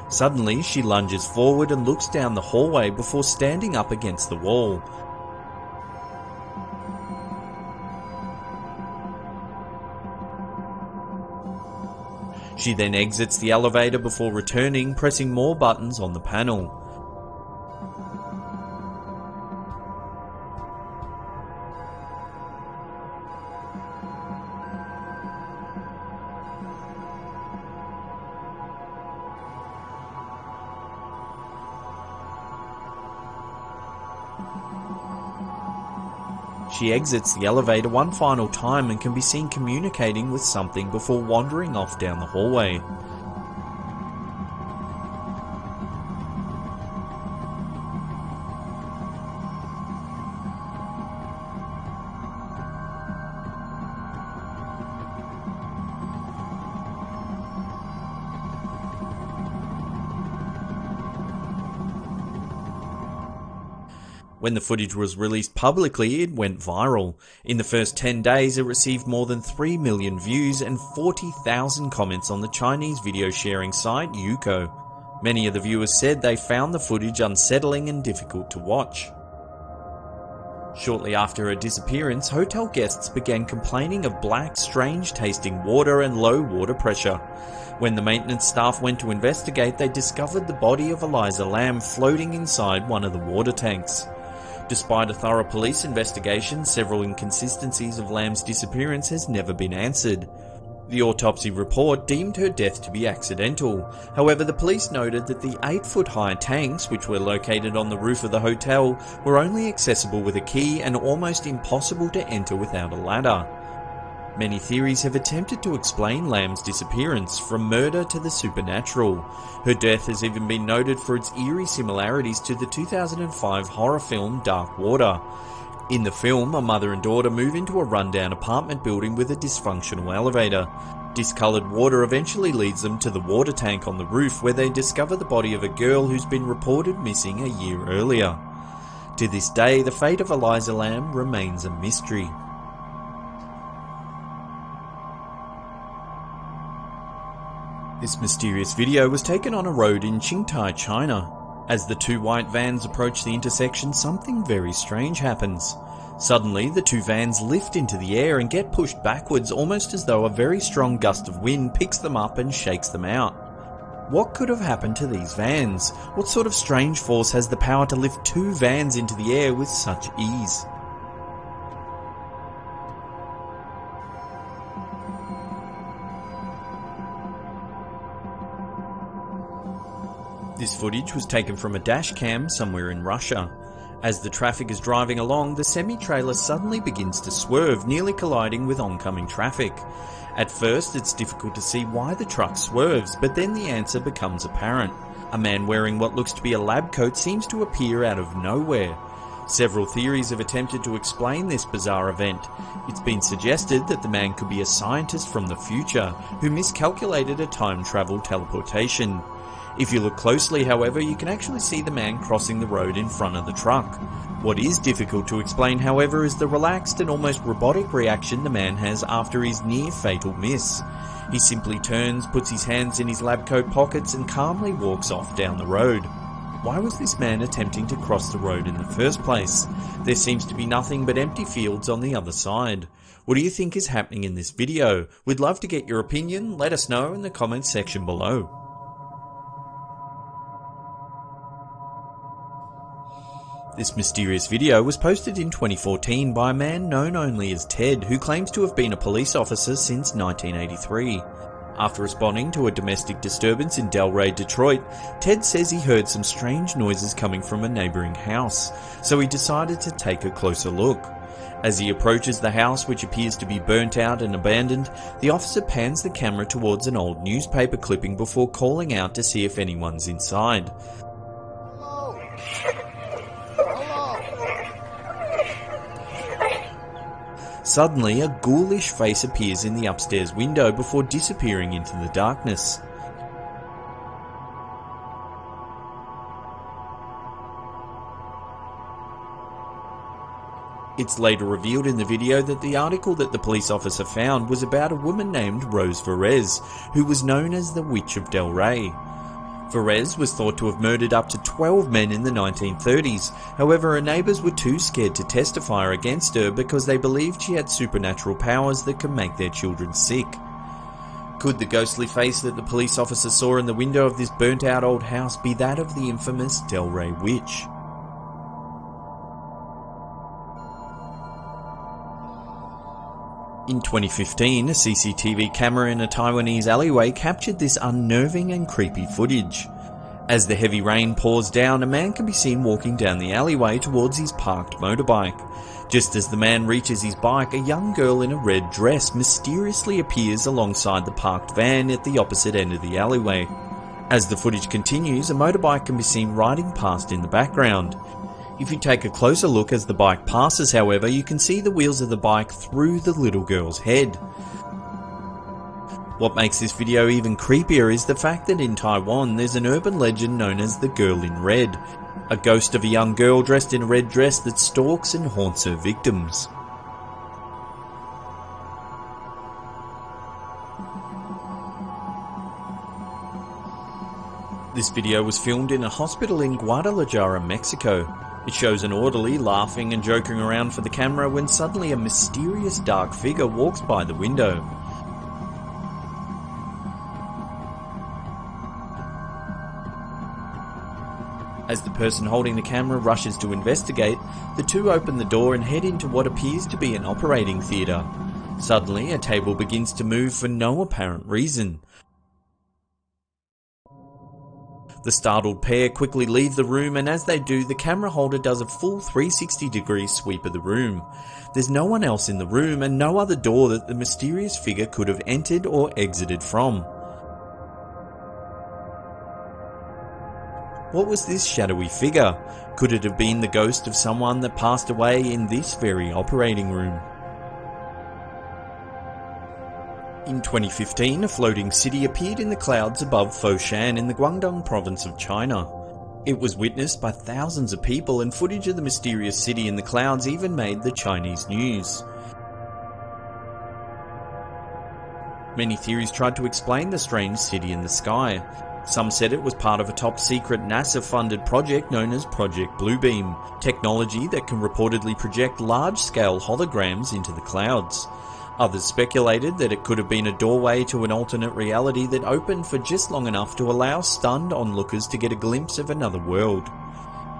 Suddenly, she lunges forward and looks down the hallway before standing up against the wall. She then exits the elevator before returning, pressing more buttons on the panel. She exits the elevator one final time and can be seen communicating with something before wandering off down the hallway. When the footage was released publicly, it went viral. In the first 10 days, it received more than 3 million views and 40,000 comments on the Chinese video sharing site UFO. Many of the viewers said they found the footage unsettling and difficult to watch. Shortly after her disappearance, hotel guests began complaining of black, strange-tasting water and low water pressure. When the maintenance staff went to investigate, they discovered the body of Eliza Lam floating inside one of the water tanks. Despite a thorough police investigation, several inconsistencies of Lam's disappearance has never been answered. The autopsy report deemed her death to be accidental. However, the police noted that the 8-foot-high tanks, which were located on the roof of the hotel, were only accessible with a key and almost impossible to enter without a ladder. Many theories have attempted to explain Lam's disappearance, from murder to the supernatural. Her death has even been noted for its eerie similarities to the 2005 horror film Dark Water. In the film, a mother and daughter move into a rundown apartment building with a dysfunctional elevator. Discoloured water eventually leads them to the water tank on the roof, where they discover the body of a girl who's been reported missing a year earlier. To this day, the fate of Eliza Lam remains a mystery. This mysterious video was taken on a road in Qingtai, China. As the two white vans approach the intersection, something very strange happens. Suddenly, the two vans lift into the air and get pushed backwards, almost as though a very strong gust of wind picks them up and shakes them out. What could have happened to these vans? What sort of strange force has the power to lift two vans into the air with such ease? This footage was taken from a dash cam somewhere in Russia. As the traffic is driving along, the semi-trailer suddenly begins to swerve, nearly colliding with oncoming traffic. At first, it's difficult to see why the truck swerves, but then the answer becomes apparent. A man wearing what looks to be a lab coat seems to appear out of nowhere. Several theories have attempted to explain this bizarre event. It's been suggested that the man could be a scientist from the future who miscalculated a time travel teleportation. If you look closely, however, you can actually see the man crossing the road in front of the truck. What is difficult to explain, however, is the relaxed and almost robotic reaction the man has after his near-fatal miss. He simply turns, puts his hands in his lab coat pockets and calmly walks off down the road. Why was this man attempting to cross the road in the first place? There seems to be nothing but empty fields on the other side. What do you think is happening in this video? We'd love to get your opinion. Let us know in the comments section below. This mysterious video was posted in 2014 by a man known only as Ted, who claims to have been a police officer since 1983. After responding to a domestic disturbance in Delray, Detroit, Ted says he heard some strange noises coming from a neighbouring house, so he decided to take a closer look. As he approaches the house, which appears to be burnt out and abandoned, the officer pans the camera towards an old newspaper clipping before calling out to see if anyone's inside. Suddenly, a ghoulish face appears in the upstairs window before disappearing into the darkness. It's later revealed in the video that the article that the police officer found was about a woman named Rose Verez, who was known as the Witch of Del Rey. Verez was thought to have murdered up to 12 men in the 1930s, however her neighbours were too scared to testify against her because they believed she had supernatural powers that could make their children sick. Could the ghostly face that the police officer saw in the window of this burnt out old house be that of the infamous Del Rey Witch? In 2015, a CCTV camera in a Taiwanese alleyway captured this unnerving and creepy footage. As the heavy rain pours down, a man can be seen walking down the alleyway towards his parked motorbike. Just as the man reaches his bike, a young girl in a red dress mysteriously appears alongside the parked van at the opposite end of the alleyway. As the footage continues, a motorbike can be seen riding past in the background. If you take a closer look as the bike passes, however, you can see the wheels of the bike through the little girl's head. What makes this video even creepier is the fact that in Taiwan there's an urban legend known as the Girl in Red, a ghost of a young girl dressed in a red dress that stalks and haunts her victims. This video was filmed in a hospital in Guadalajara, Mexico. It shows an orderly laughing and joking around for the camera when suddenly a mysterious dark figure walks by the window. As the person holding the camera rushes to investigate, the two open the door and head into what appears to be an operating theatre. Suddenly, a table begins to move for no apparent reason. The startled pair quickly leave the room, and as they do, the camera holder does a full 360-degree sweep of the room. There's no one else in the room and no other door that the mysterious figure could have entered or exited from. What was this shadowy figure? Could it have been the ghost of someone that passed away in this very operating room? In 2015, a floating city appeared in the clouds above Foshan in the Guangdong province of China. It was witnessed by thousands of people, and footage of the mysterious city in the clouds even made the Chinese news. Many theories tried to explain the strange city in the sky. Some said it was part of a top-secret NASA-funded project known as Project Bluebeam, technology that can reportedly project large-scale holograms into the clouds. Others speculated that it could have been a doorway to an alternate reality that opened for just long enough to allow stunned onlookers to get a glimpse of another world.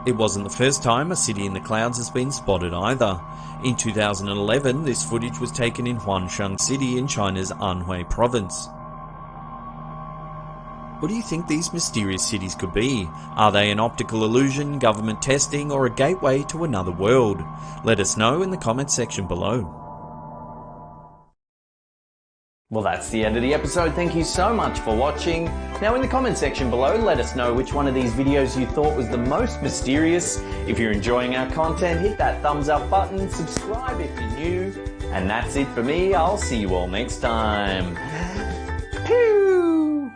It wasn't the first time a city in the clouds has been spotted either. In 2011, this footage was taken in Huangshan City in China's Anhui province. What do you think these mysterious cities could be? Are they an optical illusion, government testing, or a gateway to another world? Let us know in the comments section below. Well, that's the end of the episode. Thank you so much for watching. Now in the comment section below, let us know which one of these videos you thought was the most mysterious. If you're enjoying our content, hit that thumbs up button, subscribe if you're new. And that's it for me. I'll see you all next time. Pew!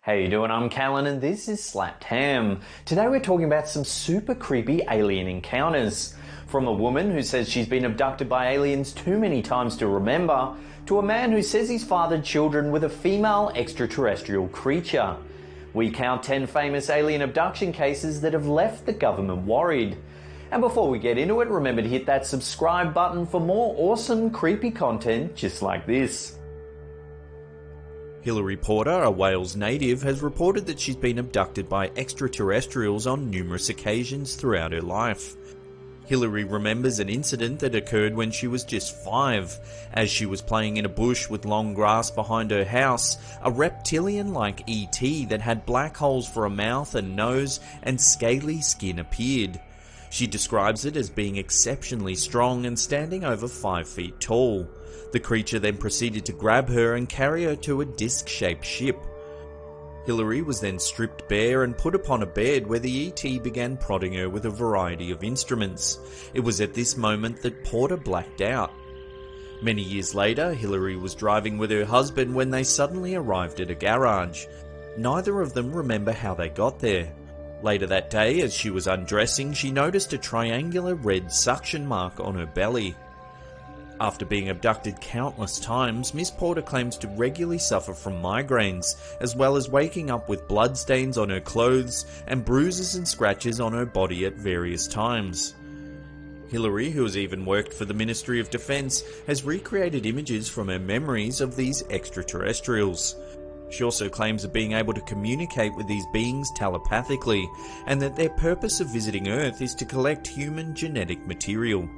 How you doing? I'm Callan and this is Slapped Ham. Today we're talking about some super creepy alien encounters. From a woman who says she's been abducted by aliens too many times to remember, to a man who says he's fathered children with a female extraterrestrial creature. We count 10 famous alien abduction cases that have left the government worried. And before we get into it, remember to hit that subscribe button for more awesome creepy content just like this. Hilary Porter, a Wales native, has reported that she's been abducted by extraterrestrials on numerous occasions throughout her life. Hilary remembers an incident that occurred when she was just 5. As she was playing in a bush with long grass behind her house, a reptilian-like ET that had black holes for a mouth and nose and scaly skin appeared. She describes it as being exceptionally strong and standing over 5 feet tall. The creature then proceeded to grab her and carry her to a disc-shaped ship. Hilary was then stripped bare and put upon a bed where the ET began prodding her with a variety of instruments. It was at this moment that Porter blacked out. Many years later, Hilary was driving with her husband when they suddenly arrived at a garage. Neither of them remember how they got there. Later that day, as she was undressing, she noticed a triangular red suction mark on her belly. After being abducted countless times, Miss Porter claims to regularly suffer from migraines, as well as waking up with bloodstains on her clothes and bruises and scratches on her body at various times. Hillary, who has even worked for the Ministry of Defence, has recreated images from her memories of these extraterrestrials. She also claims of being able to communicate with these beings telepathically, and that their purpose of visiting Earth is to collect human genetic material.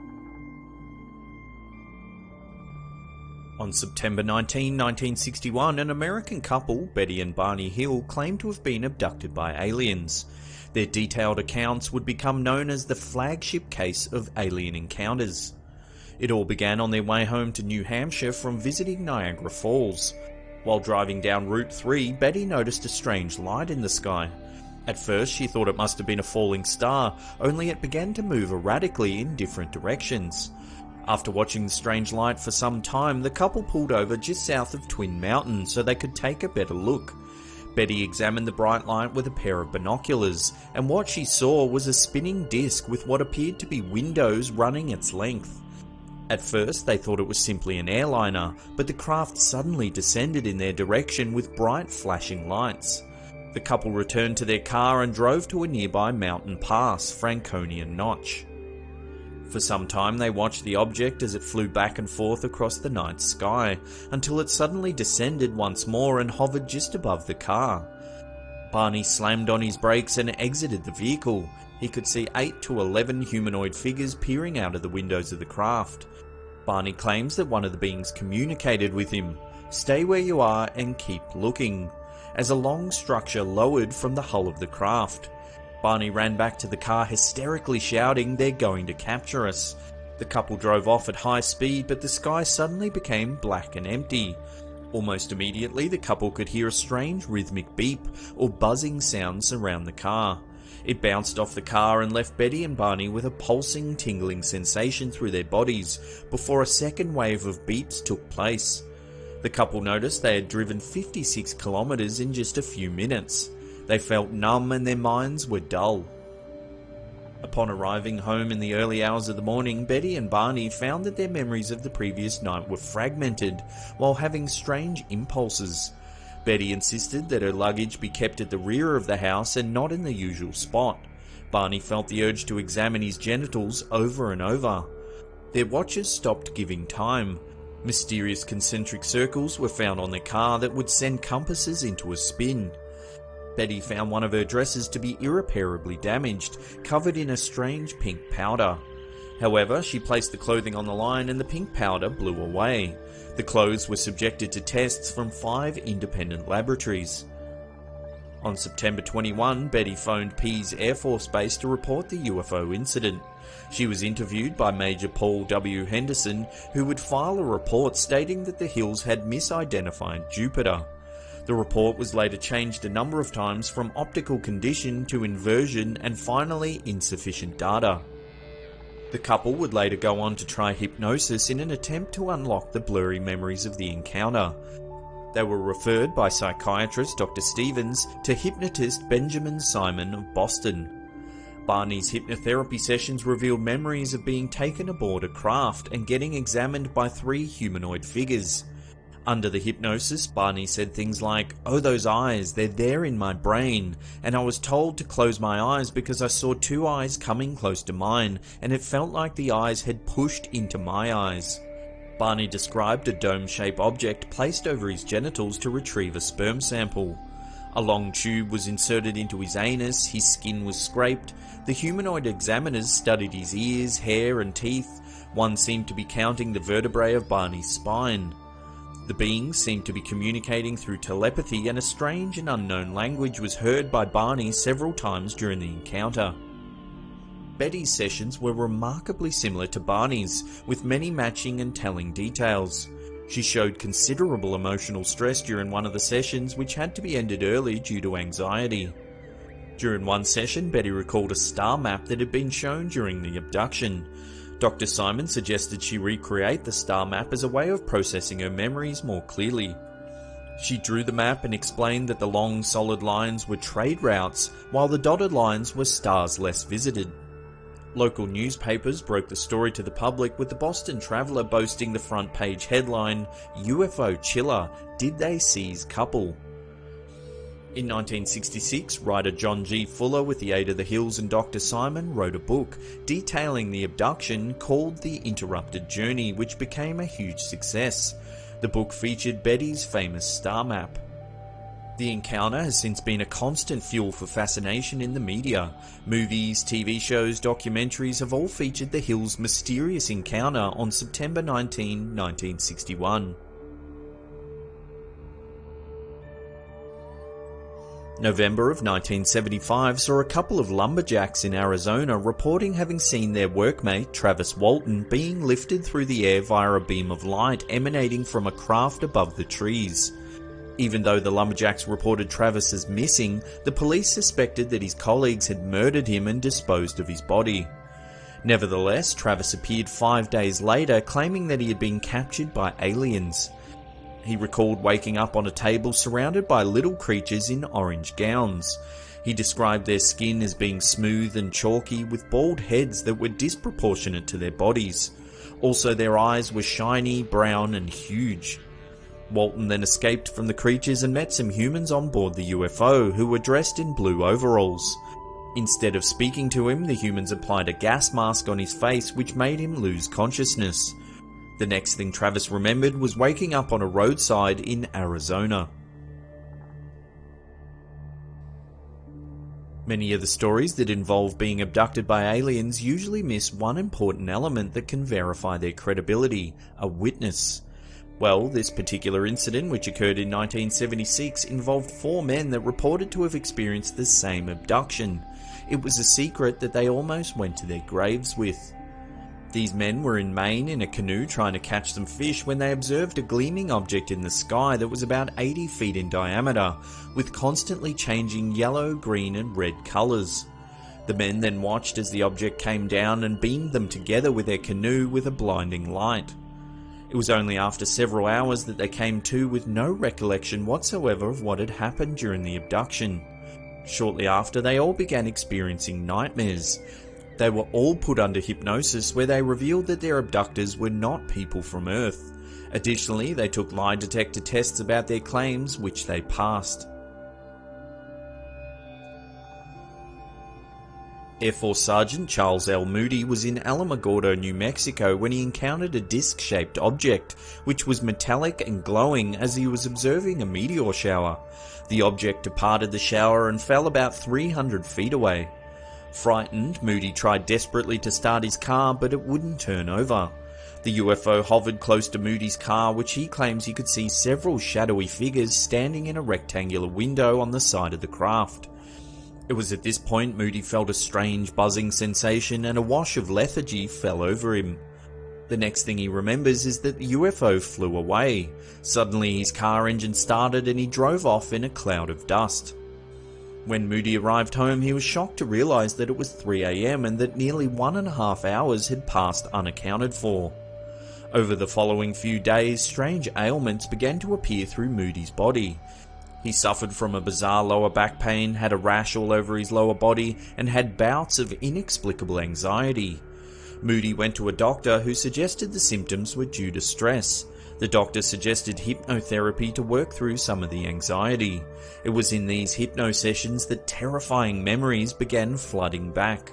On September 19, 1961, an American couple, Betty and Barney Hill, claimed to have been abducted by aliens. Their detailed accounts would become known as the flagship case of alien encounters. It all began on their way home to New Hampshire from visiting Niagara Falls. While driving down Route 3, Betty noticed a strange light in the sky. At first, she thought it must have been a falling star, only it began to move erratically in different directions. After watching the strange light for some time, the couple pulled over just south of Twin Mountain so they could take a better look. Betty examined the bright light with a pair of binoculars, and what she saw was a spinning disc with what appeared to be windows running its length. At first, they thought it was simply an airliner, but the craft suddenly descended in their direction with bright flashing lights. The couple returned to their car and drove to a nearby mountain pass, Franconian Notch. For some time they watched the object as it flew back and forth across the night sky, until it suddenly descended once more and hovered just above the car. Barney slammed on his brakes and exited the vehicle. He could see 8 to 11 humanoid figures peering out of the windows of the craft. Barney claims that one of the beings communicated with him, "Stay where you are and keep looking," as a long structure lowered from the hull of the craft. Barney ran back to the car hysterically shouting, "They're going to capture us." The couple drove off at high speed, but the sky suddenly became black and empty. Almost immediately, the couple could hear a strange rhythmic beep or buzzing sound surround the car. It bounced off the car and left Betty and Barney with a pulsing, tingling sensation through their bodies before a second wave of beeps took place. The couple noticed they had driven 56 kilometers in just a few minutes. They felt numb and their minds were dull. Upon arriving home in the early hours of the morning, Betty and Barney found that their memories of the previous night were fragmented while having strange impulses. Betty insisted that her luggage be kept at the rear of the house and not in the usual spot. Barney felt the urge to examine his genitals over and over. Their watches stopped giving time. Mysterious concentric circles were found on their car that would send compasses into a spin. Betty found one of her dresses to be irreparably damaged, covered in a strange pink powder. However, she placed the clothing on the line and the pink powder blew away. The clothes were subjected to tests from 5 independent laboratories. On September 21, Betty phoned Pease Air Force Base to report the UFO incident. She was interviewed by Major Paul W. Henderson, who would file a report stating that the Hills had misidentified Jupiter. The report was later changed a number of times from optical condition to inversion and finally insufficient data. The couple would later go on to try hypnosis in an attempt to unlock the blurry memories of the encounter. They were referred by psychiatrist Dr. Stevens to hypnotist Benjamin Simon of Boston. Barney's hypnotherapy sessions revealed memories of being taken aboard a craft and getting examined by 3 humanoid figures. Under the hypnosis, Barney said things like, "Oh, those eyes, they're there in my brain, and I was told to close my eyes because I saw 2 eyes coming close to mine, and it felt like the eyes had pushed into my eyes." Barney described a dome-shaped object placed over his genitals to retrieve a sperm sample. A long tube was inserted into his anus, his skin was scraped. The humanoid examiners studied his ears, hair, and teeth. One seemed to be counting the vertebrae of Barney's spine. The beings seemed to be communicating through telepathy, and a strange and unknown language was heard by Barney several times during the encounter. Betty's sessions were remarkably similar to Barney's, with many matching and telling details. She showed considerable emotional stress during one of the sessions, which had to be ended early due to anxiety. During one session, Betty recalled a star map that had been shown during the abduction. Dr. Simon suggested she recreate the star map as a way of processing her memories more clearly. She drew the map and explained that the long solid lines were trade routes, while the dotted lines were stars less visited. Local newspapers broke the story to the public, with the Boston Traveler boasting the front page headline, "UFO Chiller, Did They Seize Couple?" In 1966, writer John G. Fuller, with the aid of the Hills and Dr. Simon, wrote a book detailing the abduction called The Interrupted Journey, which became a huge success. The book featured Betty's famous star map. The encounter has since been a constant fuel for fascination in the media. Movies, TV shows, documentaries have all featured the Hills' mysterious encounter on September 19, 1961. November of 1975 saw a couple of lumberjacks in Arizona reporting having seen their workmate, Travis Walton, being lifted through the air via a beam of light emanating from a craft above the trees. Even though the lumberjacks reported Travis as missing, the police suspected that his colleagues had murdered him and disposed of his body. Nevertheless, Travis appeared 5 days later, claiming that he had been captured by aliens. He recalled waking up on a table surrounded by little creatures in orange gowns. He described their skin as being smooth and chalky, with bald heads that were disproportionate to their bodies. Also, their eyes were shiny, brown and huge. Walton then escaped from the creatures and met some humans on board the UFO who were dressed in blue overalls. Instead of speaking to him, the humans applied a gas mask on his face, which made him lose consciousness. The next thing Travis remembered was waking up on a roadside in Arizona. Many of the stories that involve being abducted by aliens usually miss one important element that can verify their credibility: a witness. Well, this particular incident, which occurred in 1976, involved 4 men that reported to have experienced the same abduction. It was a secret that they almost went to their graves with. These men were in Maine in a canoe trying to catch some fish when they observed a gleaming object in the sky that was about 80 feet in diameter, with constantly changing yellow, green and red colours. The men then watched as the object came down and beamed them together with their canoe with a blinding light. It was only after several hours that they came to with no recollection whatsoever of what had happened during the abduction. Shortly after, they all began experiencing nightmares. They were all put under hypnosis, where they revealed that their abductors were not people from Earth. Additionally, they took lie detector tests about their claims, which they passed. Air Force Sergeant Charles L. Moody was in Alamogordo, New Mexico when he encountered a disc-shaped object, which was metallic and glowing as he was observing a meteor shower. The object departed the shower and fell about 300 feet away. Frightened, Moody tried desperately to start his car, but it wouldn't turn over. The UFO hovered close to Moody's car, which he claims he could see several shadowy figures standing in a rectangular window on the side of the craft. It was at this point Moody felt a strange buzzing sensation and a wash of lethargy fell over him. The next thing he remembers is that the UFO flew away. Suddenly his car engine started and he drove off in a cloud of dust. When Moody arrived home, he was shocked to realise that it was 3 AM and that nearly 1.5 hours had passed unaccounted for. Over the following few days, strange ailments began to appear through Moody's body. He suffered from a bizarre lower back pain, had a rash all over his lower body, and had bouts of inexplicable anxiety. Moody went to a doctor who suggested the symptoms were due to stress. The doctor suggested hypnotherapy to work through some of the anxiety. It was in these hypno sessions that terrifying memories began flooding back.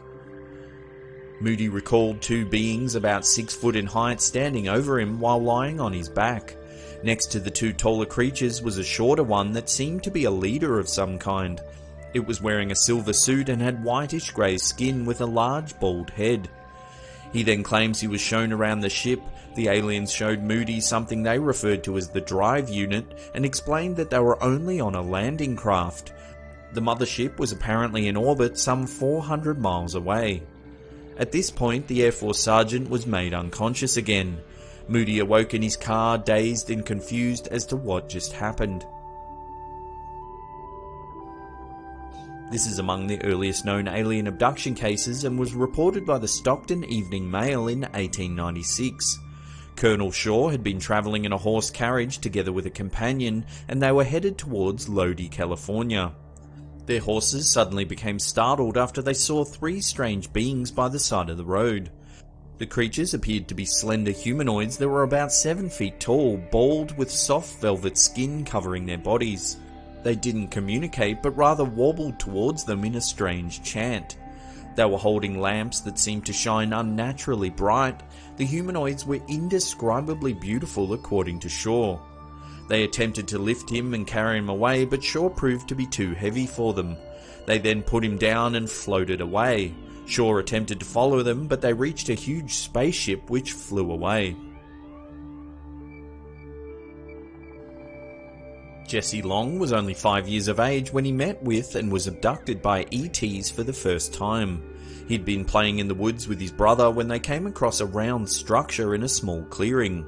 Moody recalled 2 beings about 6 foot in height standing over him while lying on his back. Next to the 2 taller creatures was a shorter one that seemed to be a leader of some kind. It was wearing a silver suit and had whitish grey skin with a large bald head. He then claims he was shown around the ship. The aliens showed Moody something they referred to as the drive unit and explained that they were only on a landing craft. The mothership was apparently in orbit some 400 miles away. At this point, the Air Force sergeant was made unconscious again. Moody awoke in his car, dazed and confused as to what just happened. This is among the earliest known alien abduction cases and was reported by the Stockton Evening Mail in 1896. Colonel Shaw had been travelling in a horse carriage together with a companion, and they were headed towards Lodi, California. Their horses suddenly became startled after they saw three strange beings by the side of the road. The creatures appeared to be slender humanoids that were about 7 feet tall, bald with soft velvet skin covering their bodies. They didn't communicate, but rather warbled towards them in a strange chant. They were holding lamps that seemed to shine unnaturally bright. The humanoids were indescribably beautiful according to Shaw. They attempted to lift him and carry him away, but Shaw proved to be too heavy for them. They then put him down and floated away. Shaw attempted to follow them, but they reached a huge spaceship which flew away. Jesse Long was only 5 years of age when he met with and was abducted by ETs for the first time. He'd been playing in the woods with his brother when they came across a round structure in a small clearing.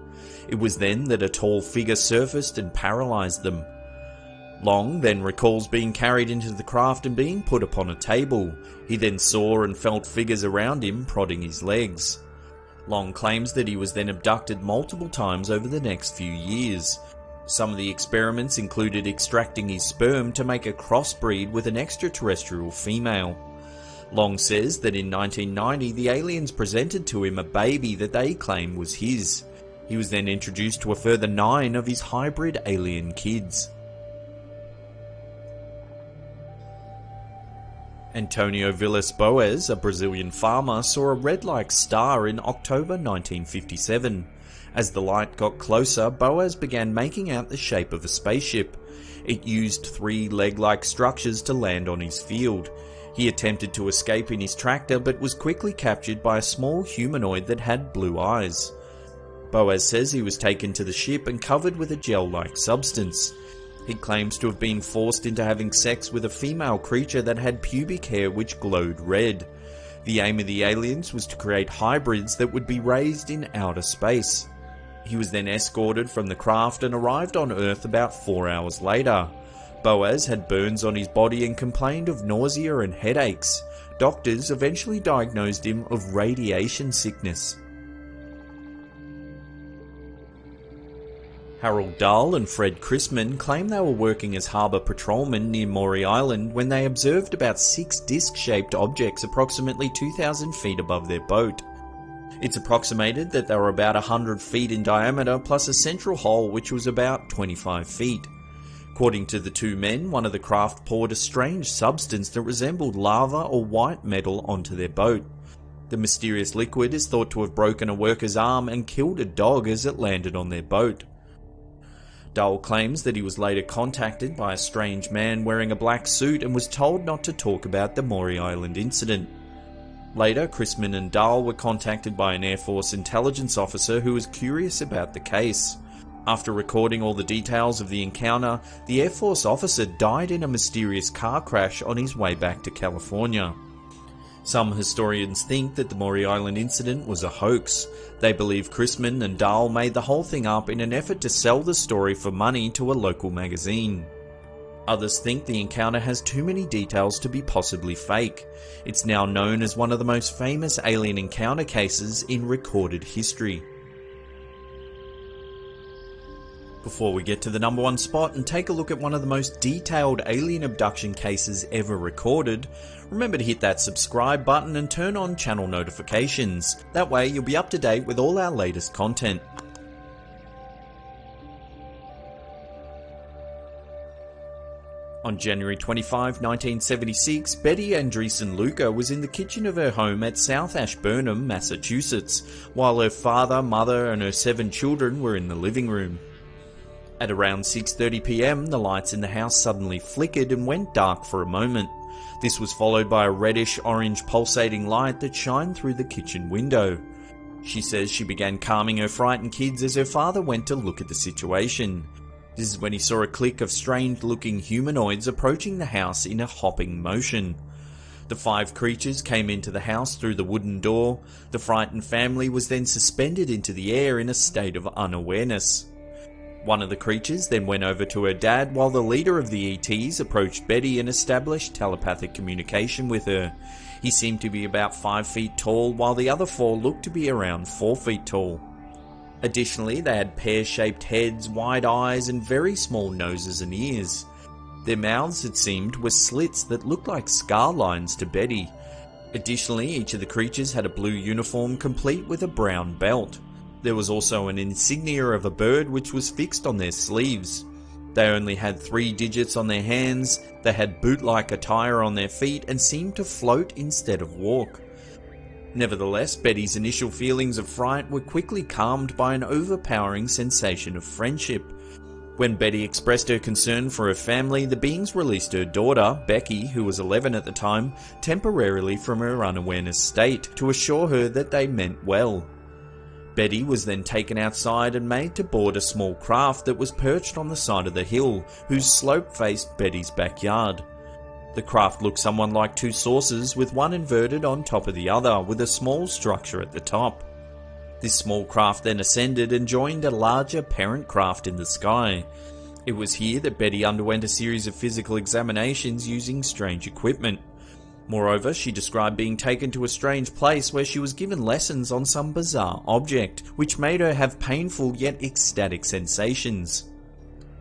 It was then that a tall figure surfaced and paralysed them. Long then recalls being carried into the craft and being put upon a table. He then saw and felt figures around him prodding his legs. Long claims that he was then abducted multiple times over the next few years. Some of the experiments included extracting his sperm to make a crossbreed with an extraterrestrial female. Long says that in 1990 the aliens presented to him a baby that they claim was his. He was then introduced to a further 9 of his hybrid alien kids. Antonio Villas-Boas, a Brazilian farmer, saw a red-like star in October 1957. As the light got closer, Boas began making out the shape of a spaceship. It used 3 leg-like structures to land on his field. He attempted to escape in his tractor but was quickly captured by a small humanoid that had blue eyes. Boas says he was taken to the ship and covered with a gel-like substance. He claims to have been forced into having sex with a female creature that had pubic hair which glowed red. The aim of the aliens was to create hybrids that would be raised in outer space. He was then escorted from the craft and arrived on Earth about 4 hours later. Boas had burns on his body and complained of nausea and headaches. Doctors eventually diagnosed him of radiation sickness. Harold Dahl and Fred Chrisman claim they were working as harbour patrolmen near Maury Island when they observed about 6 disc-shaped objects approximately 2,000 feet above their boat. It's approximated that they were about 100 feet in diameter plus a central hole which was about 25 feet. According to the 2 men, one of the craft poured a strange substance that resembled lava or white metal onto their boat. The mysterious liquid is thought to have broken a worker's arm and killed a dog as it landed on their boat. Dahl claims that he was later contacted by a strange man wearing a black suit and was told not to talk about the Maury Island incident. Later, Chrisman and Dahl were contacted by an Air Force intelligence officer who was curious about the case. After recording all the details of the encounter, the Air Force officer died in a mysterious car crash on his way back to California. Some historians think that the Maury Island incident was a hoax. They believe Chrisman and Dahl made the whole thing up in an effort to sell the story for money to a local magazine. Others think the encounter has too many details to be possibly fake. It's now known as one of the most famous alien encounter cases in recorded history. Before we get to the number 1 spot and take a look at one of the most detailed alien abduction cases ever recorded, remember to hit that subscribe button and turn on channel notifications. That way you'll be up to date with all our latest content. On January 25, 1976, Betty Andreessen Luca was in the kitchen of her home at South Ashburnham, Massachusetts, while her father, mother and her 7 children were in the living room. At around 6:30 p.m, the lights in the house suddenly flickered and went dark for a moment. This was followed by a reddish-orange pulsating light that shined through the kitchen window. She says she began calming her frightened kids as her father went to look at the situation. This is when he saw a clique of strange-looking humanoids approaching the house in a hopping motion. The 5 creatures came into the house through the wooden door. The frightened family was then suspended into the air in a state of unawareness. One of the creatures then went over to her dad while the leader of the ETs approached Betty and established telepathic communication with her. He seemed to be about 5 feet tall while the other 4 looked to be around 4 feet tall. Additionally, they had pear-shaped heads, wide eyes, and very small noses and ears. Their mouths, it seemed, were slits that looked like scar lines to Betty. Additionally, each of the creatures had a blue uniform complete with a brown belt. There was also an insignia of a bird which was fixed on their sleeves. They only had 3 digits on their hands, they had boot-like attire on their feet, and seemed to float instead of walk. Nevertheless, Betty's initial feelings of fright were quickly calmed by an overpowering sensation of friendship. When Betty expressed her concern for her family, the beings released her daughter, Becky, who was 11 at the time, temporarily from her unawareness state, to assure her that they meant well. Betty was then taken outside and made to board a small craft that was perched on the side of the hill, whose slope faced Betty's backyard. The craft looked somewhat like 2 saucers, with one inverted on top of the other, with a small structure at the top. This small craft then ascended and joined a larger parent craft in the sky. It was here that Betty underwent a series of physical examinations using strange equipment. Moreover, she described being taken to a strange place where she was given lessons on some bizarre object, which made her have painful yet ecstatic sensations.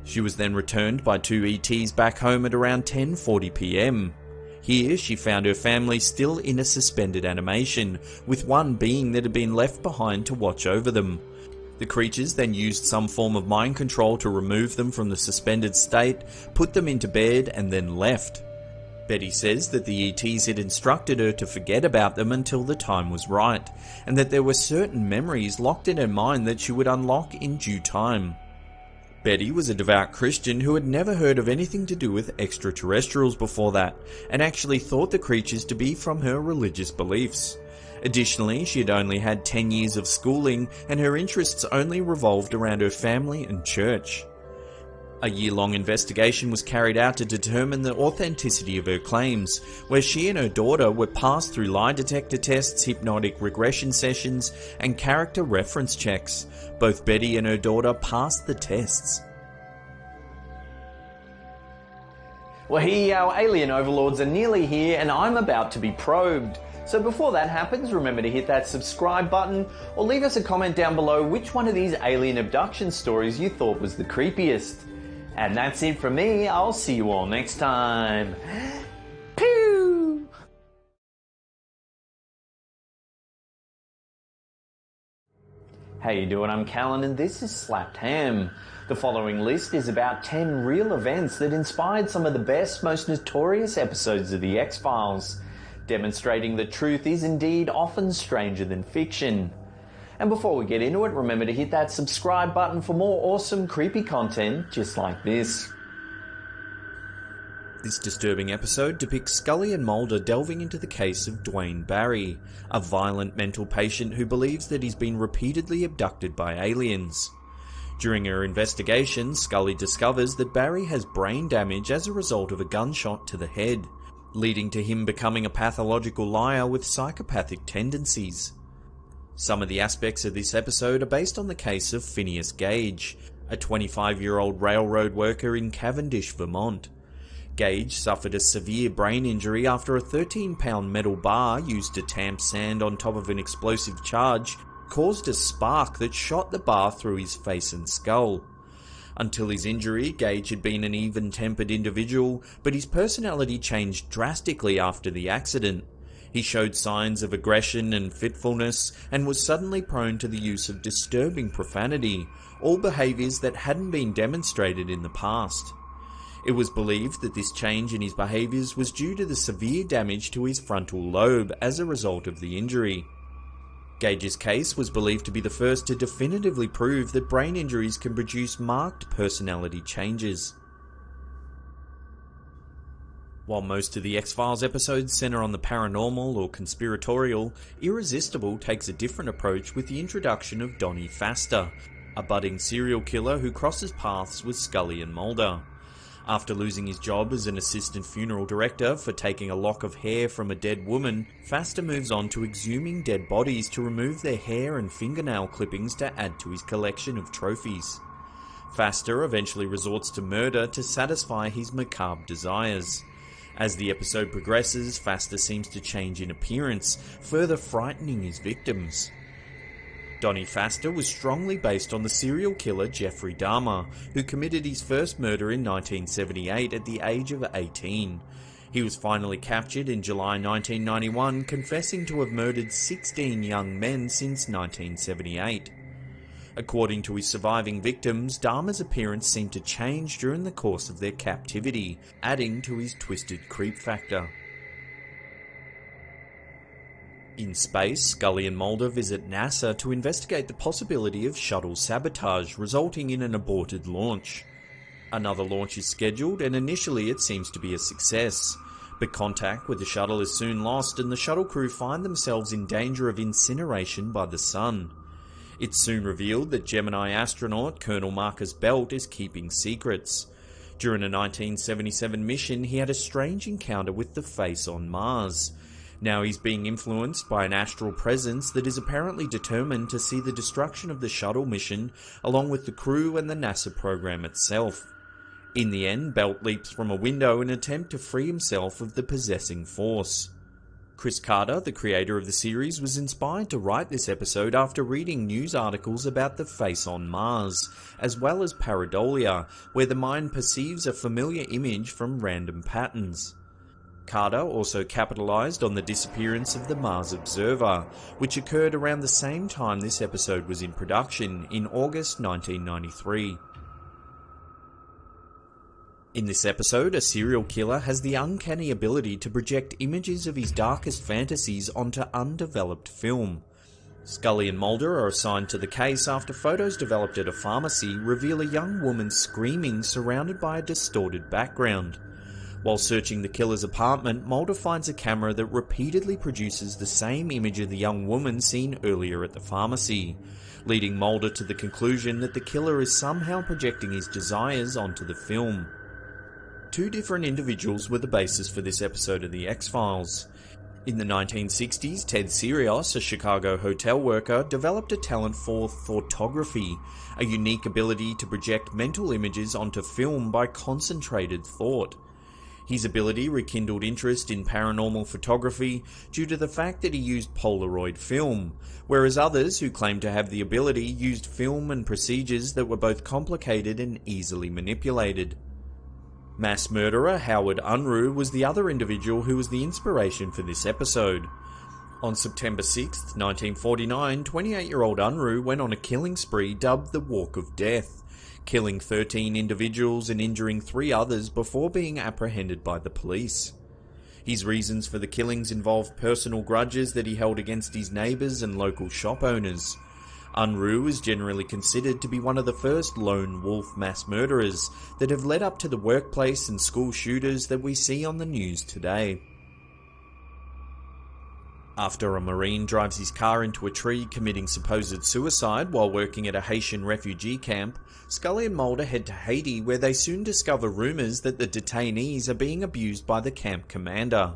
She was then returned by 2 ETs back home at around 10:40 PM. Here she found her family still in a suspended animation, with one being that had been left behind to watch over them. The creatures then used some form of mind control to remove them from the suspended state, put them into bed, and then left. Betty says that the ETs had instructed her to forget about them until the time was right, and that there were certain memories locked in her mind that she would unlock in due time. Betty was a devout Christian who had never heard of anything to do with extraterrestrials before that, and actually thought the creatures to be from her religious beliefs. Additionally, she had only had 10 years of schooling, and her interests only revolved around her family and church. A year-long investigation was carried out to determine the authenticity of her claims, where she and her daughter were passed through lie detector tests, hypnotic regression sessions, and character reference checks. Both Betty and her daughter passed the tests. Well, our alien overlords are nearly here and I'm about to be probed. So before that happens, remember to hit that subscribe button or leave us a comment down below which one of these alien abduction stories you thought was the creepiest. And that's it from me. I'll see you all next time. Pew! How you doing? I'm Callan and this is Slapped Ham. The following list is about 10 real events that inspired some of the best, most notorious episodes of the X-Files, demonstrating that truth is indeed often stranger than fiction. And before we get into it, remember to hit that subscribe button for more awesome, creepy content just like this. This disturbing episode depicts Scully and Mulder delving into the case of Dwayne Barry, a violent mental patient who believes that he's been repeatedly abducted by aliens. During her investigation, Scully discovers that Barry has brain damage as a result of a gunshot to the head, leading to him becoming a pathological liar with psychopathic tendencies. Some of the aspects of this episode are based on the case of Phineas Gage, a 25-year-old railroad worker in Cavendish, Vermont. Gage suffered a severe brain injury after a 13-pound metal bar used to tamp sand on top of an explosive charge caused a spark that shot the bar through his face and skull. Until his injury, Gage had been an even-tempered individual, but his personality changed drastically after the accident. He showed signs of aggression and fitfulness, and was suddenly prone to the use of disturbing profanity, all behaviours that hadn't been demonstrated in the past. It was believed that this change in his behaviours was due to the severe damage to his frontal lobe as a result of the injury. Gage's case was believed to be the first to definitively prove that brain injuries can produce marked personality changes. While most of the X-Files episodes centre on the paranormal or conspiratorial, Irresistible takes a different approach with the introduction of Donnie Pfaster, a budding serial killer who crosses paths with Scully and Mulder. After losing his job as an assistant funeral director for taking a lock of hair from a dead woman, Pfaster moves on to exhuming dead bodies to remove their hair and fingernail clippings to add to his collection of trophies. Pfaster eventually resorts to murder to satisfy his macabre desires. As the episode progresses, Pfaster seems to change in appearance, further frightening his victims. Donnie Pfaster was strongly based on the serial killer Jeffrey Dahmer, who committed his first murder in 1978 at the age of 18. He was finally captured in July 1991, confessing to have murdered 16 young men since 1978. According to his surviving victims, Dahmer's appearance seemed to change during the course of their captivity, adding to his twisted creep factor. In space, Scully and Mulder visit NASA to investigate the possibility of shuttle sabotage resulting in an aborted launch. Another launch is scheduled, and initially it seems to be a success, but contact with the shuttle is soon lost and the shuttle crew find themselves in danger of incineration by the sun. It's soon revealed that Gemini astronaut Colonel Marcus Belt is keeping secrets. During a 1977 mission, he had a strange encounter with the face on Mars. Now he's being influenced by an astral presence that is apparently determined to see the destruction of the shuttle mission, along with the crew and the NASA program itself. In the end, Belt leaps from a window in an attempt to free himself of the possessing force. Chris Carter, the creator of the series, was inspired to write this episode after reading news articles about the face on Mars, as well as pareidolia, where the mind perceives a familiar image from random patterns. Carter also capitalized on the disappearance of the Mars Observer, which occurred around the same time this episode was in production, in August 1993. In this episode, a serial killer has the uncanny ability to project images of his darkest fantasies onto undeveloped film. Scully and Mulder are assigned to the case after photos developed at a pharmacy reveal a young woman screaming surrounded by a distorted background. While searching the killer's apartment, Mulder finds a camera that repeatedly produces the same image of the young woman seen earlier at the pharmacy, leading Mulder to the conclusion that the killer is somehow projecting his desires onto the film. Two different individuals were the basis for this episode of The X-Files. In the 1960s, Ted Sirios, a Chicago hotel worker, developed a talent for thoughtography, a unique ability to project mental images onto film by concentrated thought. His ability rekindled interest in paranormal photography due to the fact that he used Polaroid film, whereas others who claimed to have the ability used film and procedures that were both complicated and easily manipulated. Mass murderer Howard Unruh was the other individual who was the inspiration for this episode. On September 6, 1949, 28-year-old Unruh went on a killing spree dubbed the Walk of Death, killing 13 individuals and injuring 3 others before being apprehended by the police. His reasons for the killings involved personal grudges that he held against his neighbours and local shop owners. Unruh is generally considered to be one of the first lone wolf mass murderers that have led up to the workplace and school shooters that we see on the news today. After a Marine drives his car into a tree committing supposed suicide while working at a Haitian refugee camp, Scully and Mulder head to Haiti, where they soon discover rumours that the detainees are being abused by the camp commander.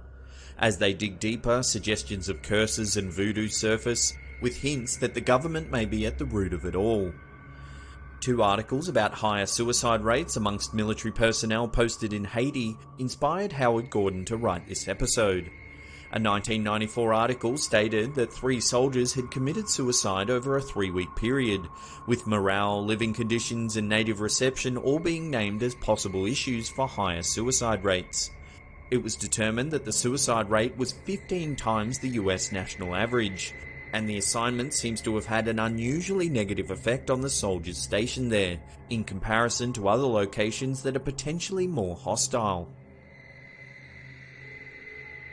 As they dig deeper, suggestions of curses and voodoo surface, with hints that the government may be at the root of it all. 2 articles about higher suicide rates amongst military personnel posted in Haiti inspired Howard Gordon to write this episode. A 1994 article stated that 3 soldiers had committed suicide over a 3-week period, with morale, living conditions and native reception all being named as possible issues for higher suicide rates. It was determined that the suicide rate was 15 times the US national average, and the assignment seems to have had an unusually negative effect on the soldiers stationed there, in comparison to other locations that are potentially more hostile.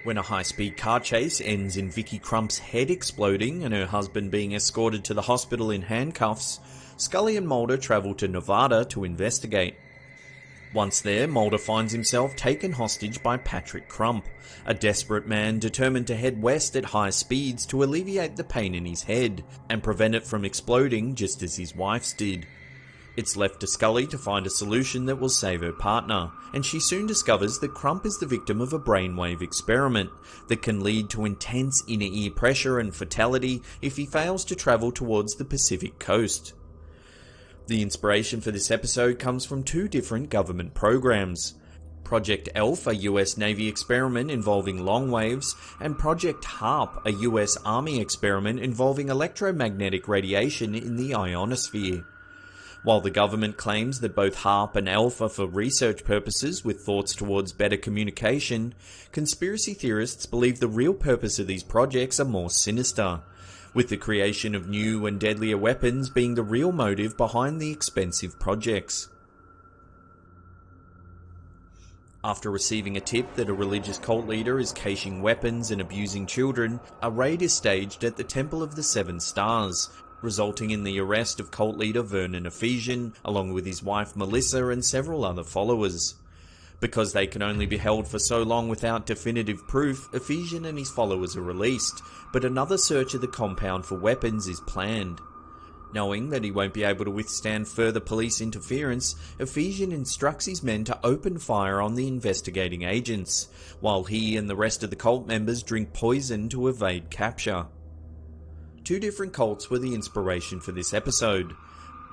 When a high-speed car chase ends in Vicky Crump's head exploding and her husband being escorted to the hospital in handcuffs, Scully and Mulder travel to Nevada to investigate. Once there, Mulder finds himself taken hostage by Patrick Crump, a desperate man determined to head west at high speeds to alleviate the pain in his head and prevent it from exploding just as his wife's did. It's left to Scully to find a solution that will save her partner, and she soon discovers that Crump is the victim of a brainwave experiment that can lead to intense inner ear pressure and fatality if he fails to travel towards the Pacific coast. The inspiration for this episode comes from 2 different government programs. Project ELF, a US Navy experiment involving long waves, and Project HARP, a US Army experiment involving electromagnetic radiation in the ionosphere. While the government claims that both HARP and ELF are for research purposes with thoughts towards better communication, conspiracy theorists believe the real purpose of these projects are more sinister, with the creation of new and deadlier weapons being the real motive behind the expensive projects. After receiving a tip that a religious cult leader is caching weapons and abusing children, a raid is staged at the Temple of the Seven Stars, resulting in the arrest of cult leader Vernon Ephesian, along with his wife Melissa and several other followers. Because they can only be held for so long without definitive proof, Ephesian and his followers are released, but another search of the compound for weapons is planned. Knowing that he won't be able to withstand further police interference, Ephesian instructs his men to open fire on the investigating agents, while he and the rest of the cult members drink poison to evade capture. Two different cults were the inspiration for this episode.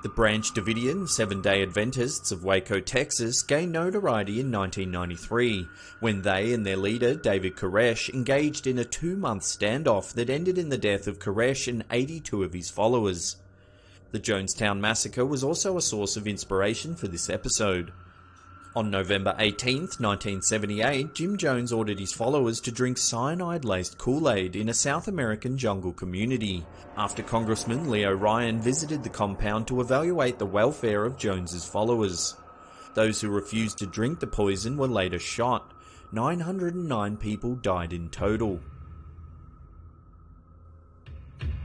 The Branch Davidian Seventh-day Adventists of Waco, Texas gained notoriety in 1993, when they and their leader, David Koresh, engaged in a 2-month standoff that ended in the death of Koresh and 82 of his followers. The Jonestown Massacre was also a source of inspiration for this episode. On November 18, 1978, Jim Jones ordered his followers to drink cyanide-laced Kool-Aid in a South American jungle community, after Congressman Leo Ryan visited the compound to evaluate the welfare of Jones's followers. Those who refused to drink the poison were later shot. 909 people died in total.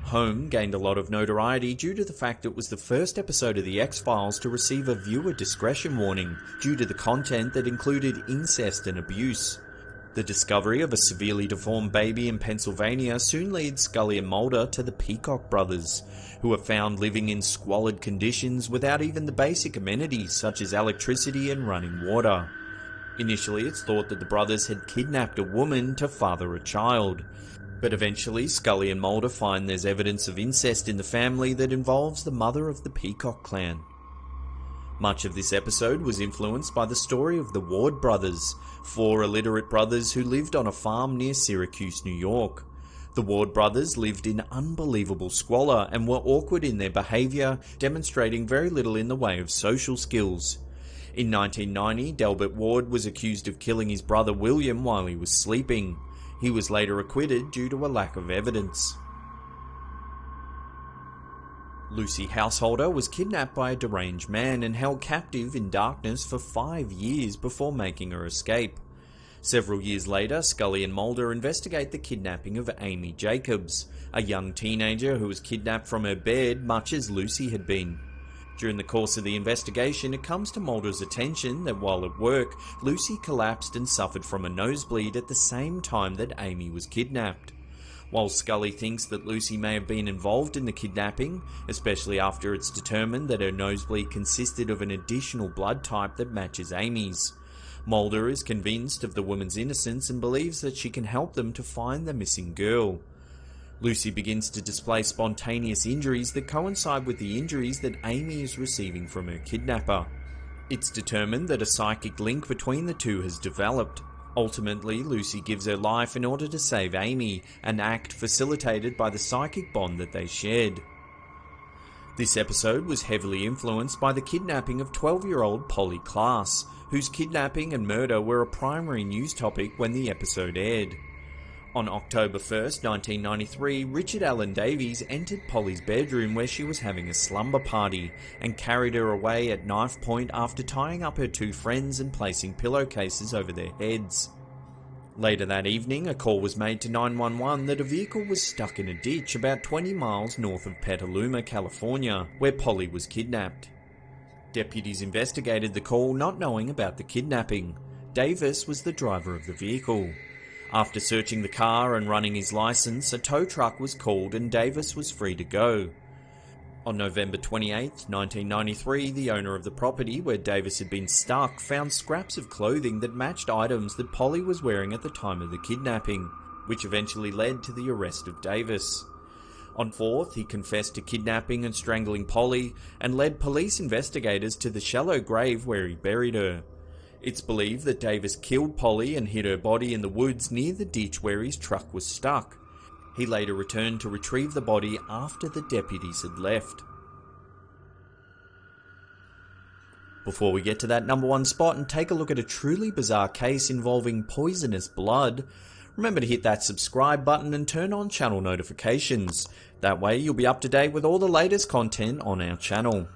Home gained a lot of notoriety due to the fact it was the first episode of The X-Files to receive a viewer discretion warning due to the content that included incest and abuse. The discovery of a severely deformed baby in Pennsylvania soon leads Scully and Mulder to the Peacock brothers, who are found living in squalid conditions without even the basic amenities such as electricity and running water. Initially, it's thought that the brothers had kidnapped a woman to father a child, but eventually Scully and Mulder find there's evidence of incest in the family that involves the mother of the Peacock clan. Much of this episode was influenced by the story of the Ward brothers, 4 illiterate brothers who lived on a farm near Syracuse, New York. The Ward brothers lived in unbelievable squalor and were awkward in their behaviour, demonstrating very little in the way of social skills. In 1990, Delbert Ward was accused of killing his brother William while he was sleeping. He was later acquitted due to a lack of evidence. Lucy Householder was kidnapped by a deranged man and held captive in darkness for 5 years before making her escape. Several years later, Scully and Mulder investigate the kidnapping of Amy Jacobs, a young teenager who was kidnapped from her bed much as Lucy had been. During the course of the investigation, it comes to Mulder's attention that while at work, Lucy collapsed and suffered from a nosebleed at the same time that Amy was kidnapped. While Scully thinks that Lucy may have been involved in the kidnapping, especially after it's determined that her nosebleed consisted of an additional blood type that matches Amy's, Mulder is convinced of the woman's innocence and believes that she can help them to find the missing girl. Lucy begins to display spontaneous injuries that coincide with the injuries that Amy is receiving from her kidnapper. It's determined that a psychic link between the two has developed. Ultimately, Lucy gives her life in order to save Amy, an act facilitated by the psychic bond that they shared. This episode was heavily influenced by the kidnapping of 12-year-old Polly Klaas, whose kidnapping and murder were a primary news topic when the episode aired. On October 1st, 1993, Richard Allen Davies entered Polly's bedroom where she was having a slumber party and carried her away at knife point after tying up her 2 friends and placing pillowcases over their heads. Later that evening, a call was made to 911 that a vehicle was stuck in a ditch about 20 miles north of Petaluma, California, where Polly was kidnapped. Deputies investigated the call, not knowing about the kidnapping. Davis was the driver of the vehicle. After searching the car and running his license, a tow truck was called and Davis was free to go. On November 28, 1993, the owner of the property where Davis had been stuck found scraps of clothing that matched items that Polly was wearing at the time of the kidnapping, which eventually led to the arrest of Davis. On 4th, he confessed to kidnapping and strangling Polly and led police investigators to the shallow grave where he buried her. It's believed that Davis killed Polly and hid her body in the woods near the ditch where his truck was stuck. He later returned to retrieve the body after the deputies had left. Before we get to that number one spot and take a look at a truly bizarre case involving poisonous blood, remember to hit that subscribe button and turn on channel notifications. That way you'll be up to date with all the latest content on our channel.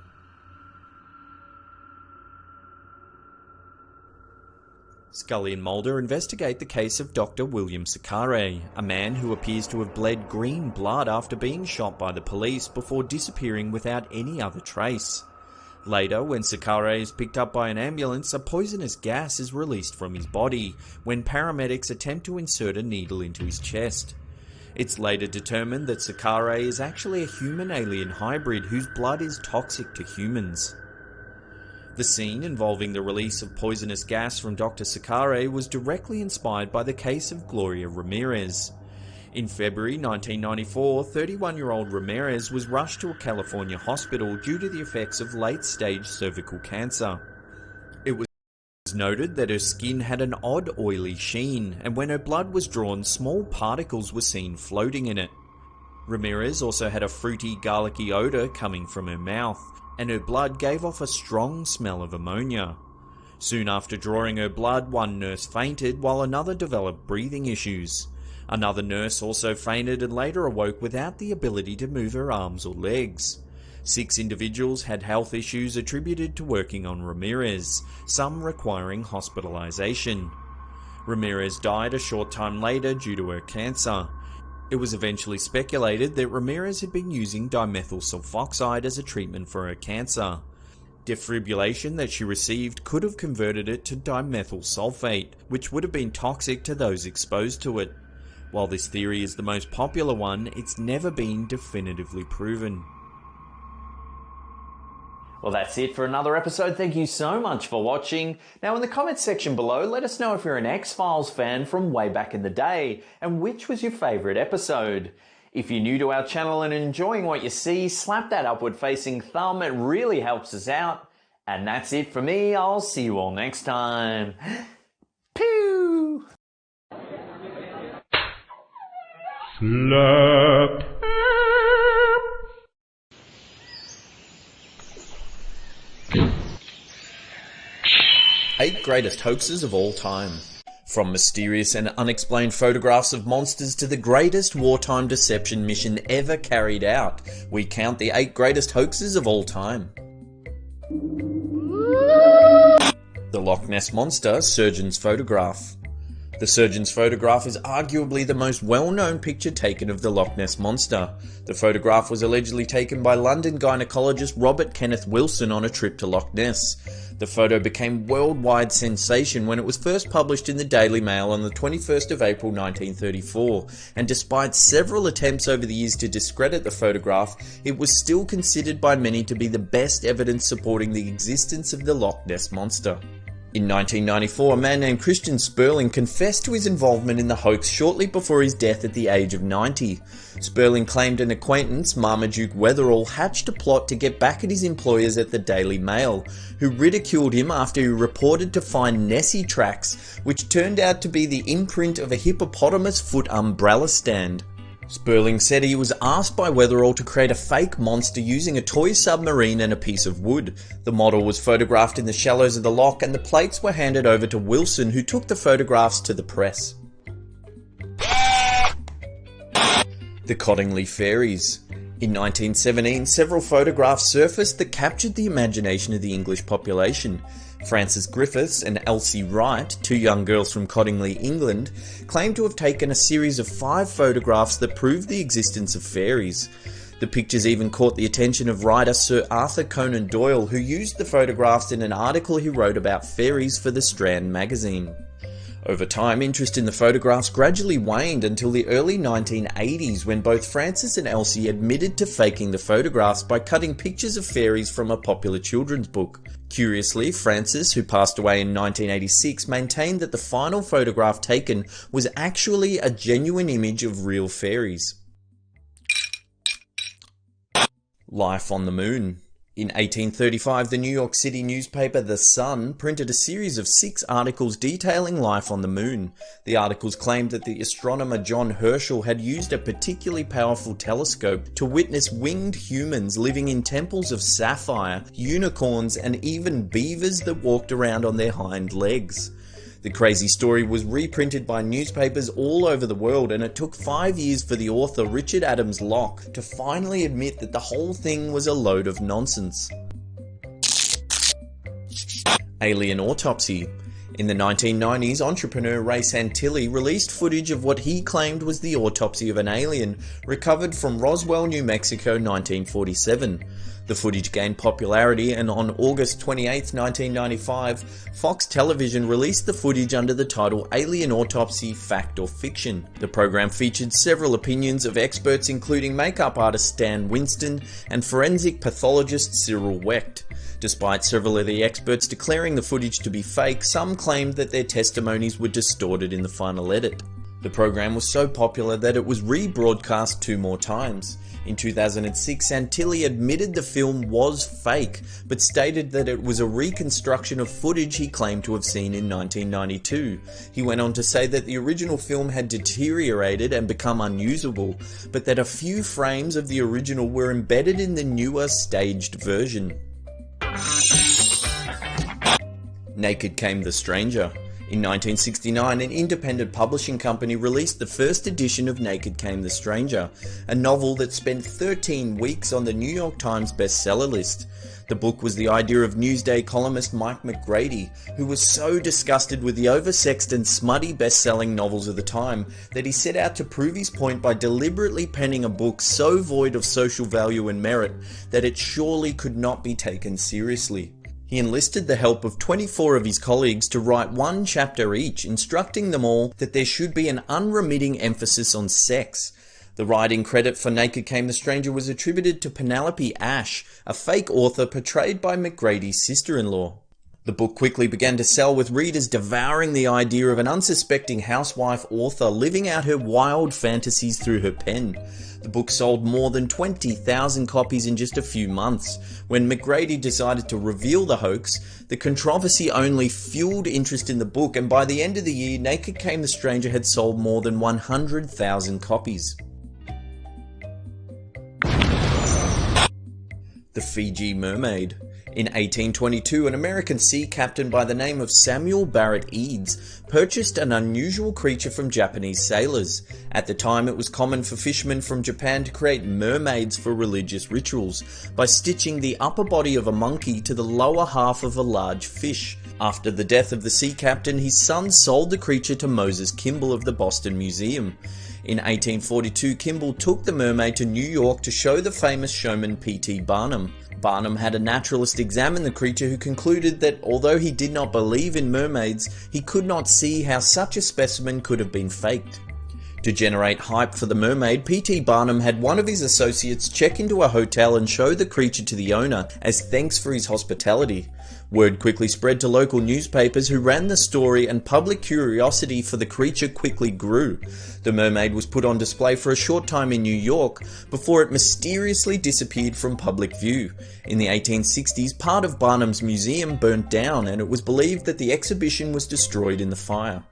Scully and Mulder investigate the case of Dr. William Sakare, a man who appears to have bled green blood after being shot by the police before disappearing without any other trace. Later, when Sakare is picked up by an ambulance, a poisonous gas is released from his body when paramedics attempt to insert a needle into his chest. It's later determined that Sakare is actually a human-alien hybrid whose blood is toxic to humans. The scene involving the release of poisonous gas from Dr. Sakare was directly inspired by the case of Gloria Ramirez. In February 1994, 31-year-old Ramirez was rushed to a California hospital due to the effects of late-stage cervical cancer. It was noted that her skin had an odd oily sheen, and when her blood was drawn, small particles were seen floating in it. Ramirez also had a fruity, garlicky odour coming from her mouth, and her blood gave off a strong smell of ammonia. Soon after drawing her blood, one nurse fainted while another developed breathing issues. Another nurse also fainted and later awoke without the ability to move her arms or legs. 6 individuals had health issues attributed to working on Ramirez, some requiring hospitalization. Ramirez died a short time later due to her cancer. It was eventually speculated that Ramirez had been using dimethyl sulfoxide as a treatment for her cancer. Defibrillation that she received could have converted it to dimethyl sulfate, which would have been toxic to those exposed to it. While this theory is the most popular one, it's never been definitively proven. Well, that's it for another episode. Thank you so much for watching. Now, in the comments section below, let us know if you're an X-Files fan from way back in the day, and which was your favourite episode. If you're new to our channel and enjoying what you see, slap that upward-facing thumb. It really helps us out. And that's it for me. I'll see you all next time. Pew! Slap. 8 greatest hoaxes of all time. From mysterious and unexplained photographs of monsters to the greatest wartime deception mission ever carried out, we count the 8 greatest hoaxes of all time. The Loch Ness Monster Surgeon's Photograph. The surgeon's photograph is arguably the most well-known picture taken of the Loch Ness Monster. The photograph was allegedly taken by London gynecologist Robert Kenneth Wilson on a trip to Loch Ness. The photo became worldwide sensation when it was first published in the Daily Mail on the 21st of April 1934, and despite several attempts over the years to discredit the photograph, it was still considered by many to be the best evidence supporting the existence of the Loch Ness Monster. In 1994, a man named Christian Sperling confessed to his involvement in the hoax shortly before his death at the age of 90. Sperling claimed an acquaintance, Marmaduke Weatherall, hatched a plot to get back at his employers at the Daily Mail, who ridiculed him after he reported to find Nessie tracks, which turned out to be the imprint of a hippopotamus foot umbrella stand. Sperling said he was asked by Weatherall to create a fake monster using a toy submarine and a piece of wood. The model was photographed in the shallows of the loch and the plates were handed over to Wilson, who took the photographs to the press. The Cottingley Fairies. In 1917, several photographs surfaced that captured the imagination of the English population. Frances Griffiths and Elsie Wright, 2 young girls from Cottingley, England, claimed to have taken a series of 5 photographs that proved the existence of fairies. The pictures even caught the attention of writer Sir Arthur Conan Doyle, who used the photographs in an article he wrote about fairies for the Strand magazine. Over time, interest in the photographs gradually waned until the early 1980s, when both Frances and Elsie admitted to faking the photographs by cutting pictures of fairies from a popular children's book. Curiously, Frances, who passed away in 1986, maintained that the final photograph taken was actually a genuine image of real fairies. Life on the Moon. In 1835, the New York City newspaper The Sun printed a series of 6 articles detailing life on the moon. The articles claimed that the astronomer John Herschel had used a particularly powerful telescope to witness winged humans living in temples of sapphire, unicorns, and even beavers that walked around on their hind legs. The crazy story was reprinted by newspapers all over the world, and it took 5 years for the author Richard Adams Locke to finally admit that the whole thing was a load of nonsense. Alien autopsy. In the 1990s, entrepreneur Ray Santilli released footage of what he claimed was the autopsy of an alien recovered from Roswell, New Mexico, 1947. The footage gained popularity, and on August 28, 1995, Fox Television released the footage under the title Alien Autopsy: Fact or Fiction. The program featured several opinions of experts including makeup artist Stan Winston and forensic pathologist Cyril Wecht. Despite several of the experts declaring the footage to be fake, some claimed that their testimonies were distorted in the final edit. The program was so popular that it was rebroadcast 2 more times. In 2006, Santilli admitted the film was fake, but stated that it was a reconstruction of footage he claimed to have seen in 1992. He went on to say that the original film had deteriorated and become unusable, but that a few frames of the original were embedded in the newer, staged version. Naked Came the Stranger. In 1969, an independent publishing company released the first edition of Naked Came the Stranger, a novel that spent 13 weeks on the New York Times bestseller list. The book was the idea of Newsday columnist Mike McGrady, who was so disgusted with the oversexed and smutty best-selling novels of the time that he set out to prove his point by deliberately penning a book so void of social value and merit that it surely could not be taken seriously. He enlisted the help of 24 of his colleagues to write 1 chapter each, instructing them all that there should be an unremitting emphasis on sex. The writing credit for Naked Came the Stranger was attributed to Penelope Ash, a fake author portrayed by McGrady's sister-in-law. The book quickly began to sell, with readers devouring the idea of an unsuspecting housewife author living out her wild fantasies through her pen. The book sold more than 20,000 copies in just a few months. When McGrady decided to reveal the hoax, the controversy only fueled interest in the book, and by the end of the year, Naked Came the Stranger had sold more than 100,000 copies. The Fiji Mermaid. In 1822, an American sea captain by the name of Samuel Barrett Eads purchased an unusual creature from Japanese sailors. At the time, it was common for fishermen from Japan to create mermaids for religious rituals by stitching the upper body of a monkey to the lower half of a large fish. After the death of the sea captain, his son sold the creature to Moses Kimball of the Boston Museum. In 1842, Kimball took the mermaid to New York to show the famous showman P.T. Barnum. Barnum had a naturalist examine the creature, who concluded that although he did not believe in mermaids, he could not see how such a specimen could have been faked. To generate hype for the mermaid, P.T. Barnum had one of his associates check into a hotel and show the creature to the owner as thanks for his hospitality. Word quickly spread to local newspapers, who ran the story, and public curiosity for the creature quickly grew. The mermaid was put on display for a short time in New York before it mysteriously disappeared from public view. In the 1860s, part of Barnum's museum burnt down, and it was believed that the exhibition was destroyed in the fire.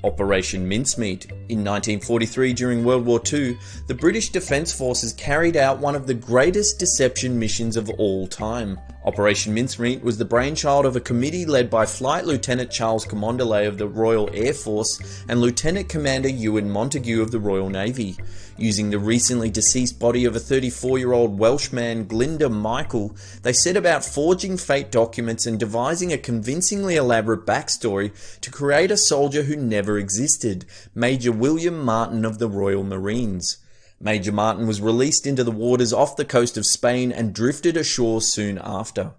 Operation Mincemeat. In 1943, during World War II, the British Defence Forces carried out one of the greatest deception missions of all time. Operation Mincemeat was the brainchild of a committee led by Flight Lieutenant Charles Camondelet of the Royal Air Force and Lieutenant Commander Ewan Montague of the Royal Navy. Using the recently deceased body of a 34-year-old Welshman, Glinda Michael, they set about forging fake documents and devising a convincingly elaborate backstory to create a soldier who never existed, Major William Martin of the Royal Marines. Major Martin was released into the waters off the coast of Spain and drifted ashore soon after.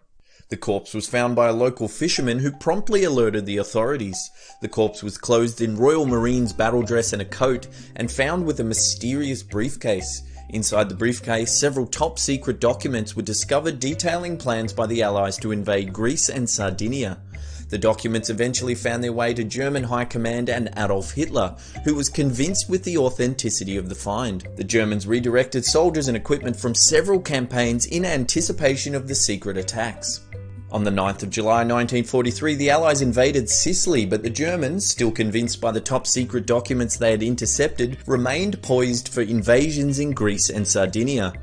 The corpse was found by a local fisherman, who promptly alerted the authorities. The corpse was clothed in Royal Marines battle dress and a coat, and found with a mysterious briefcase. Inside the briefcase, several top-secret documents were discovered detailing plans by the Allies to invade Greece and Sardinia. The documents eventually found their way to German High Command and Adolf Hitler, who was convinced with the authenticity of the find. The Germans redirected soldiers and equipment from several campaigns in anticipation of the secret attacks. On the 9th of July 1943, the Allies invaded Sicily, but the Germans, still convinced by the top-secret documents they had intercepted, remained poised for invasions in Greece and Sardinia.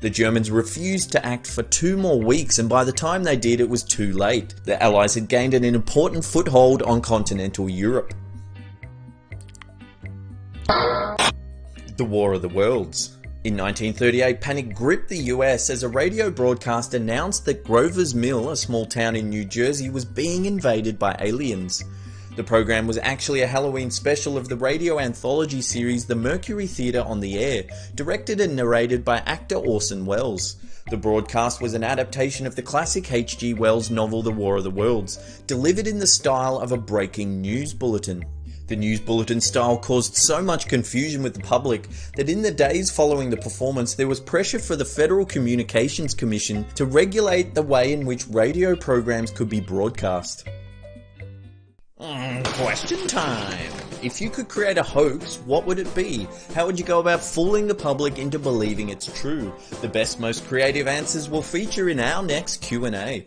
The Germans refused to act for 2 more weeks, and by the time they did, it was too late. The Allies had gained an important foothold on continental Europe. The War of the Worlds. In 1938, panic gripped the US as a radio broadcast announced that Grover's Mill, a small town in New Jersey, was being invaded by aliens. The program was actually a Halloween special of the radio anthology series The Mercury Theatre on the Air, directed and narrated by actor Orson Welles. The broadcast was an adaptation of the classic H.G. Wells novel The War of the Worlds, delivered in the style of a breaking news bulletin. The news bulletin style caused so much confusion with the public that in the days following the performance there was pressure for the Federal Communications Commission to regulate the way in which radio programs could be broadcast. Question time! If you could create a hoax, what would it be? How would you go about fooling the public into believing it's true? The best, most creative answers will feature in our next Q&A.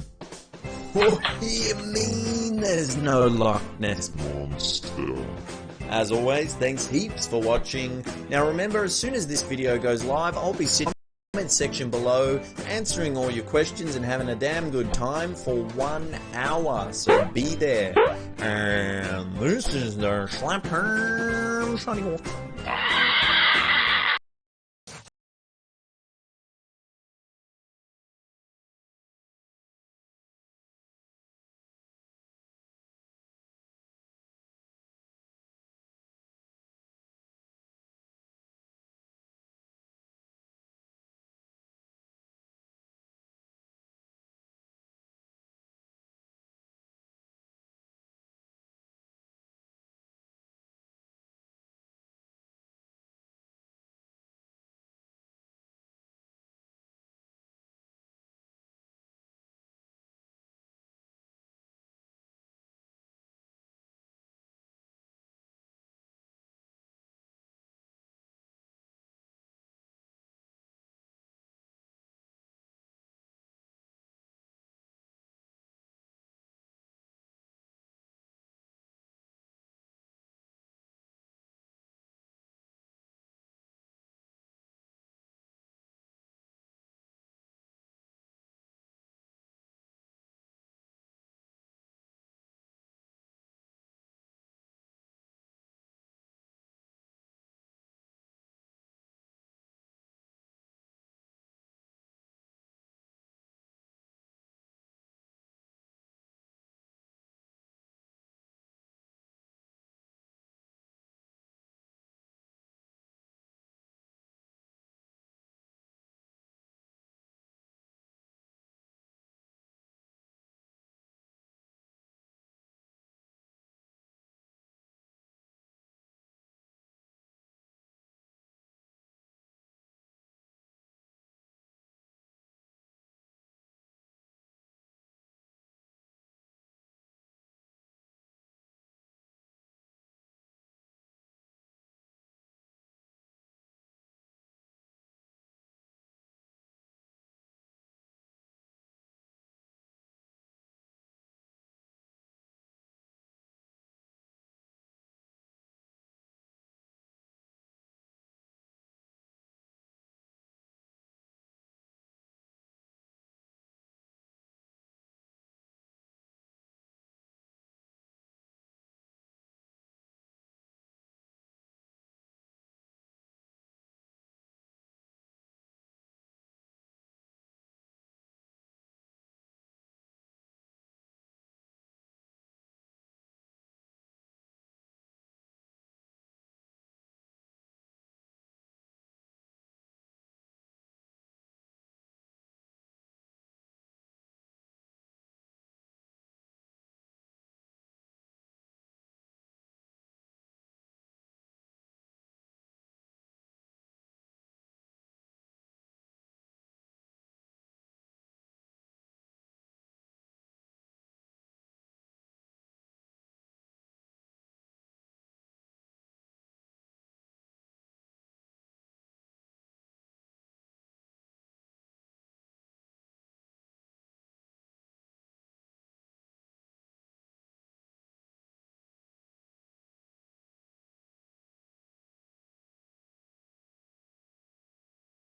What do you mean there's no Loch Ness Monster? As always, thanks heaps for watching. Now remember, as soon as this video goes live, I'll be sitting in the comment section below, answering all your questions and having a damn good time for 1 hour, so be there. And this is the Slap Ham signing off.